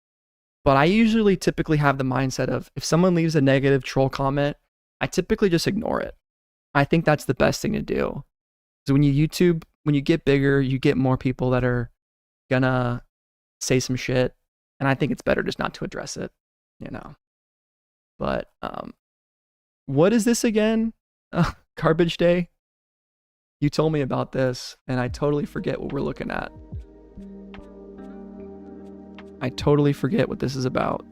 but I usually typically have the mindset of if someone leaves a negative troll comment, I typically just ignore it. I think that's the best thing to do. So when you get bigger, you get more people that are gonna say some shit, and I think it's better just not to address it, you know. But what is this again? Garbage Day? You told me about this, and I totally forget what we're looking at. I totally forget what this is about.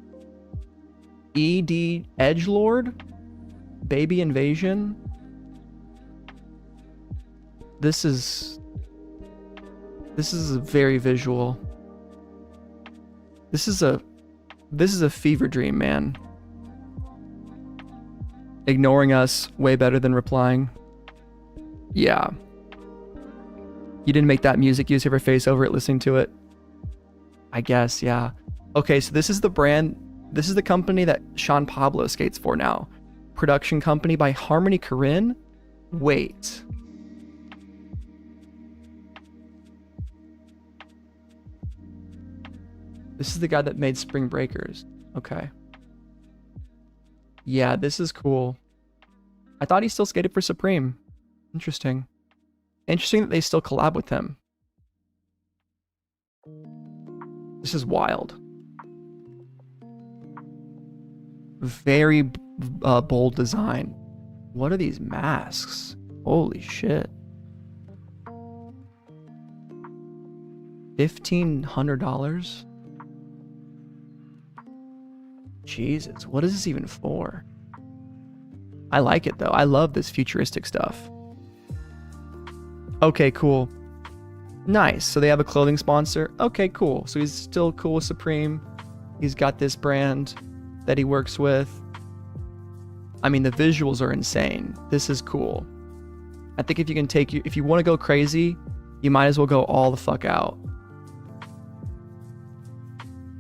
ED Edgelord? Baby Invasion? This is very visual. This is a fever dream, man. Ignoring us way better than replying. Yeah. You didn't make that music, use your face over it, listening to it. I guess, yeah. Okay, so this is the brand, this is the company that Sean Pablo skates for now. Production company by Harmony Korine. Wait. This is the guy that made Spring Breakers. Okay. Yeah, this is cool. I thought he still skated for Supreme. Interesting. Interesting that they still collab with him. This is wild. Very bold design. What are these masks? Holy shit. $1,500? Jesus, what is this even for? I like it though. I love this futuristic stuff. Okay, cool. Nice. So they have a clothing sponsor. Okay, cool. So he's still cool with Supreme. He's got this brand that he works with. I mean, the visuals are insane. This is cool. I think if you want to go crazy, you might as well go all the fuck out.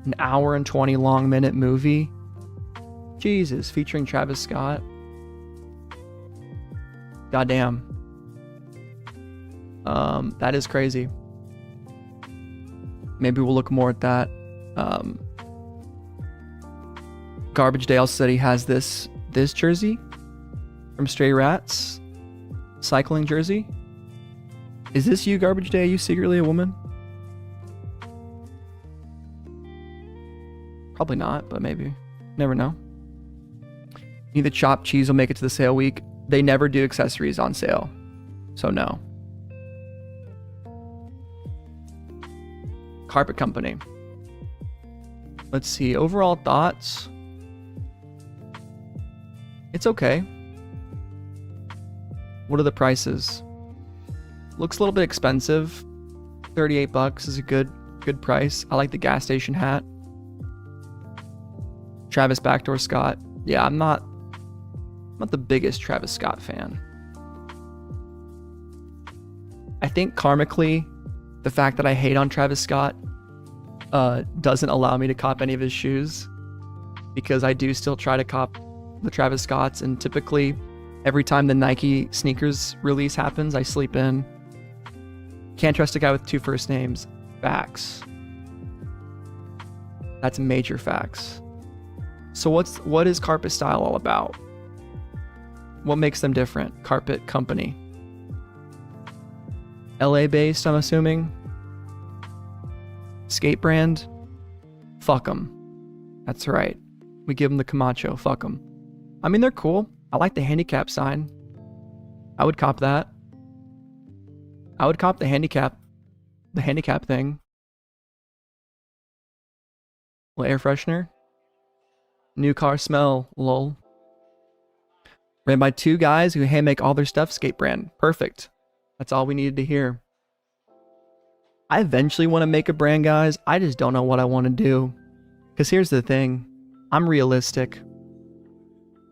An hour and 20 long minute movie. Jesus, featuring Travis Scott. Goddamn. That is crazy. Maybe we'll look more at that. Garbage Day also said he has this jersey from Stray Rats. Cycling jersey. Is this you, Garbage Day? Are you secretly a woman? Probably not, but maybe. Never know. Need the chopped cheese will make it to the sale week. They never do accessories on sale, so no. Carpet company. Let's see, overall thoughts. It's okay. What are the prices? Looks a little bit expensive. 38 bucks is a good price. I like the gas station hat. Travis Backdoor Scott. Yeah, I'm not the biggest Travis Scott fan. I think karmically, the fact that I hate on Travis Scott doesn't allow me to cop any of his shoes, because I do still try to cop the Travis Scotts, and typically every time the Nike sneakers release happens, I sleep in. Can't trust a guy with 2 first names. Facts. That's major facts. So what is Carpet Style all about? What makes them different? Carpet company. LA based, I'm assuming. Skate brand. Fuck them. That's right. We give them the Camacho. Fuck them. I mean, they're cool. I like the handicap sign. I would cop that. I would cop the handicap thing. Little air freshener. New car smell, lol. Ran by 2 guys who hand make all their stuff. Skate brand. Perfect. That's all we needed to hear. I eventually want to make a brand, guys. I just don't know what I want to do. Because here's the thing. I'm realistic.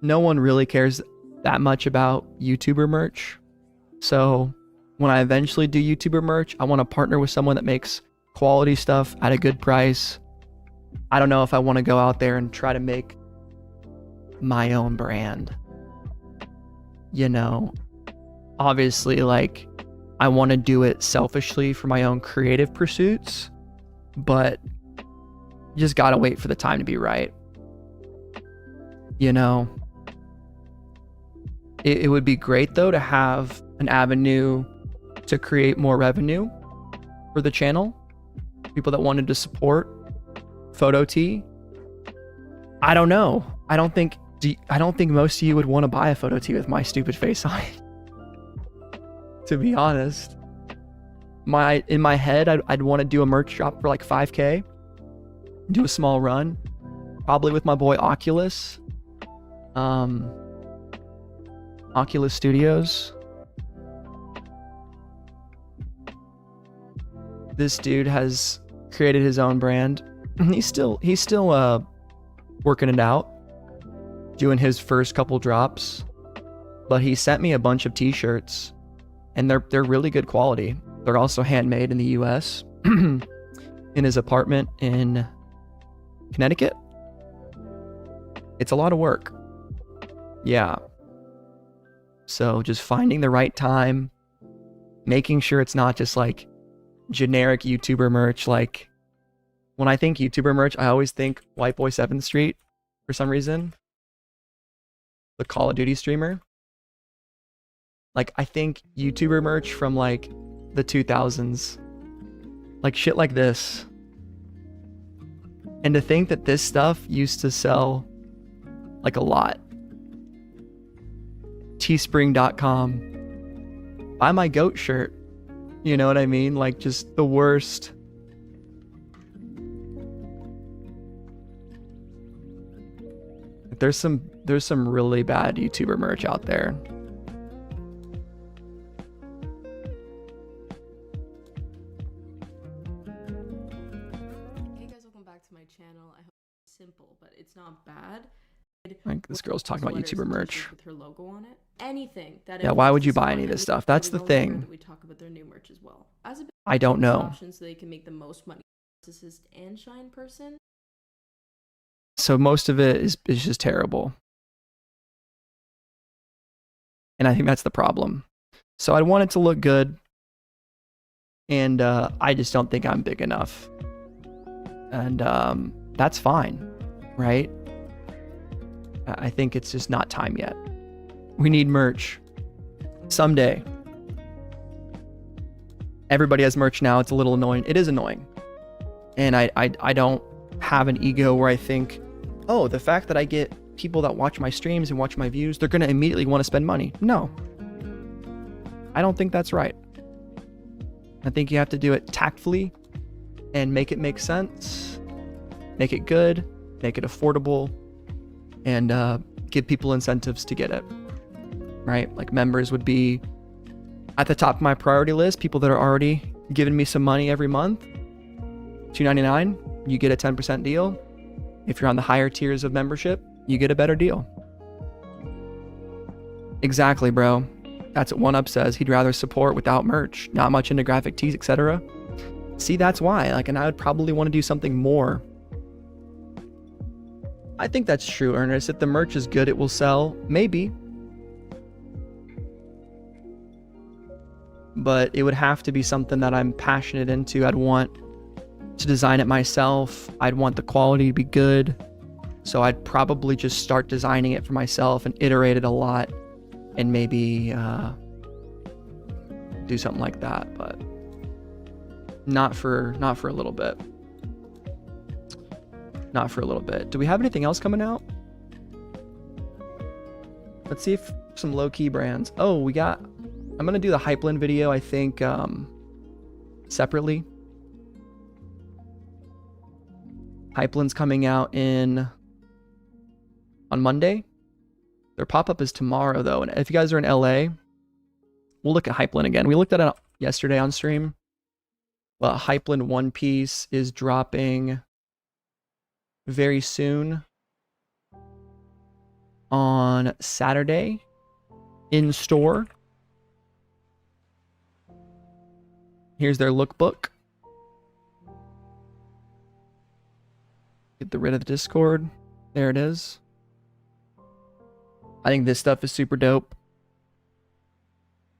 No one really cares that much about YouTuber merch. So when I eventually do YouTuber merch, I want to partner with someone that makes quality stuff at a good price. I don't know if I want to go out there and try to make my own brand. You know, obviously, like, I want to do it selfishly for my own creative pursuits, but you just gotta wait for the time to be right. You know, it would be great though to have an avenue to create more revenue for the channel. People that wanted to support Photo Tee. I don't know. I don't think most of you would want to buy a Photo Tee with my stupid face on it. To be honest, in my head, I'd want to do a merch drop for like 5K, do a small run, probably with my boy Oculus, Oculus Studios. This dude has created his own brand. He's still working it out, doing his first couple drops, but he sent me a bunch of t-shirts, and they're really good quality. They're also handmade in the US in his apartment in Connecticut. It's a lot of work. Yeah. So just finding the right time, making sure it's not just like generic YouTuber merch. Like, when I think YouTuber merch, I always think White Boy 7th Street for some reason. The Call of Duty streamer. Like, I think YouTuber merch from like the 2000s. Like shit like this. And to think that this stuff used to sell like a lot. Teespring.com. Buy my goat shirt. You know what I mean? Like, just the worst. There's some really bad YouTuber merch out there. Hey guys, welcome back to my channel. I hope it's simple, but it's not bad. Like, this girl's talking about YouTuber merch. With her logo on it. Anything that. Yeah, why would you buy any of this stuff? That's the thing. We talk about their new merch as well. I don't know. Options so they can make the most money. Narcissist and shine person. So most of it is just terrible. And I think that's the problem. So I want it to look good. And I just don't think I'm big enough. And that's fine, right? I think it's just not time yet. We need merch. Someday. Everybody has merch now. It's a little annoying. It is annoying. And I don't have an ego where I think, oh, the fact that I get people that watch my streams and watch my views, they're going to immediately want to spend money. No. I don't think that's right. I think you have to do it tactfully and make it make sense, make it good, make it affordable, and give people incentives to get it, right? Like members would be at the top of my priority list, people that are already giving me some money every month. $2.99, you get a 10% deal. If you're on the higher tiers of membership, you get a better deal. Exactly, bro. That's what OneUp says. He'd rather support without merch, not much into graphic tees, etc. See, that's why. Like, and I would probably want to do something more. I think that's true, Ernest. If the merch is good, it will sell. Maybe. But it would have to be something that I'm passionate into. I'd want to design it myself. I'd want the quality to be good. So I'd probably just start designing it for myself and iterate it a lot and maybe do something like that, but not for a little bit. Not for a little bit. Do we have anything else coming out? Let's see if some low-key brands. Oh, we got, I'm going to do the Hypeland video, I think, separately. Hypeland's coming out on Monday. Their pop-up is tomorrow, though. And if you guys are in LA, we'll look at Hypeland again. We looked at it yesterday on stream. Well, Hypeland One Piece is dropping very soon on Saturday in store. Here's their lookbook. Get rid of the Discord. There it is. I think this stuff is super dope.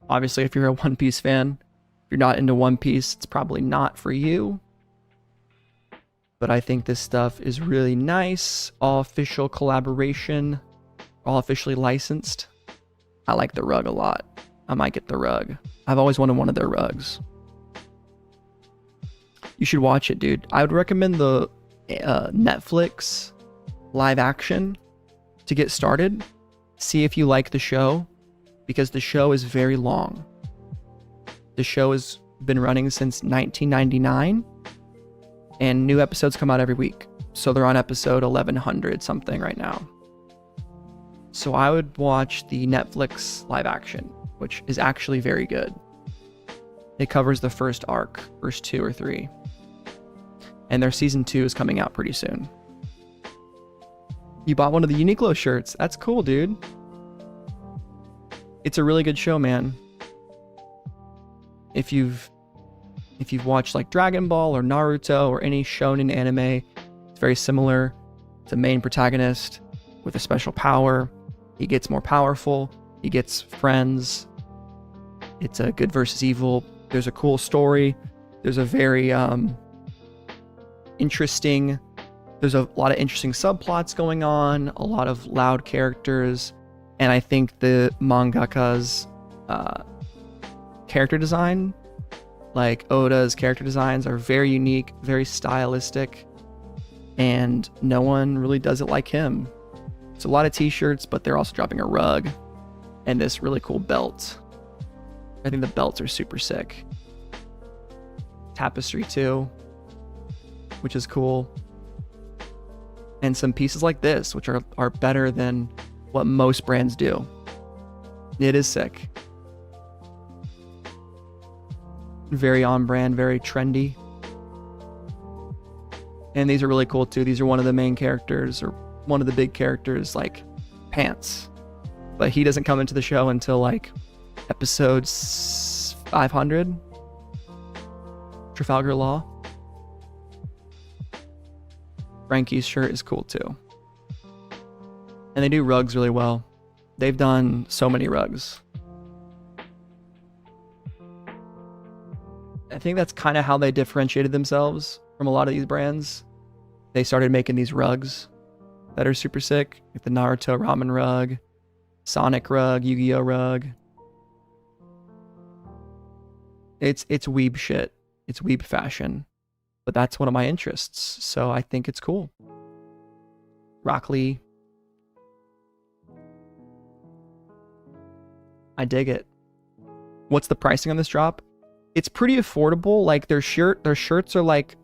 Obviously, if you're a One Piece fan, if you're not into One Piece, it's probably not for you. But I think this stuff is really nice. All official collaboration. All officially licensed. I like the rug a lot. I might get the rug. I've always wanted one of their rugs. You should watch it, dude. I would recommend the Netflix live action to get started. See if you like the show, because the show is very long. The show has been running since 1999, and new episodes come out every week. So they're on episode 1100 something right now. So I would watch the Netflix live action, which is actually very good. It covers the first arc, first 2 or 3. And their season 2 is coming out pretty soon. You bought one of the Uniqlo shirts. That's cool, dude. It's a really good show, man. If you've watched like Dragon Ball or Naruto or any shonen anime, it's very similar. It's a main protagonist with a special power. He gets more powerful. He gets friends. It's a good versus evil. There's a cool story. There's a very interesting. There's a lot of interesting subplots going on. A lot of loud characters. And I think the mangaka's character design, like Oda's character designs, are very unique, very stylistic, and no one really does it like him. It's a lot of t-shirts, but they're also dropping a rug and this really cool belt. I think the belts are super sick. Tapestry too, which is cool. And some pieces like this, which are better than what most brands do. It is sick. Very on brand, very trendy. And these are really cool too. These are one of the main characters, or one of the big characters, like Pants. But he doesn't come into the show until like episode 500. Trafalgar Law. Frankie's shirt is cool too. And they do rugs really well. They've done so many rugs. I think that's kind of how they differentiated themselves from a lot of these brands. They started making these rugs that are super sick, like the Naruto ramen rug, Sonic rug, Yu-Gi-Oh rug. It's weeb shit. It's weeb fashion. but that's one of my interests, so I think it's cool. Rock Lee. I dig it. What's the pricing on this drop? It's pretty affordable. Like their shirts are like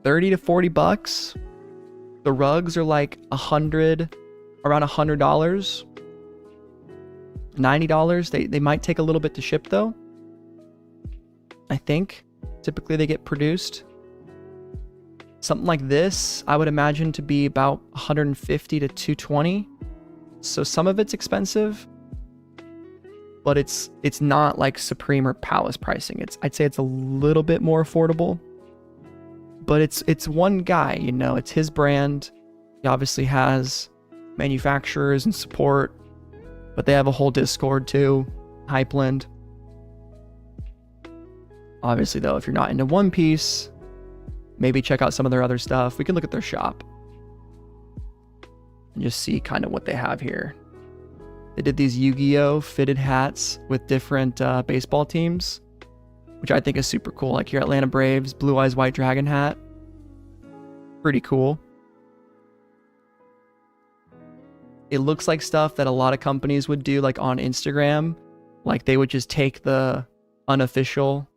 30 to 40 bucks. The rugs are like around $100. $90. They might take a little bit to ship though. I think typically they get produced. Something like this, I would imagine to be about 150 to 220. So some of it's expensive, but it's not like Supreme or Palace pricing. I'd say it's a little bit more affordable, but it's one guy, you know, it's his brand. He obviously has manufacturers and support, but they have a whole Discord too, Hypeland. Obviously though, if you're not into One Piece, maybe check out some of their other stuff. We can look at their shop and just see kind of what they have here. They did these Yu-Gi-Oh! Fitted hats with different baseball teams, which I think is super cool. Like your Atlanta Braves, Blue Eyes White Dragon hat. Pretty cool. It looks like stuff that a lot of companies would do like on Instagram. Like they would just take the unofficial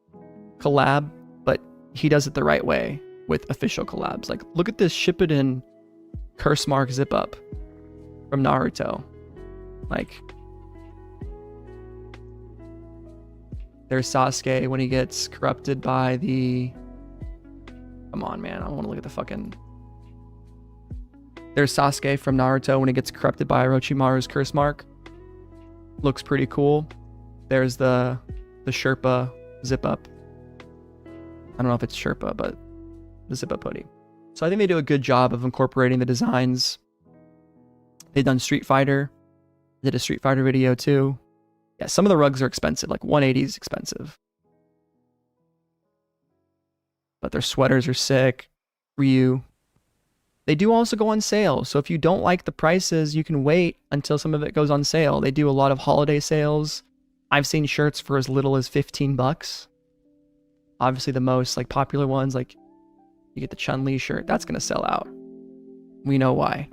collab, but he does it the right way with official collabs. Like look at this Shippuden curse mark zip up from Naruto. Like there's Sasuke when he gets corrupted by the, come on man, I want to look at the fucking, there's Sasuke from Naruto when he gets corrupted by Orochimaru's curse mark. Looks pretty cool. There's the Sherpa zip up. I don't know if it's Sherpa, but the zip up hoodie. So I think they do a good job of incorporating the designs. They've done Street Fighter. Did a Street Fighter video too. Yeah, some of the rugs are expensive, like 180 is expensive. But their sweaters are sick. Ryu. They do also go on sale. So if you don't like the prices, you can wait until some of it goes on sale. They do a lot of holiday sales. I've seen shirts for as little as 15 bucks. Obviously the most like popular ones, like you get the Chun-Li shirt, that's going to sell out. We know why,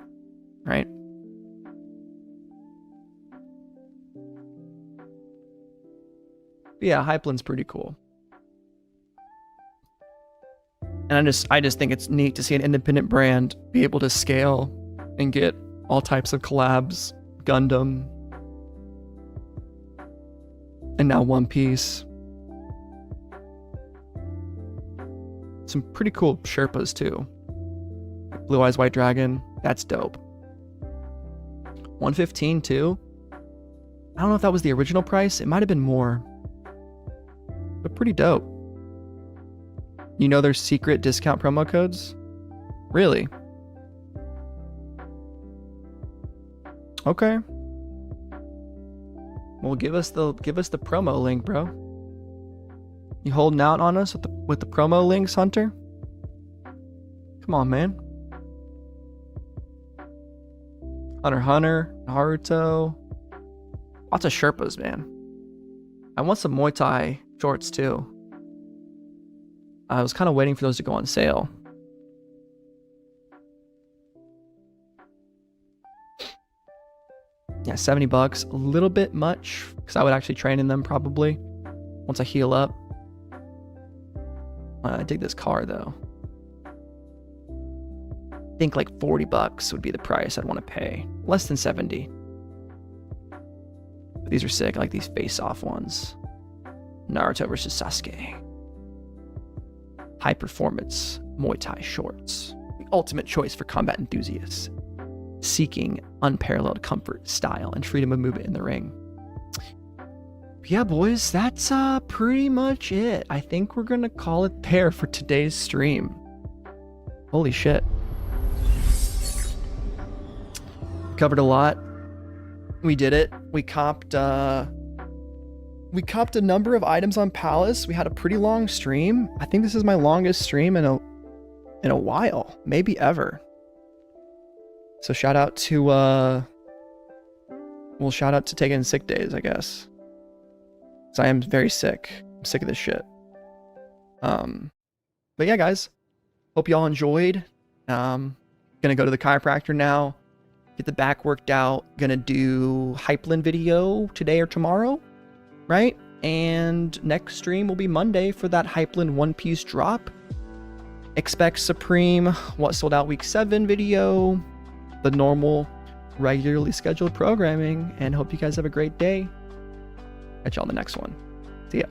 right? But yeah, Hypeland's pretty cool. And I just think it's neat to see an independent brand be able to scale and get all types of collabs, Gundam, and now One Piece. Some pretty cool Sherpas too. Blue Eyes White Dragon, that's dope. 115 too. I don't know if that was the original price. It might have been more, but pretty dope. You know there's secret discount promo codes? Really? Okay. Well, give us the promo link, bro. You holding out on us with the promo links, Hunter? Come on, man. Hunter, Naruto. Lots of Sherpas, man. I want some Muay Thai shorts too. I was kind of waiting for those to go on sale. Yeah, 70 bucks. A little bit much, because I would actually train in them probably once I heal up. I dig this car though. I think like 40 bucks would be the price I'd want to pay. Less than 70. But these are sick. I like these face-off ones. Naruto versus Sasuke. High performance Muay Thai shorts. The ultimate choice for combat enthusiasts seeking unparalleled comfort, style, and freedom of movement in the ring. Yeah, boys, that's pretty much it. I think we're gonna call it there for today's stream. Holy shit. Covered a lot. We did it. We copped a number of items on Palace. We had a pretty long stream. I think this is my longest stream in a while, maybe ever. So shout out to taking sick days, I guess. Because I am very sick. I'm sick of this shit. But yeah, guys, hope y'all enjoyed. Gonna go to the chiropractor now, get the back worked out. Gonna do Hypeland video today or tomorrow, right? And next stream will be Monday for that Hypeland One Piece drop. Expect Supreme, what sold out week 7 video, the normal, regularly scheduled programming, and hope you guys have a great day. Catch y'all on the next one. See ya.